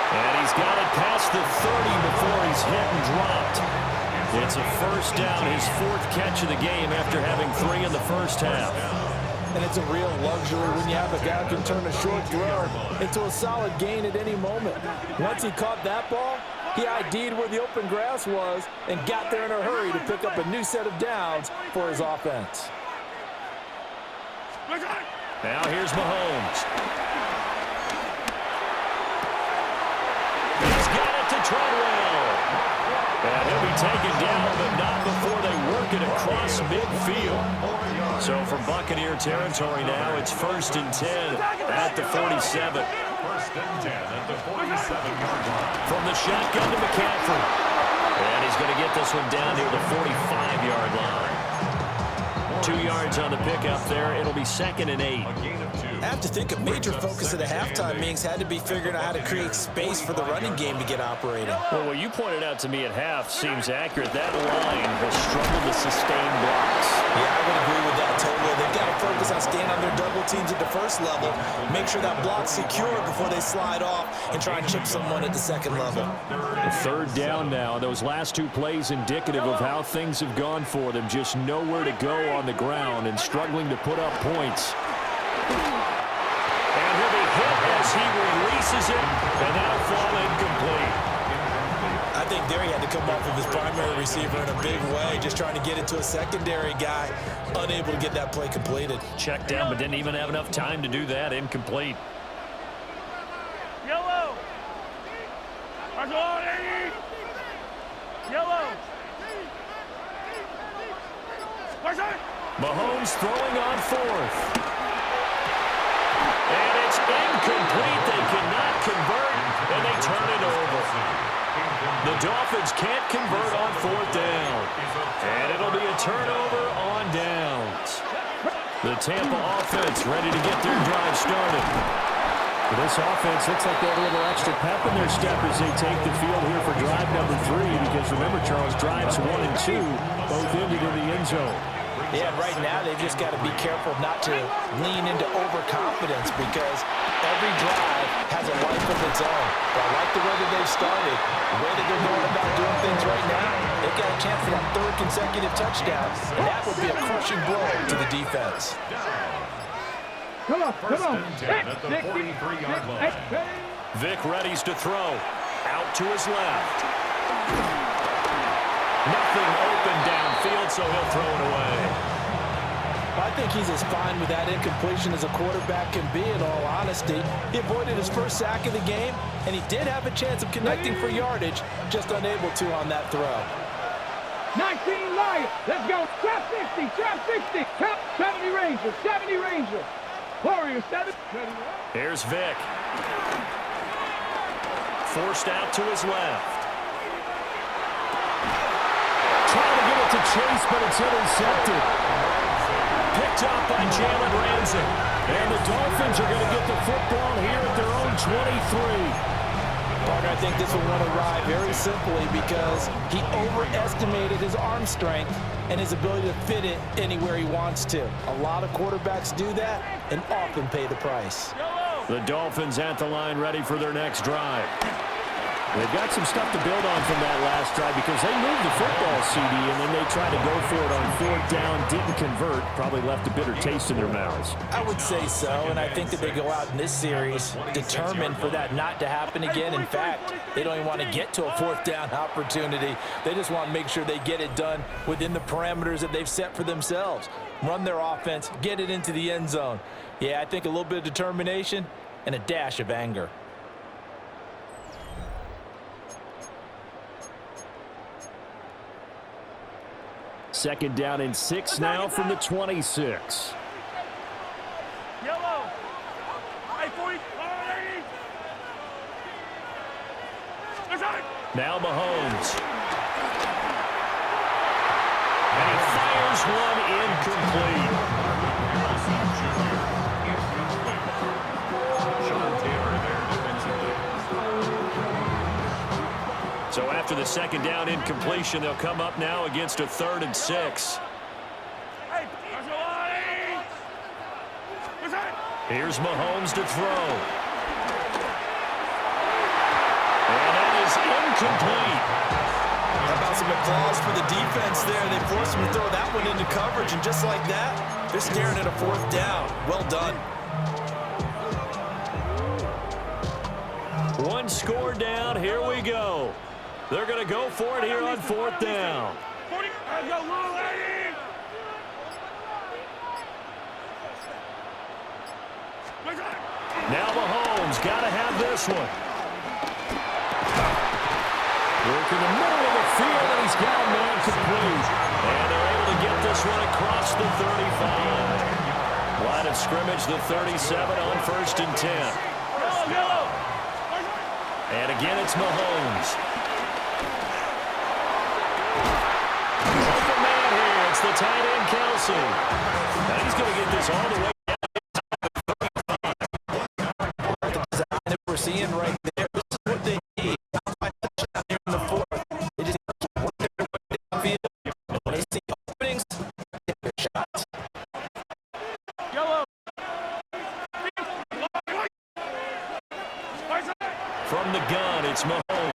And he's got it past the 30 before he's hit and dropped. It's a first down, his fourth catch of the game after having 3 in the first half. And it's a real luxury when you have a guy who can turn a short throw into a solid gain at any moment. Once he caught that ball, he ID'd where the open grass was and got there in a hurry to pick up a new set of downs for his offense. Now here's Mahomes. He's got it to Treadwell. And he'll be taken down, but not before they work it across midfield. So from Buccaneer territory now, it's 1st and 10 at the 47. 1st and 10 at the 47-yard line. From the shotgun to McCaffrey. And he's going to get this one down near the 45-yard line. 2 yards on the pickup there. It'll be 2nd and 8. I have to think a major focus of the halftime meetings had to be figuring out how to create space for the running game to get operating. Well, what you pointed out to me at half seems accurate. That line has struggled to sustain blocks. Yeah, I would agree with that totally. They've got to focus on staying on their double teams at the first level, make sure that block's secure before they slide off and try and chip someone at the second level. 3rd down now. Those last 2 plays indicative of how things have gone for them. Just nowhere to go on the ground and struggling to put up points. And he'll be hit as he releases it, and that'll fall incomplete. I think there he had to come off of his primary receiver in a big way, just trying to get it to a secondary guy, unable to get that play completed. Checked down, but didn't even have enough time to do that. Incomplete. Yellow. Yellow. Mahomes throwing on 4th. And it's incomplete. They cannot convert, and they turn it over. The Dolphins can't convert on 4th down. And it'll be a turnover on downs. The Tampa offense ready to get their drive started. This offense looks like they have a little extra pep in their step as they take the field here for drive number 3, because remember, Charles, drives 1 and 2 both ended in the end zone. Yeah, right now they've just got to be careful not to lean into overconfidence, because every drive has a life of its own. But I like the way that they've started, the way that they're going about doing things right now. They've got a chance for that 3rd consecutive touchdown, and that would be a crushing blow to the defense. Come on. 10 at the 43-yard line. Vic readies to throw. Out to his left. Nothing open downfield, so he'll throw it away. I think he's as fine with that incompletion as a quarterback can be, in all honesty. He avoided his first sack of the game, and he did have a chance of connecting for yardage, just unable to on that throw. 19 Lions. Let's go. Trap 60. Trap 60. Trap 70 Rangers. 70 Rangers. Warriors 7. Here's Vic. Forced out to his left. Trying to get it to Chase, but it's intercepted. Picked up by Jalen Ramsey. And the Dolphins are going to get the football here at their own 23. Parker, I think this will want to ride very simply because he overestimated his arm strength and his ability to fit it anywhere he wants to. A lot of quarterbacks do that and often pay the price. The Dolphins at the line ready for their next drive. They've got some stuff to build on from that last drive because they moved the football ball, CD, and then they tried to go for it on fourth down, didn't convert, probably left a bitter taste in their mouths. I would say so, and I think that they go out in this series determined for that not to happen again. In fact, they don't even want to get to a fourth down opportunity. They just want to make sure they get it done within the parameters that they've set for themselves. Run their offense, get it into the end zone. Yeah, I think a little bit of determination and a dash of anger. Second down and 6 now from the 26. Yellow. Now Mahomes. And he fires one incomplete. So after the second down incompletion, they'll come up now against a 3rd and 6. Here's Mahomes to throw. And that is incomplete. How about some applause for the defense there? They forced him to throw that one into coverage, and just like that, they're staring at a 4th down. Well done. One score down. Here we go. They're going to go for it here on 4th down. Now Mahomes got to have this one. Work in the middle of the field, and he's got a man complete. And they're able to get this one across the 35. Line of scrimmage, the 37 on 1st and 10. And again, it's Mahomes. Open man here. It's the tight end, Kelsey. Now he's going to get this all the way. We're seeing right there. This is what they need. Here in the 4th. They just work their way downfield. When they see openings, they take their shots. From the gun, it's Mahomes.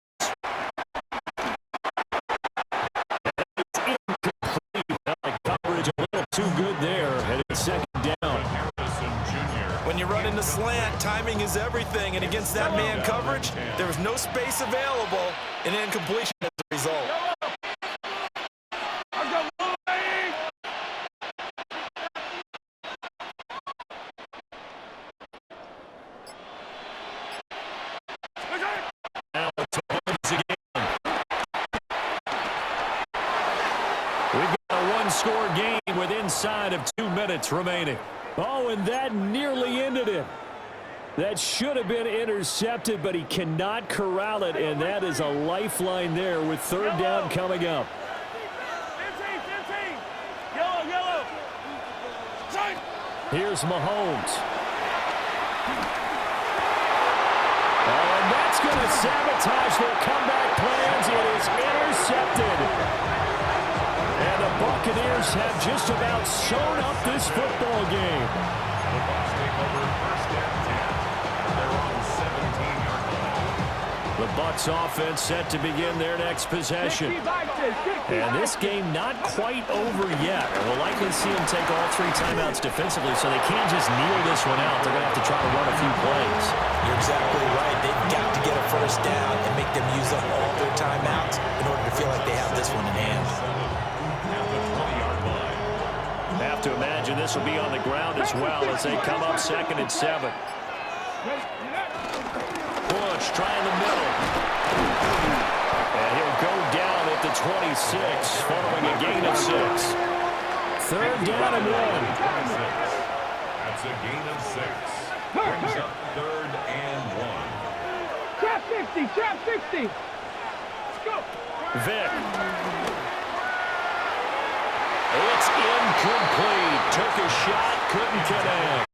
Coverage a little too good there, and it's 2nd down. When you run into slant, timing is everything, and against that man coverage, there was no space available, and incompletion as a result. Now it's Mahomes again. We've got a one-score game with inside of 2 minutes remaining. Oh, and that nearly ended it. That should have been intercepted, but he cannot corral it, and that is a lifeline there with 3rd down coming up. Here's Mahomes. Oh, and that's going to sabotage their comeback plans. It is intercepted. And the Buccaneers have just about sewn up this football game. The Bucs take over 1st and 10. They're on 17-yard line. The Bucs offense set to begin their next possession. And this game not quite over yet. We'll likely see them take all 3 timeouts defensively, so they can't just kneel this one out. They're going to have to try to run a few plays. You're exactly right. They've got to get a 1st down and make them use up all their timeouts in order to feel like they have this one in hand. Have to imagine this will be on the ground as well as they come up 2nd and 7. Bush trying the middle. And he'll go down at the 26 following a gain of 6. 3rd down and 1. That's a gain of 6. Brings up 3rd and 1. Trap 60, trap 60. Let's go. Vic. It's incomplete. Took a shot, couldn't connect.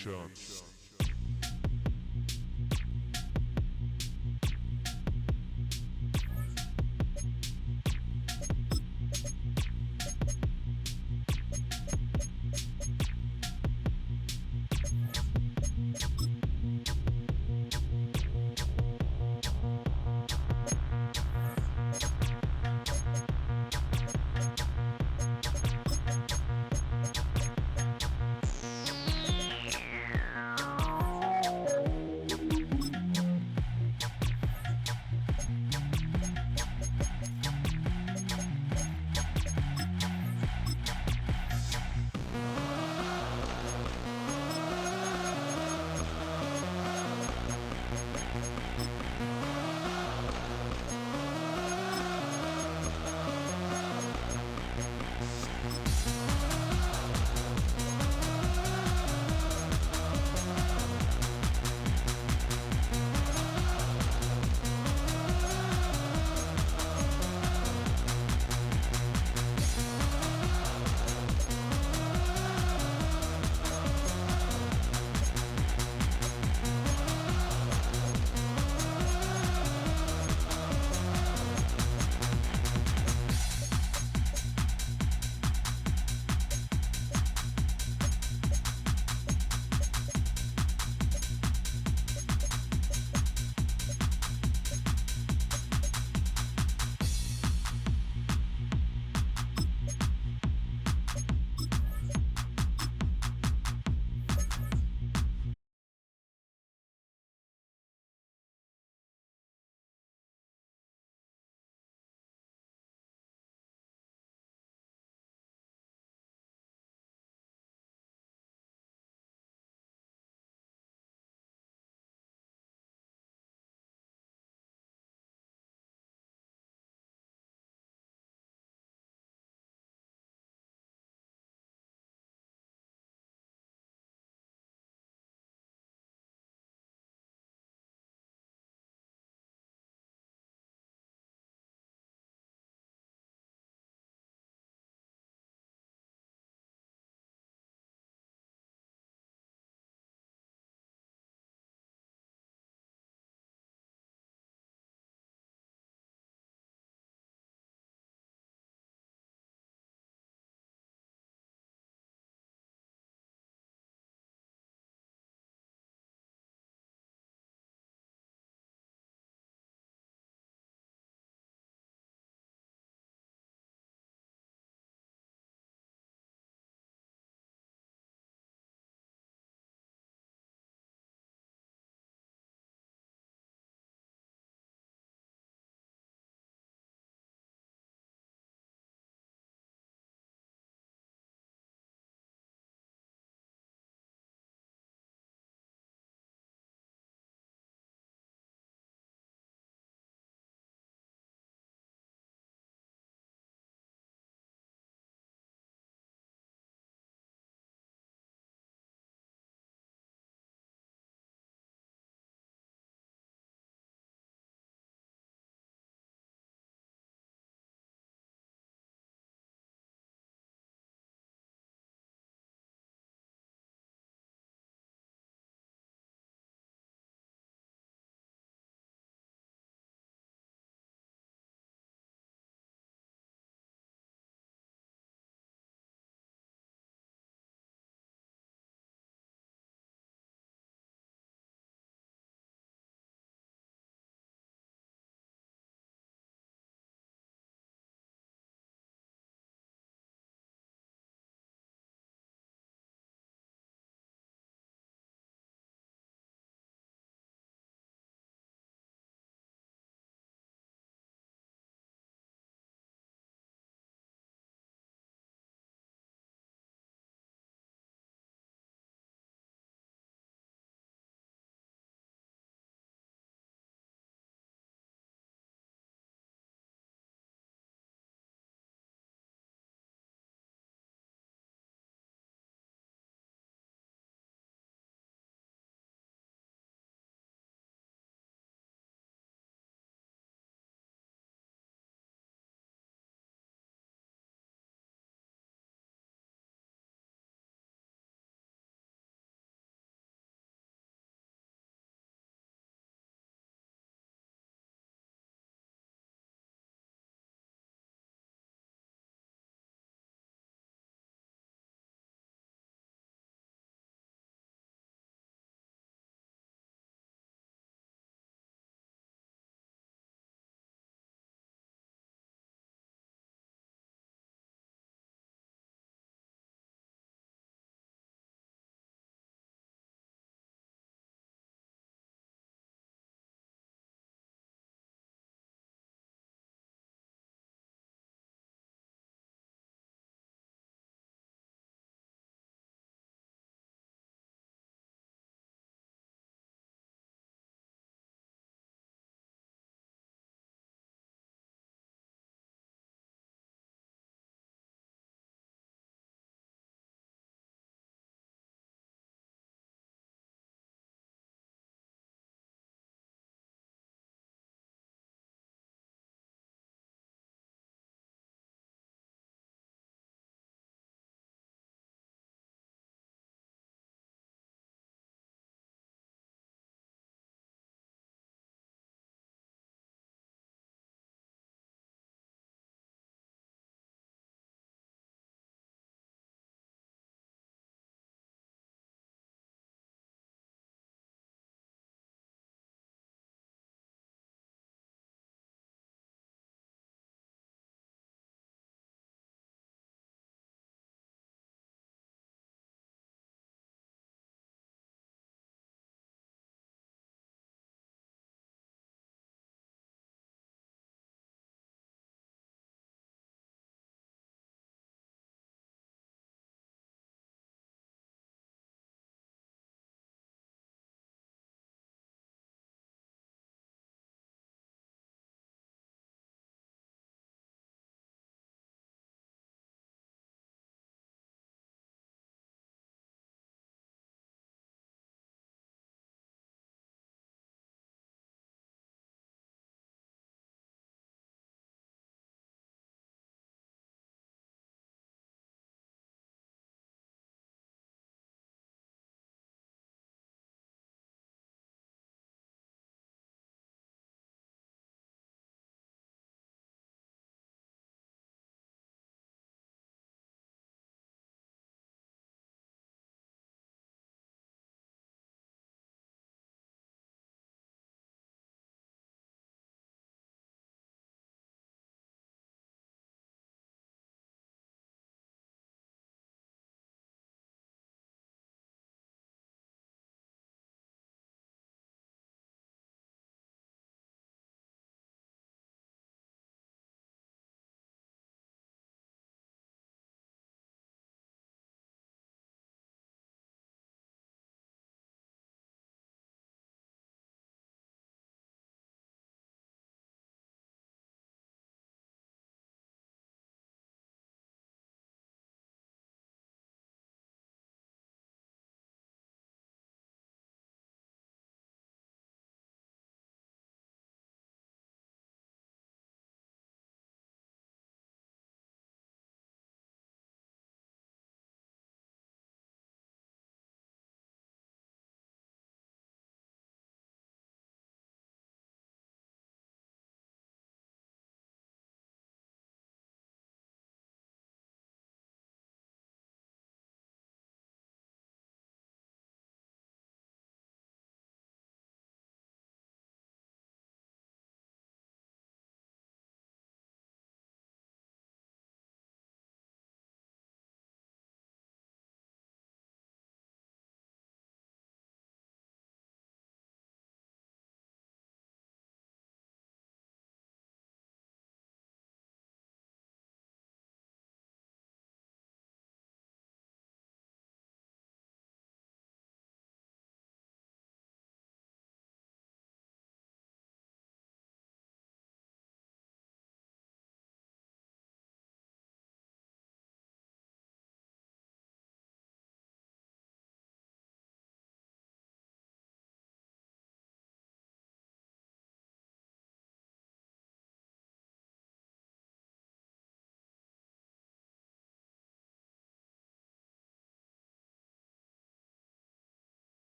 Nations.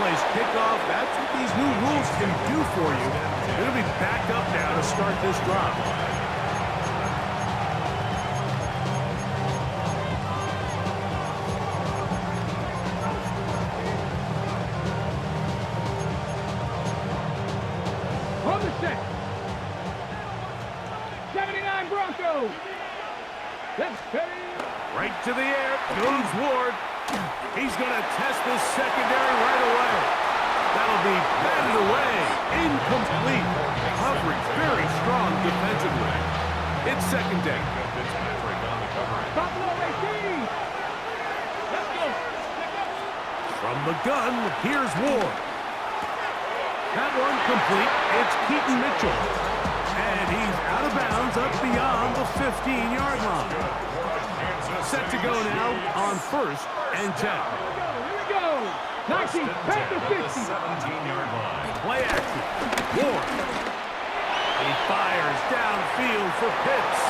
place kickoff. That's what these new rules can do for you. They're going to be backed up now to start this drive. On the set. 79 Broncos. Let's pay. Right to the air goes Ward. He's going to test this secondary right away. That'll be batted away. Incomplete. Coverage very strong defensively. It's second down. Buffalo 18. Let's go. From the gun, here's Ward. That one complete. It's Keaton Mitchell. And he's out of bounds up beyond the 15-yard line. Set to go now on 1st and 10. Here we go. 19, back to 50. 17-yard line. Play action. Ward. He fires downfield for Pitts.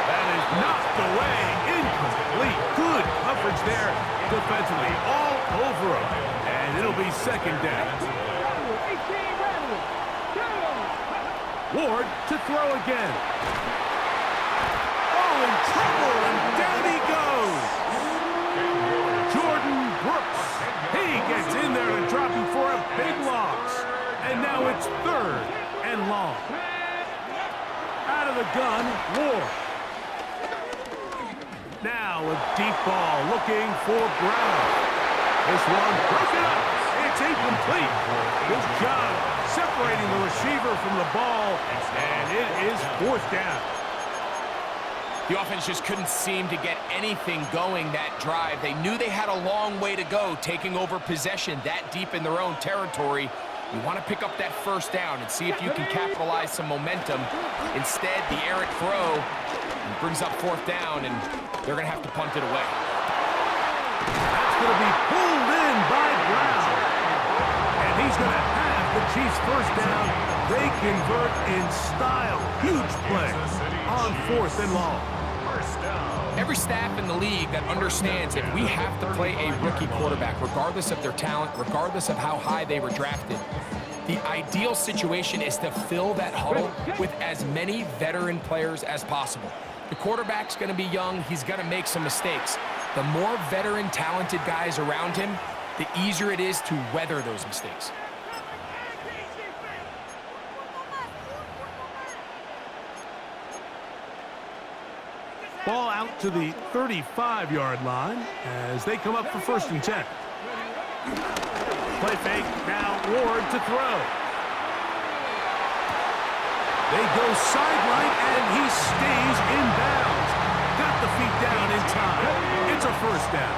That is knocked away. Incomplete. Good coverage there defensively. All over him. And it'll be second down. Ward to throw again. Oh, in trouble, and down he goes. Jordan Brooks. He gets in there to drop him for a big loss. And now it's 3rd and long. Out of the gun, Ward. Now a deep ball looking for Brown. This one broken up. It's incomplete. Good job separating the receiver from the ball, and it is 4th down. The offense just couldn't seem to get anything going that drive. They knew they had a long way to go, taking over possession that deep in their own territory. You want to pick up that 1st down and see if you can capitalize some momentum. Instead, the errant throw brings up 4th down, and they're going to have to punt it away. That's going to be pulled in by Brown. And he's going to have the Chiefs' 1st down. They convert in style. Huge play on 4th and long. Every staff in the league that understands if we have to play a rookie quarterback, regardless of their talent, regardless of how high they were drafted, the ideal situation is to fill that huddle with as many veteran players as possible. The quarterback's going to be young. He's going to make some mistakes. The more veteran, talented guys around him, the easier it is to weather those mistakes. Ball out to the 35-yard line as they come up for 1st and 10. Play fake, now Ward to throw. They go sideline, and he stays in bounds. Got the feet down in time. It's a 1st down.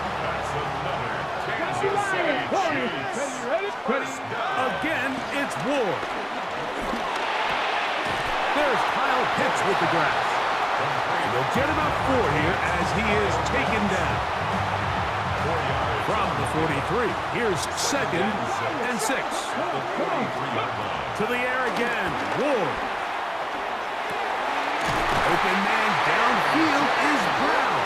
Again, it's Ward. There's Kyle Pitts with the grab. They'll get about 4 here as he is taken down. From the 43, here's 2nd and 6. To the air again, Ward. Open man downfield is Brown.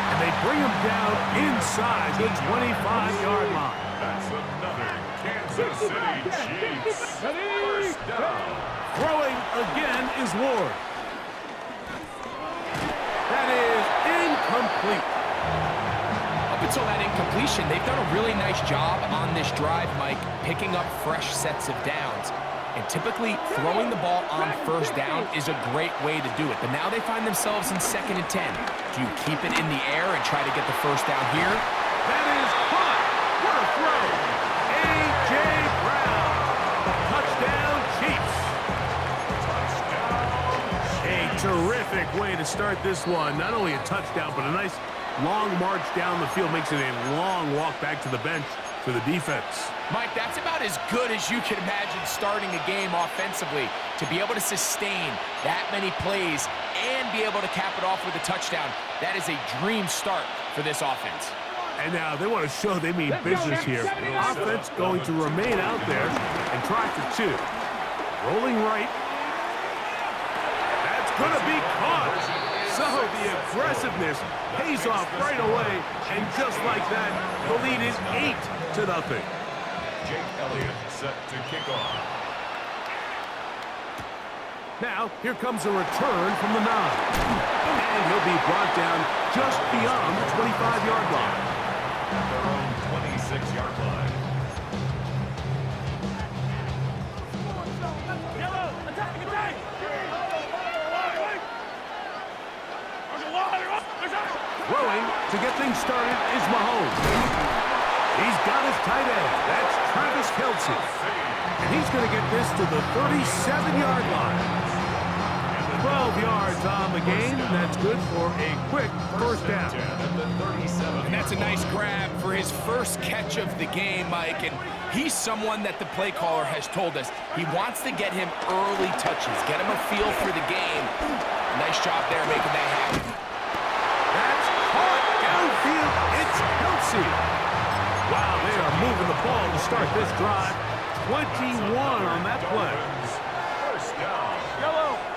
And they bring him down inside the 25-yard line. That's another Kansas City Chiefs 1st down. Throwing again is Ward. That is incomplete. Up until that incompletion, they've done a really nice job on this drive, Mike, picking up fresh sets of downs. And typically, throwing the ball on 1st down is a great way to do it. But now they find themselves in 2nd and 10. Do you keep it in the air and try to get the 1st down here? That is caught. What a throw. A.J. Brown. Touchdown, Chiefs. A terrific way to start this one. Not only a touchdown, but a nice long march down the field. Makes it a long walk back to the bench for the defense. Mike, that's about as good as you can imagine starting a game offensively. To be able to sustain that many plays and be able to cap it off with a touchdown, that is a dream start for this offense. And now they want to show they mean business here. Offense going to remain out there and try for 2. Rolling right. That's going to be caught. So the aggressiveness pays off right away. And just like that, the lead is 8-0. Jake Elliott set to kick off. Now, here comes a return from the 9. And he'll be brought down just beyond the 25-yard line. At their own 26-yard line. Throwing to get things started is Mahomes. He's got his tight end. That's Travis Kelce. And he's going to get this to the 37-yard line. 12 yards on the game. That's good for a quick first down. And that's a nice grab for his first catch of the game, Mike. And he's someone that the play caller has told us he wants to get him early touches, get him a feel for the game. Nice job there making that happen. That's caught downfield. It's Kelce. Wow, they are moving the ball to start this drive. 21 on that play. First down.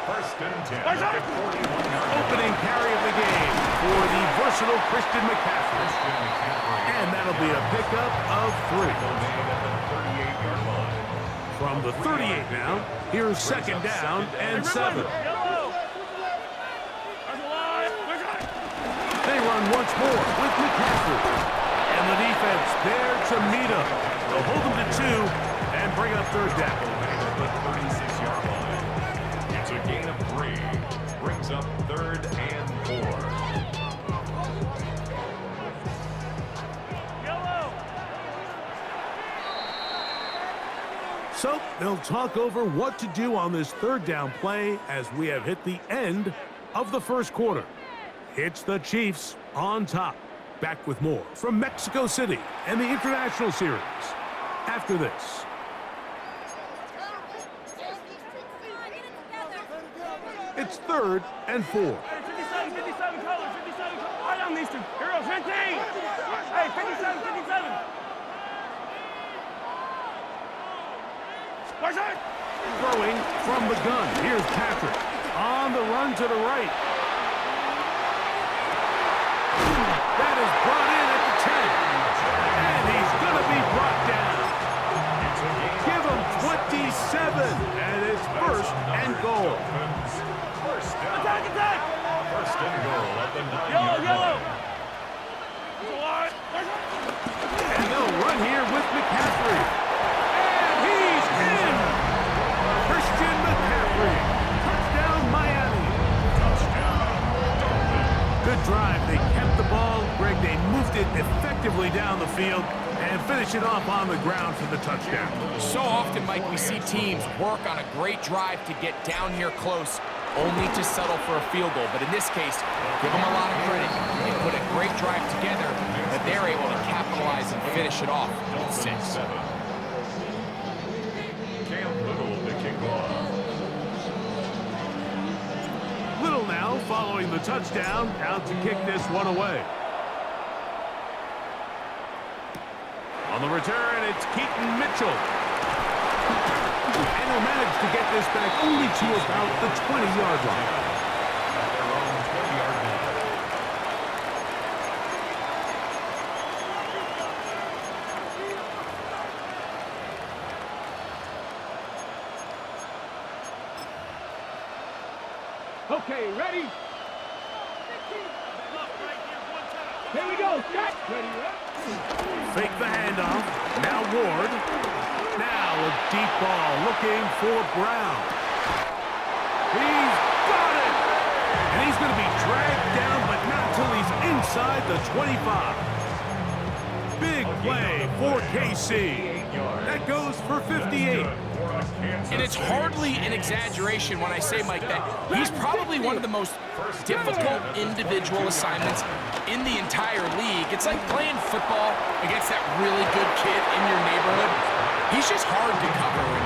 First and 10 at the 41-yard line. Opening carry of the game for the versatile Christian McCaffrey. And that'll be a pickup of 3. From the 38 now, here's second down and 7. They run once more with McCaffrey. And the defense there to meet him. They'll hold him to 2 and bring up third down. The 36-yard line. It's a gain of 3. Brings up third and 4. So they'll talk over what to do on this third down play as we have hit the end of the first quarter. It's the Chiefs on top. Back with more from Mexico City and the International Series after this. It's third and 4. 57 colors, 57 colors. Right on these two. Here goes 15. Hey, 57, 57. Watch out. Throwing from the gun. Here's Patrick on the run to the right. That is brought in at the 10. And he's going to be brought down. Give him 27. And it's first and goal. First down. Attack, attack. First and goal at the 9-yard Yellow, yellow. line. And they'll run here with McCaffrey. And he's in. Christian McCaffrey. Touchdown, Miami. Good drive. They kept the ball. Greg, they moved it effectively down the field and finish it off on the ground for the touchdown. So often, Mike, we see teams work on a great drive to get down here close, only to settle for a field goal. But in this case, give them a lot of credit. They put a great drive together, but they're able to capitalize and finish it off with 6. Cam Little to kick off. Little now following the touchdown, out to kick this one away. On the return, it's Keaton Mitchell. And he'll manage to get this back only to about the 20-yard line. At their own 20-yard line. Okay, ready? Here we go. Set. Ready, Fake the handoff. Now Ward. Now a deep ball looking for Brown. He's got it! And he's going to be dragged down, but not until he's inside the 25. Big play for KC. That goes for 58. And it's hardly an exaggeration when I say, Mike, that he's probably one of the most difficult individual assignments in the entire league. It's like playing football against that really good kid in your neighborhood. He's just hard to cover. And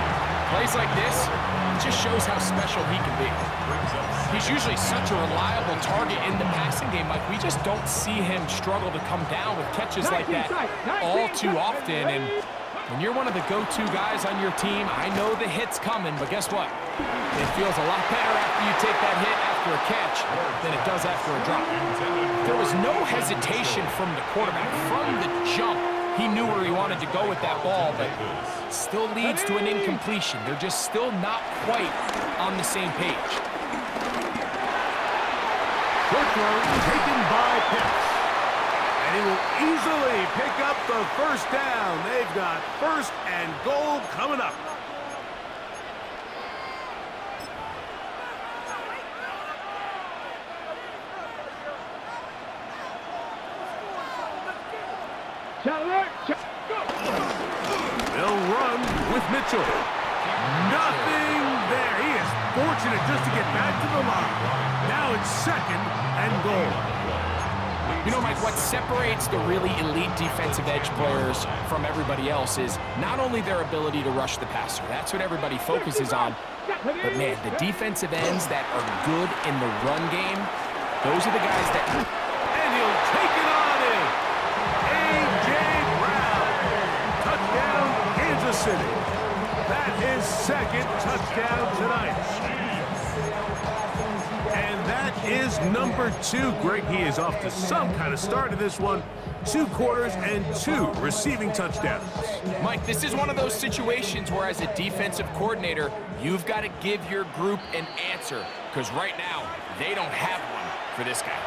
plays like this, it just shows how special he can be. He's usually such a reliable target in the passing game. Like, we just don't see him struggle to come down with catches like that all too often. And when you're one of the go-to guys on your team, I know the hit's coming, but guess what? It feels a lot better after you take that hit after a catch than it does after a drop. There was no hesitation from the quarterback from the jump He knew where he wanted to go with that ball, but still leads to an incompletion. They're just still not quite on the same page. Short throw taken by Pitts. And he will easily pick up the first down. They've got 1st and goal coming up. They'll run with Mitchell. Nothing there. He is fortunate just to get back to the line. Now it's 2nd and goal. You know, Mike, what separates the really elite defensive edge players from everybody else is not only their ability to rush the passer. That's what everybody focuses on. But, man, the defensive ends that are good in the run game, those are the guys that... And he'll take it on in. A.J. Brown. Touchdown, Kansas City. That is 2nd touchdown tonight. And that is number 2. Greg, he is off to some kind of start in this one. 2 quarters and 2 receiving touchdowns. Mike, this is one of those situations where as a defensive coordinator, you've got to give your group an answer, because right now, they don't have one for this guy.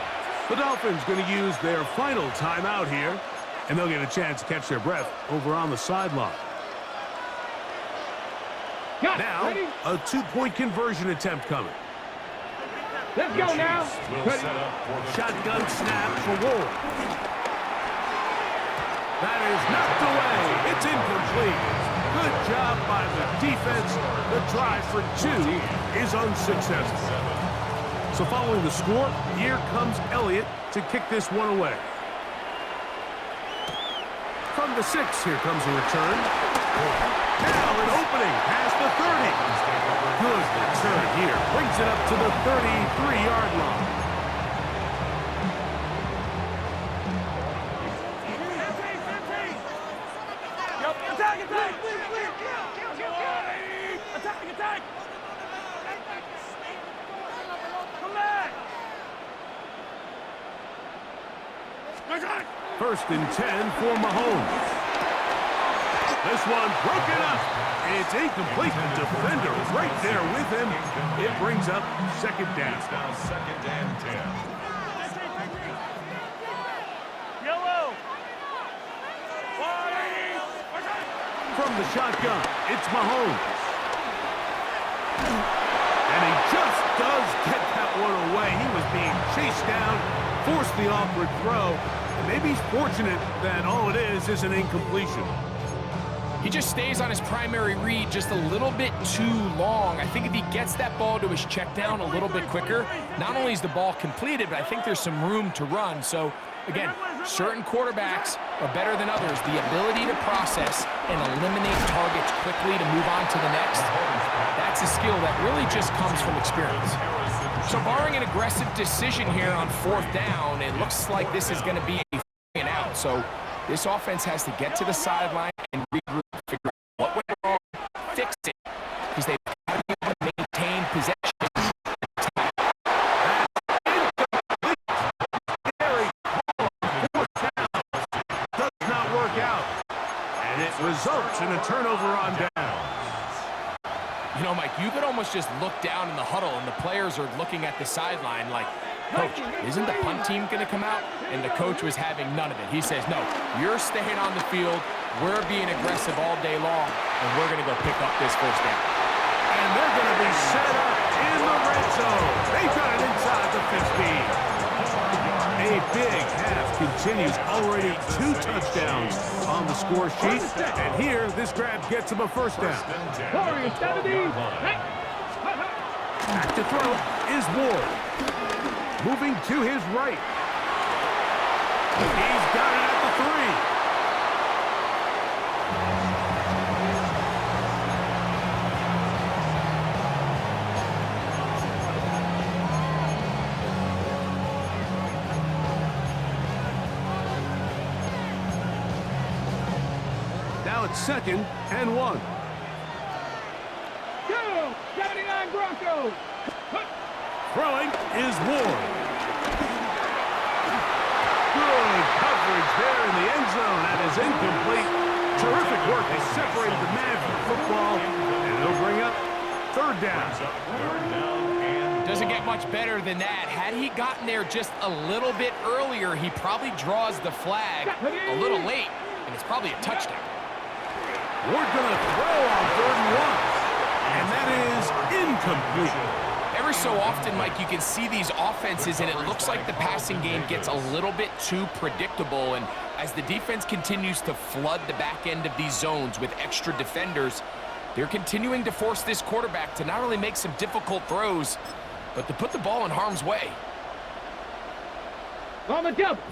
The Dolphins going to use their final timeout here, and they'll get a chance to catch their breath over on the sideline. Now, a 2-point conversion attempt coming. Let's go now. Shotgun snap for Ward. That is knocked away. It's incomplete. Good job by the defense. The drive for 2 is unsuccessful. So following the score, here comes Elliott to kick this one away. From the 6, here comes a return. Now an opening past the 30. Good return here. Brings it up to the 33-yard line. Attack! 1st and 10 for Mahomes. This one broken up. It's incomplete. The defender right there with him. It brings up 2nd down. It's now 2nd and 10. Yellow. From the shotgun, it's Mahomes. And he just does get that one away. He was being chased down, forced the awkward throw. And maybe he's fortunate that all it is an incompletion. He just stays on his primary read just a little bit too long. I think if he gets that ball to his check down a little bit quicker, not only is the ball completed, but I think there's some room to run. So, again, certain quarterbacks are better than others. The ability to process and eliminate targets quickly to move on to the next, that's a skill that really just comes from experience. So barring an aggressive decision here on 4th down, it looks like this is going to be a 3 and out. So this offense has to get to the sideline and regroup, figure out what went wrong, fix it, because they've got to be able to maintain possession. Does not work out, and it results in a turnover on downs. You know, Mike, you could almost just look down in the huddle, and the players are looking at the sideline like, Coach, isn't the punt team going to come out? And the coach was having none of it. He says, no, you're staying on the field. We're being aggressive all day long, and we're going to go pick up this 1st down. And they're going to be set up in the red zone. They've got it inside the 15. A big half continues. Already 2 touchdowns on the score sheet. And here, this grab gets him a 1st down. Back to throw is Ward. Moving to his right. He's got it at the 3. Now it's 2nd and 1. 79 Broncos. Throwing is Ward. Good coverage there, in the end zone. That is incomplete. Terrific work to separate the man from the football, and it'll bring up third down. Doesn't get much better than that. Had he gotten there just a little bit earlier, he probably draws the flag a little late, and it's probably a touchdown. We're going to throw on 3rd and 1, and that is incomplete. Every so often, Mike, you can see these offenses, and it looks like the passing game gets a little bit too predictable, and as the defense continues to flood the back end of these zones with extra defenders, they're continuing to force this quarterback to not only make some difficult throws, but to put the ball in harm's way.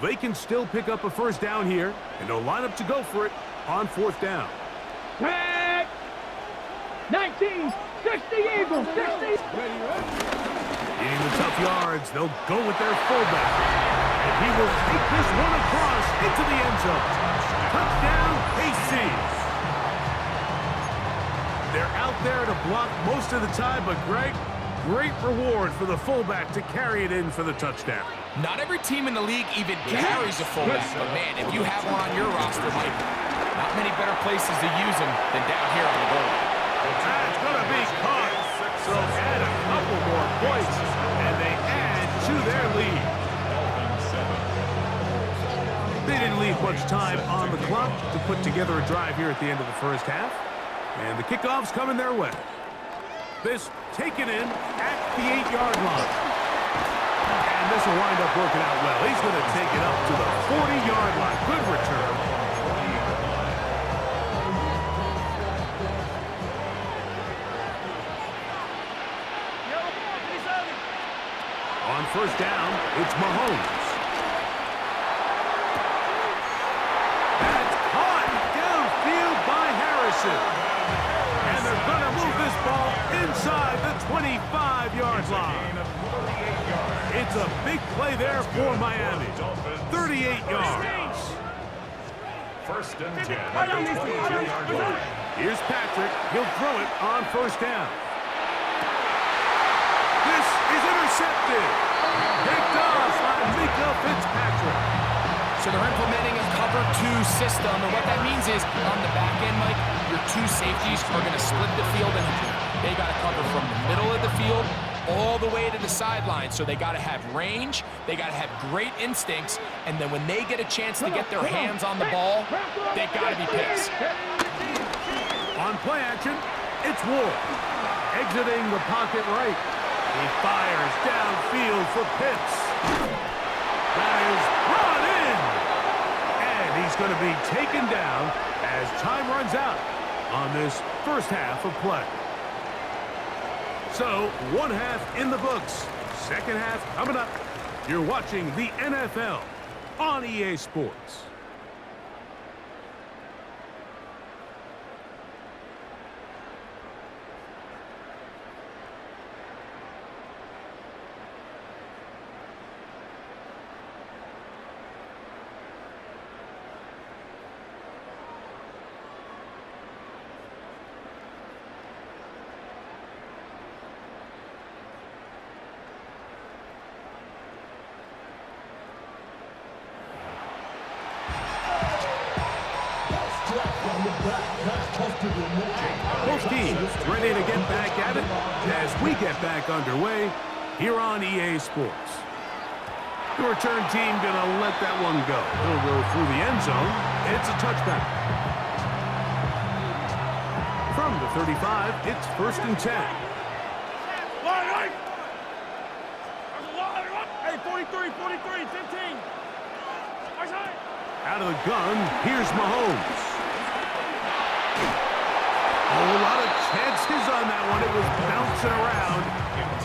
They can still pick up a first down here, and they'll line up to go for it on 4th down. 19, 60 Eagles, 60. Needing the tough yards, they'll go with their fullback. And he will take this one across into the end zone. Touchdown, KC. They're out there to block most of the time, but Greg, great reward for the fullback to carry it in for the touchdown. Not every team in the league even carries a fullback, but man, if you have one on your roster, Mike, not many better places to use them than down here on the goal line. That's going to be caught. So add a couple more points, and they add to their lead. They didn't leave much time on the clock to put together a drive here at the end of the first half. And the kickoff's coming their way. This taken in at the 8-yard line. And this will wind up working out well. He's going to take it up to the 40-yard line. Good return. On 1st down, it's Mahomes. That's caught downfield by Harrison. And they're going to move this ball inside the 25-yard line. It's a big play there for Miami. 38 yards. 1st and 10 at the 22-yard line. Here's Patrick. He'll throw it on 1st down. This is intercepted. Picked off by Mika Fitzpatrick. So they're implementing a cover 2 system, and what that means is on the back end, Mike, your 2 safeties are going to split the field, and they got to cover from the middle of the field all the way to the sideline. So they got to have range, they got to have great instincts, and then when they get a chance to get their hands on the ball, they got to be picks. On play action, it's Ward. Exiting the pocket right. He fires downfield for Pitts. That is brought in. And he's going to be taken down as time runs out on this first half of play. So, 1 half in the books. 2nd half coming up. You're watching the NFL on EA Sports. Both teams ready to get back at it as we get back underway here on EA Sports. The return team going to let that one go. He'll go through the end zone. It's a touchback. From the 35, it's 1st and 10. Hey, 43, 15. Out of the gun, here's Mahomes. A lot of chances on that one. It was bouncing around,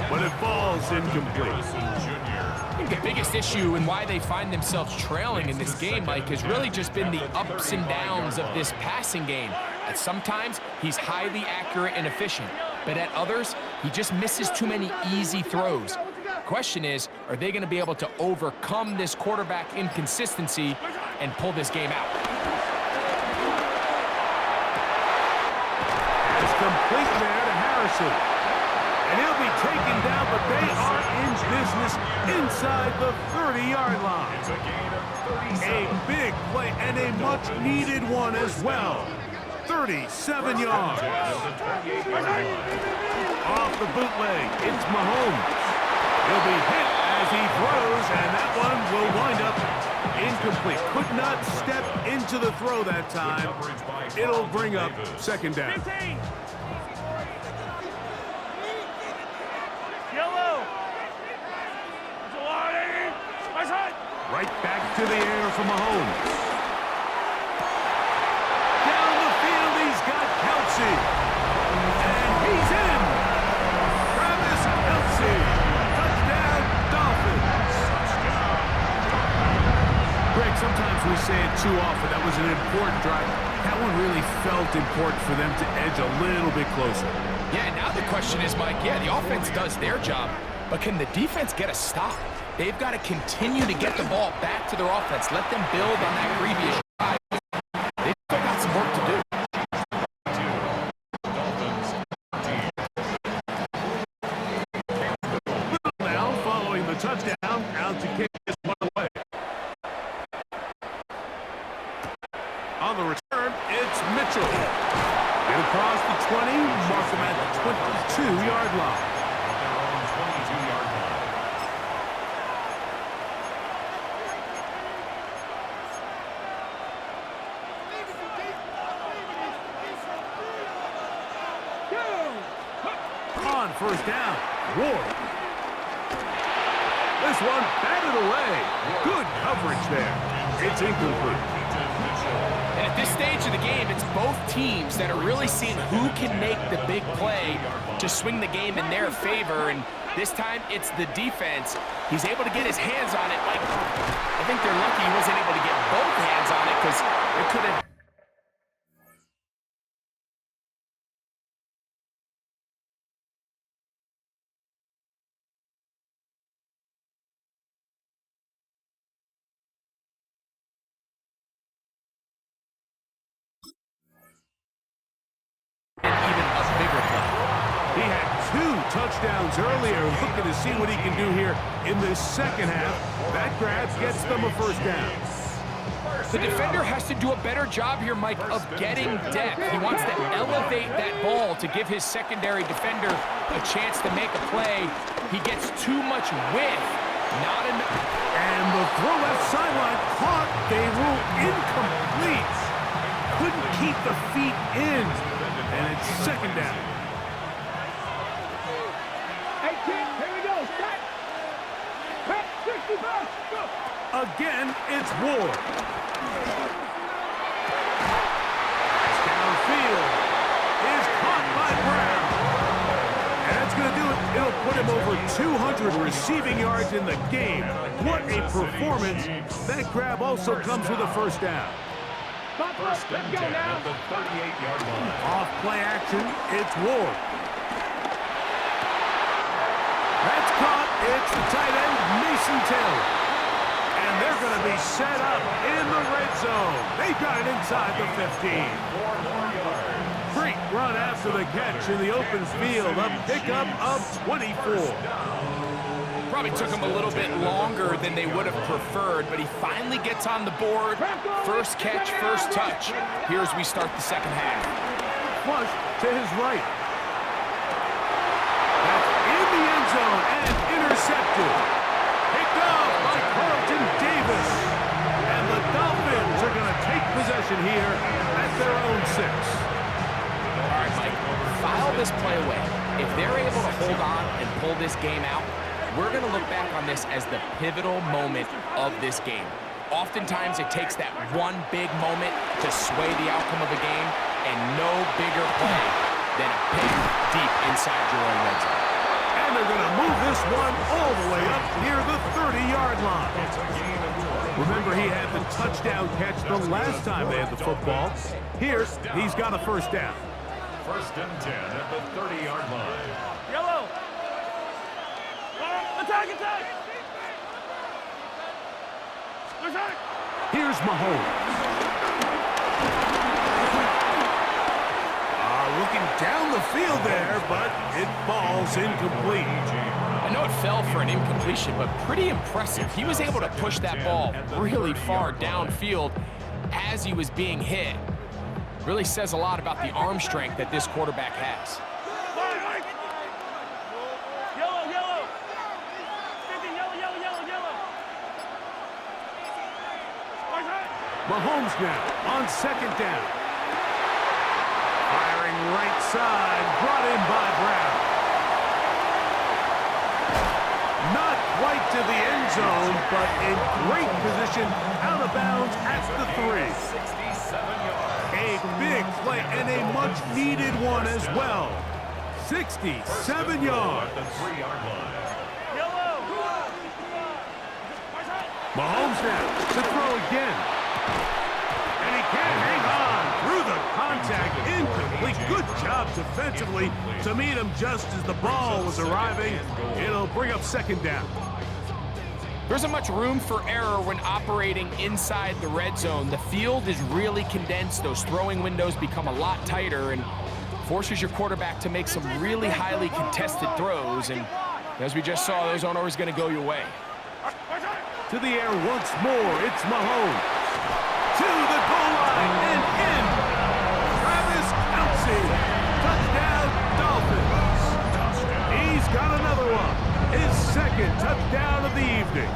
but it falls incomplete. I think the biggest issue and why they find themselves trailing in this game, Mike, has really just been the ups and downs of this passing game. At sometimes, he's highly accurate and efficient, but at others, he just misses too many easy throws. The question is, are they going to be able to overcome this quarterback inconsistency and pull this game out? It's complete there to Harrison. And he'll be taken down, but they are in business inside the 30-yard line. It's a gain of 37. A big play and a much-needed one as well. 37 yards. Off the bootleg, it's Mahomes. He'll be hit as he throws, and that one will wind up incomplete. Could not step into the throw that time. It'll bring up second down. 15. Yellow. Right back to the air for Mahomes. Down the field, he's got Kelsey. And he's in. Travis Kelsey. Touchdown, Dolphins. Greg, sometimes we say it too often. That was an important drive. That one really felt important for them to edge a little bit closer. Yeah, now the question is, Mike, yeah, the offense does their job, but can the defense get a stop? They've got to continue to get the ball back to their offense. Let them build on that previous drive. They've still got some work to do. Now, following the touchdown, out to kick this one away. On the return, it's Mitchell. Get across the 20, mark them at the 22-yard line. Their own 22-yard line. On first down, Ward. This one batted away. Good coverage there. It's incomplete. And at this stage of the game, it's both teams that are really seeing who can make the big play to swing the game in their favor. And this time, it's the defense. He's able to get his hands on it. Like, I think they're lucky he wasn't able to get both hands on it because it could have. He had 2 touchdowns earlier. Looking to see what he can do here in the second half. That grab gets them a first down. The defender has to do a better job here, Mike, of getting depth. He wants to elevate that ball to give his secondary defender a chance to make a play. He gets too much width, not enough. And the throw left sideline caught. They rule incomplete. Couldn't keep the feet in. And it's second down. Hey, kid, here we go. Stop. Hey, 65. Go. Again, it's Ward. Downfield is caught by Brown. And that's going to do it. It'll put him over 200 receiving yards in the game. What a performance. That grab also comes with a first down. First and 10 at the 38-yard line. Off play action, it's Ward. That's caught. It's the tight end, Mason Taylor. And they're going to be set up in the red zone. They've got it inside the 15. 4 more yards. Great run after the catch in the open field. A pickup of 24. Probably took him a little bit longer than they would have preferred, but he finally gets on the board. First catch, first touch. Here as we start the second half. Flush to his right. That's in the end zone and intercepted. Picked off by Carlton Davis. And the Dolphins are going to take possession here at their own 6. All right, Mike, file this play away. If they're able to hold on and pull this game out, we're going to look back on this as the pivotal moment of this game. Oftentimes, it takes that one big moment to sway the outcome of a game, and no bigger play than a pick deep inside your own red zone. And they're going to move this one all the way up near the 30-yard line. Remember, he had the touchdown catch the last time they had the football. Here, he's got a first down. First and 10 at the 30-yard line. Yellow. Attack, attack. Attack. Here's Mahomes. Looking down the field there, but it falls incomplete. I know it fell for an incompletion, but pretty impressive. He was able to push that ball really far downfield as he was being hit. Really says a lot about the arm strength that this quarterback has. Mahomes now on second down. Firing right side, brought in by Brown. Not quite to the end zone, but in great position, out of bounds at the 3. A big play and a much-needed one as well. 67 yards. Mahomes now to throw again. And he can't hang on through the contact. Incomplete. Good job defensively to meet him just as the ball was arriving. It'll bring up second down. There isn't much room for error when operating inside the red zone. The field is really condensed. Those throwing windows become a lot tighter and forces your quarterback to make some really highly contested throws. And as we just saw, those aren't always going to go your way. To the air once more, it's Mahomes. To the goal line and in. Travis Kelce. Touchdown, Dolphins. He's got another one. His second touchdown of the evening.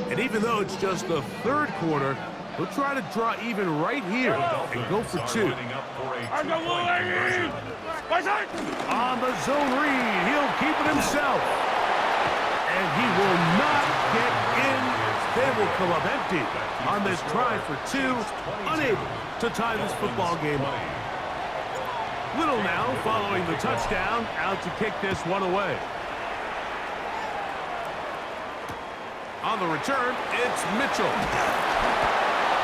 And even though it's just the third quarter, we'll try to draw even right here and go for 2. On the zone read, he'll keep it himself. And he will not get in. They will come up empty on this try for 2, unable to tie this football game up. Little now following the touchdown, out to kick this one away. On the return, it's Mitchell.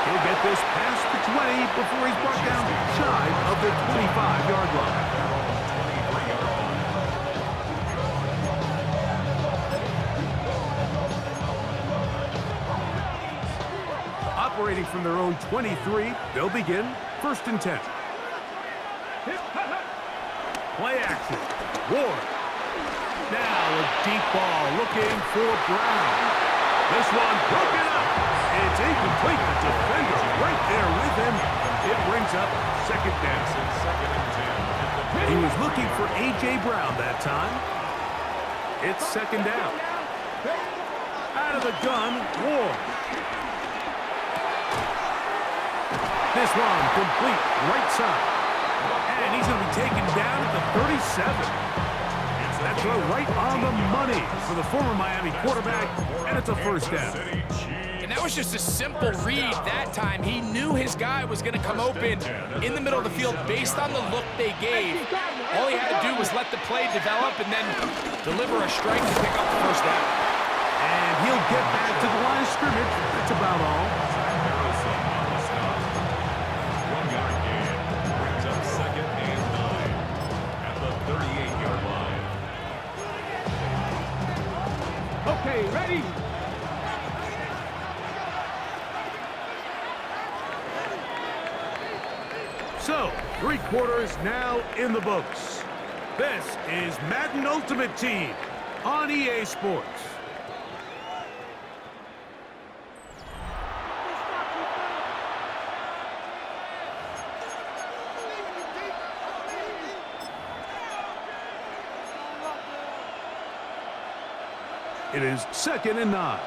He'll get this past the 20 before he's brought down shy of the 25-yard line. Operating from their own 23, they'll begin 1st and 10. Play action. Ward. Now a deep ball looking for Brown. This one broken up. It's incomplete. The defender right there with him. It brings up second down. He was looking for A.J. Brown that time. It's second down. Out of the gun, Ward. This one complete right side. And he's going to be taken down at the 37. That throw right on the money for the former Miami quarterback, and it's a first down. And that was just a simple read that time. He knew his guy was going to come open in the middle of the field based on the look they gave. All he had to do was let the play develop and then deliver a strike to pick up the first down. And he'll get back to the line of scrimmage. That's about all. Okay, ready? So, 3 quarters now in the books. This is Madden Ultimate Team on EA Sports. It is 2nd and 9.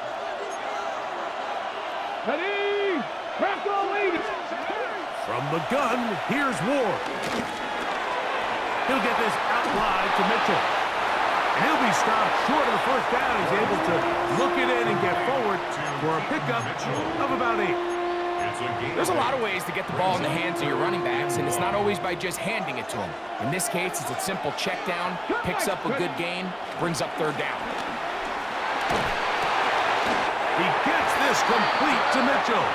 Ready? Crack the lead. From the gun, here's Ward. He'll get this out wide to Mitchell. And he'll be stopped short of the first down. He's able to look it in and get forward for a pickup of about 8. There's a lot of ways to get the ball in the hands of your running backs, and it's not always by just handing it to them. In this case, it's a simple check down, picks up a good gain, brings up 3rd down. He gets this complete to Mitchell.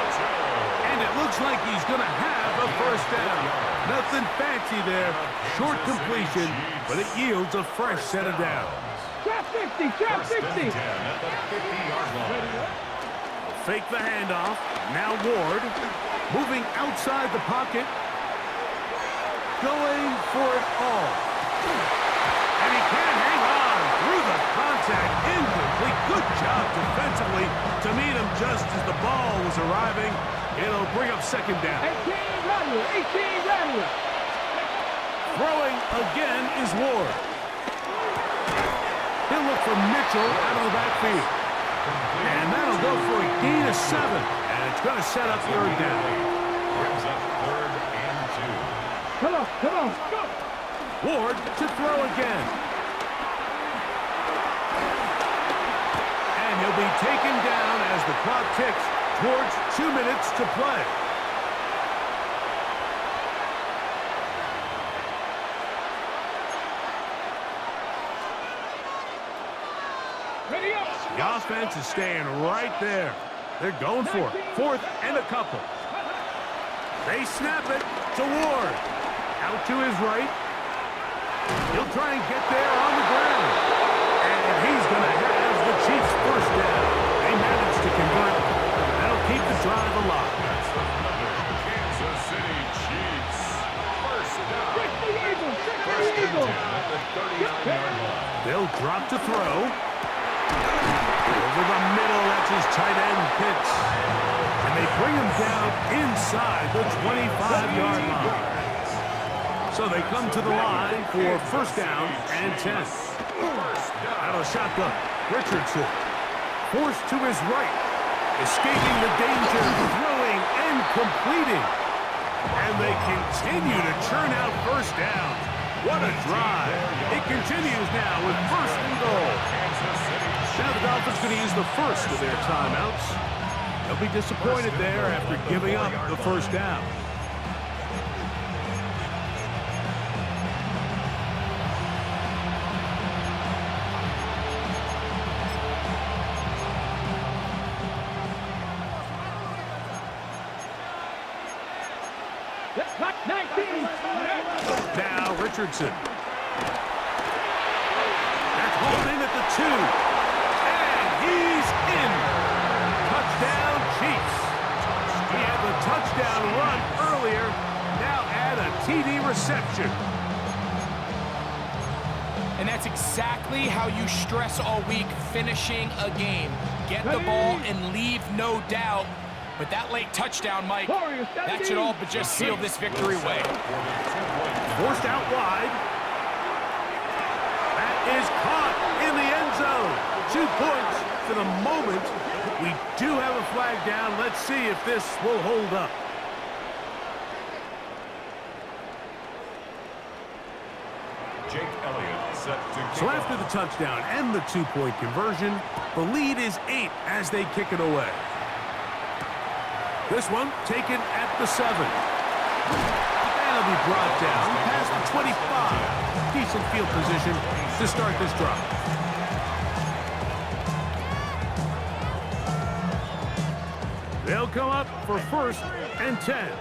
And it looks like he's going to have a first down. Nothing fancy there. Short completion, but it yields a fresh set of downs. Trap 50, trap 50. Fake the handoff. Now Ward. Moving outside the pocket. Going for it all. And he can't hang on through the contact. Incomplete. Good job defensively to meet him just as the ball was arriving. It'll bring up second down. 18 Rattler, 18 Rattler. Throwing again is Ward. He'll look for Mitchell out of the backfield. And that'll go for a gain of 7. And it's going to set up third down. Brings up 3rd and 2. Come on, go. Ward to throw again. And he'll be taken down as the clock ticks towards 2 minutes to play. Ready up. The offense is staying right there. They're going for it. 4th and a couple. They snap it to Ward. Out to his right. He'll try and get there on the ground. And he's going to have the Chiefs first down. They managed to convert. That'll keep the drive alive. Kansas City Chiefs. First down. Check the Eagles, check the Eagles. At the 39-yard line. They'll drop to throw. Over the middle, that's his tight end Pitts. And they bring him down inside the 25-yard line. So they come to the line for first down and 10. Out of shotgun, Richardson. Forced to his right. Escaping the danger, throwing and completing. And they continue to churn out first down. What a drive. It continues now with 1st and goal. Now the Dolphins going to use the first of their timeouts. They'll be disappointed there after giving up the first down. Clock 19. Now Richardson. That's hauled in at the 2. And he's in. Touchdown Chiefs. He had the touchdown run earlier. Now add a TD reception. And that's exactly how you stress all week, finishing a game. Get the ball and leave no doubt. But that late touchdown, Mike, that should all but just seal this victory away. Forced out wide. That is caught in the end zone. 2 points for the moment. We do have a flag down. Let's see if this will hold up. Jake Elliott set to So after the touchdown and the 2-point conversion, the lead is 8 as they kick it away. This one taken at the 7. That'll be brought down past the 25. Decent field position to start this drive. They'll come up for 1st and 10.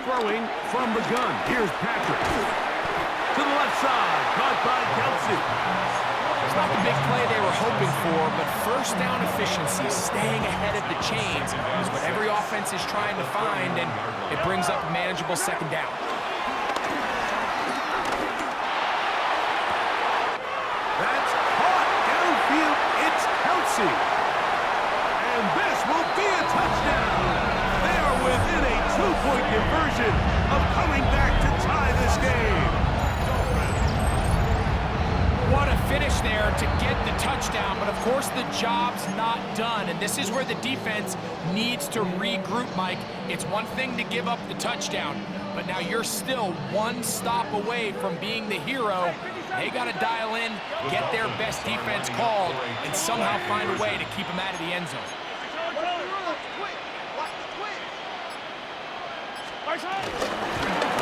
Throwing from the gun. Here's Patrick. To the left side. Caught by Kelsey. It's not the big play they were hoping for, but first down efficiency, staying ahead of the chains, is what every offense is trying to find, and it brings up a manageable second down. That's caught downfield. It's Kelsey. And this will be a touchdown. They are within a 2-point conversion of coming back to tie this game. What a finish there to get the touchdown, but of course the job's not done, and this is where the defense needs to regroup, Mike. It's one thing to give up the touchdown, but now you're still one stop away from being the hero. They got to dial in, get their best defense called, and somehow find a way to keep them out of the end zone.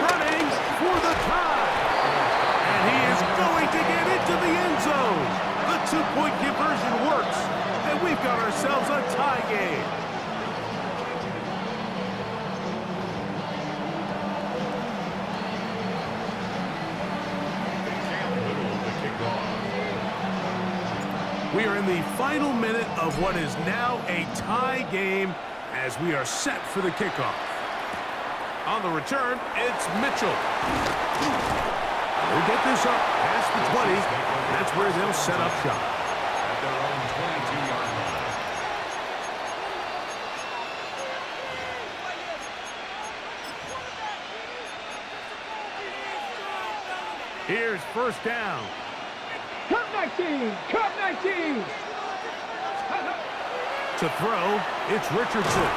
Running for the tie. And he is going to get into the end zone. The 2-point conversion works. And we've got ourselves a tie game. We are in the final minute of what is now a tie game as we are set for the kickoff. On the return, it's Mitchell. They'll get this up past the 20. That's where they'll set up shop. At their own 22-yard line. Here's first down. Cut 19! Cut 19! To throw, it's Richardson.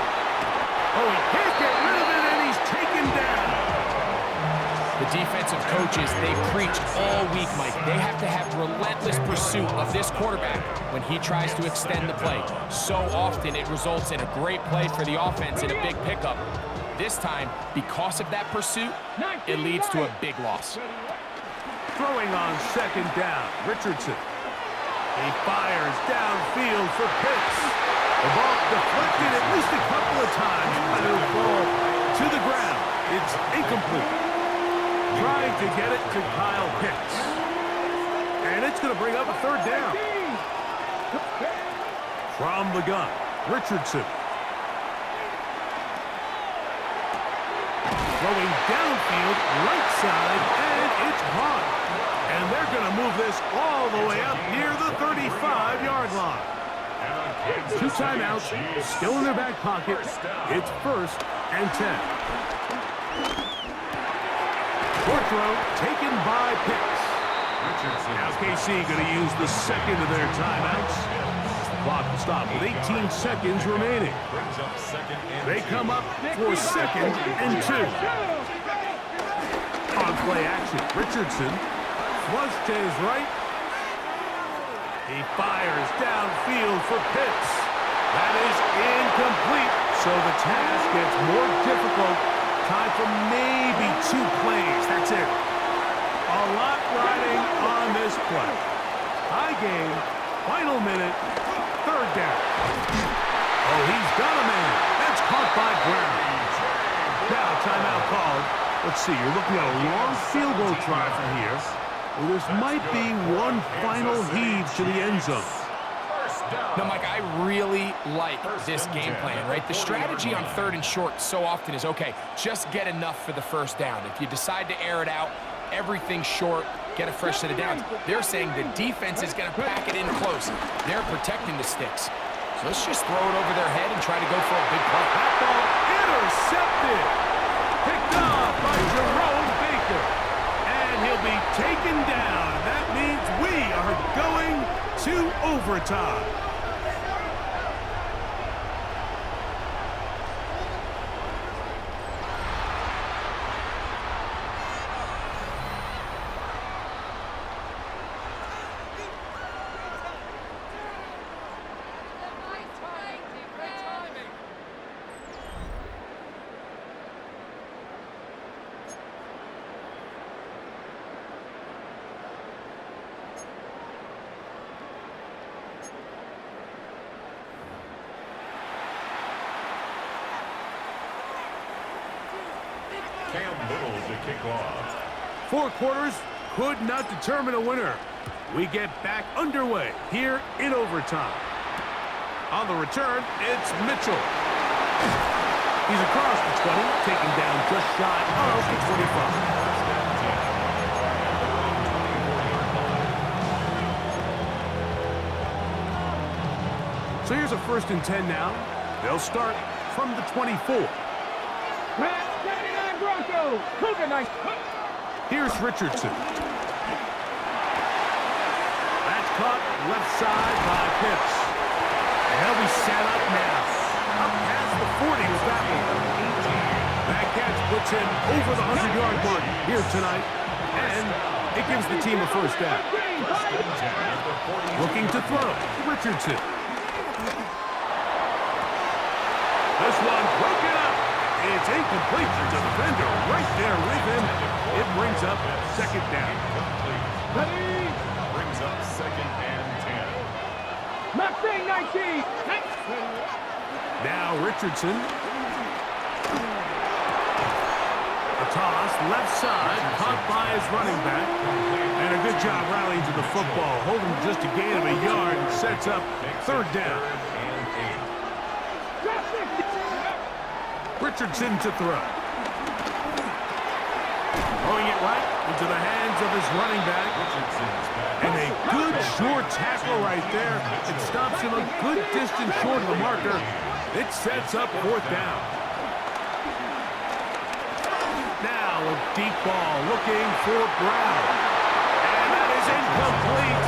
Oh, he can't get rid of it, and he's taken down. The defensive coaches, they preach all week, Mike. They have to have relentless pursuit of this quarterback when he tries to extend the play. So often it results in a great play for the offense and a big pickup. This time, because of that pursuit, it leads to a big loss. Throwing on second down, Richardson. He fires downfield for Pitts. The ball deflected at least a couple of times, but it'll fall to the ground. It's incomplete. Trying to get it to Kyle Pitts. And it's going to bring up a third down. From the gun, Richardson. Throwing downfield, right side, and it's caught. And they're going to move this all the way up near the 35-yard line. 2 timeouts, still in their back pocket. It's first and 10. Short throw taken by Pitts. Now KC going to use the second of their timeouts. Clock will stop with 18 seconds remaining. They come up for second and 2. On play action, Richardson flush to his right. He fires downfield for Pitts. That is incomplete. So the task gets more difficult. Time for maybe 2 plays. That's it. A lot riding on this play. High game, final minute, third down. Oh, he's got a man. That's caught by Brown. Now, timeout called. Let's see, you're looking at a long field goal try from here. Well, this might be one final heave to the end zone. No, Mike, I really like this game plan, right? The strategy on third and short so often is, okay, just get enough for the first down. If you decide to air it out, everything short, get a fresh set of downs. They're saying the defense is going to pack it in close. They're protecting the sticks. So let's just throw it over their head and try to go for a big play. That ball intercepted. Picked off by Jerome Baker. And he'll be taken down. That means we are going to overtime. Four quarters could not determine a winner. We get back underway here in overtime. On the return, it's Mitchell. He's across the 20, taken down just shy of the 25. So here's a first and 10 now. They'll start from the 24. Bronco! Cougar nice. Here's Richardson. That's caught left side by Pitts. And he'll be set up now. Up past the 40 with that one. That catch puts him over the 100-yard mark here tonight. And it gives the team a first down. Looking to throw, Richardson. This one broken up. It's incomplete. The defender right there with him. It brings up second down. Brings up second and 10. Now Richardson. A toss, left side, caught by his running back. And a good job rallying to the football. Holding just a gain of a yard and sets up third down. Richardson to throw. Throwing it right into the hands of his running back. And a good short tackle right there. It stops him a good distance short of the marker. It sets up fourth down. Now a deep ball looking for Brown. And that is incomplete.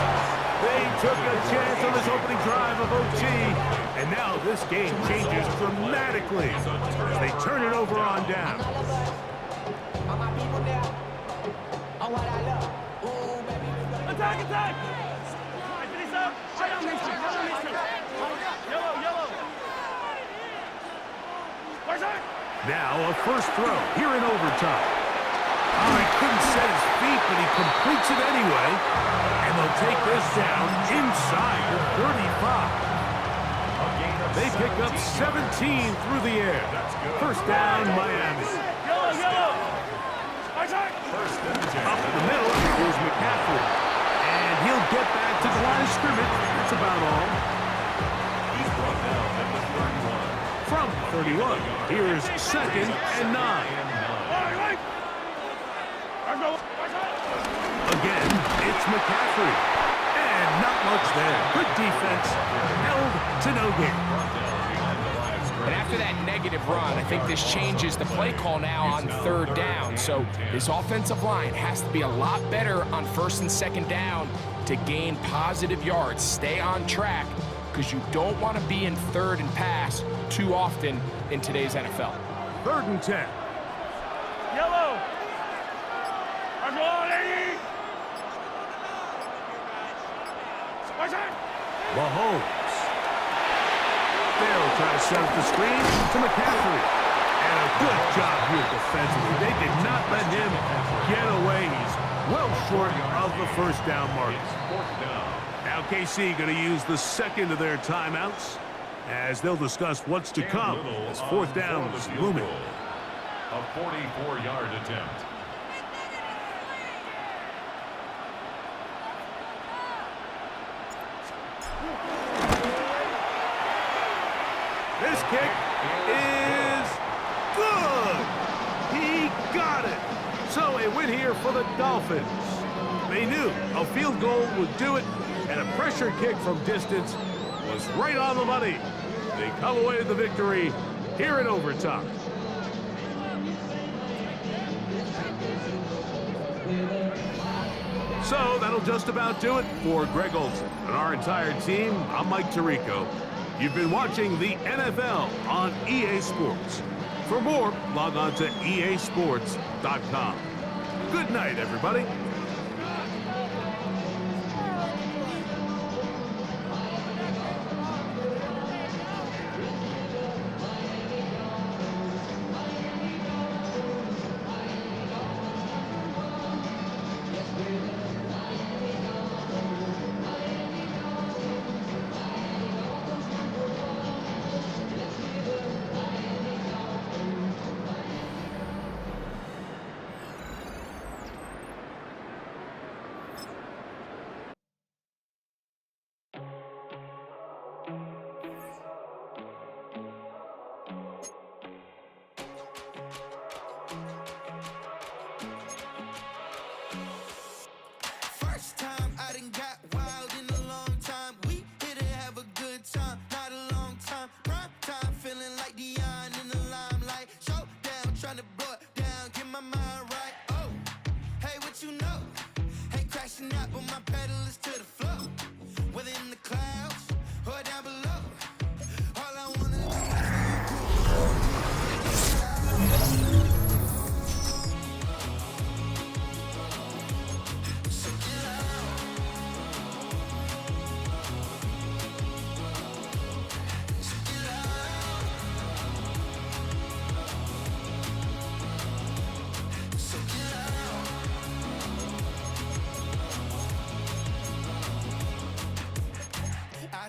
They took a chance on this opening drive of OT. And now this game changes dramatically as they turn it over on down. Attack, attack! Now a first throw here in overtime. Oh, he couldn't set his feet, but he completes it anyway. And they'll take this down inside the 35. They pick up 17 through the air. First down, Miami. Up the middle is McCaffrey. And he'll get back to the line of scrimmage. That's about all. He's brought down at the 31. From 31, here's 2nd and 9. Again, it's McCaffrey. And not much there. Good defense. Held to no gain. And after that negative run, I think this changes the play call now on third down. So this offensive line has to be a lot better on first and second down to gain positive yards. Stay on track because you don't want to be in third and pass too often in today's NFL. 3rd and 10. Yellow. Mahomes. They'll try to set up the screen to McCaffrey. And a good job here defensively. They did not let him get away. He's well short of the first down mark. Now KC going to use the second of their timeouts as they'll discuss what's to come as fourth down is looming. A 44-yard attempt. This kick is good. He got it. So a win here for the Dolphins. They knew a field goal would do it, and a pressure kick from distance was right on the money. They come away with the victory here in overtime. So that'll just about do it for Greg Olson and our entire team. I'm Mike Tirico. You've been watching the NFL on EA Sports. For more, log on to easports.com. Good night, everybody.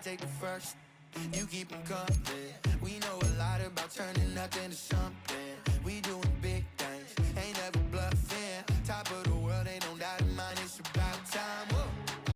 take the first. You keep them coming. We know a lot about turning nothing to something.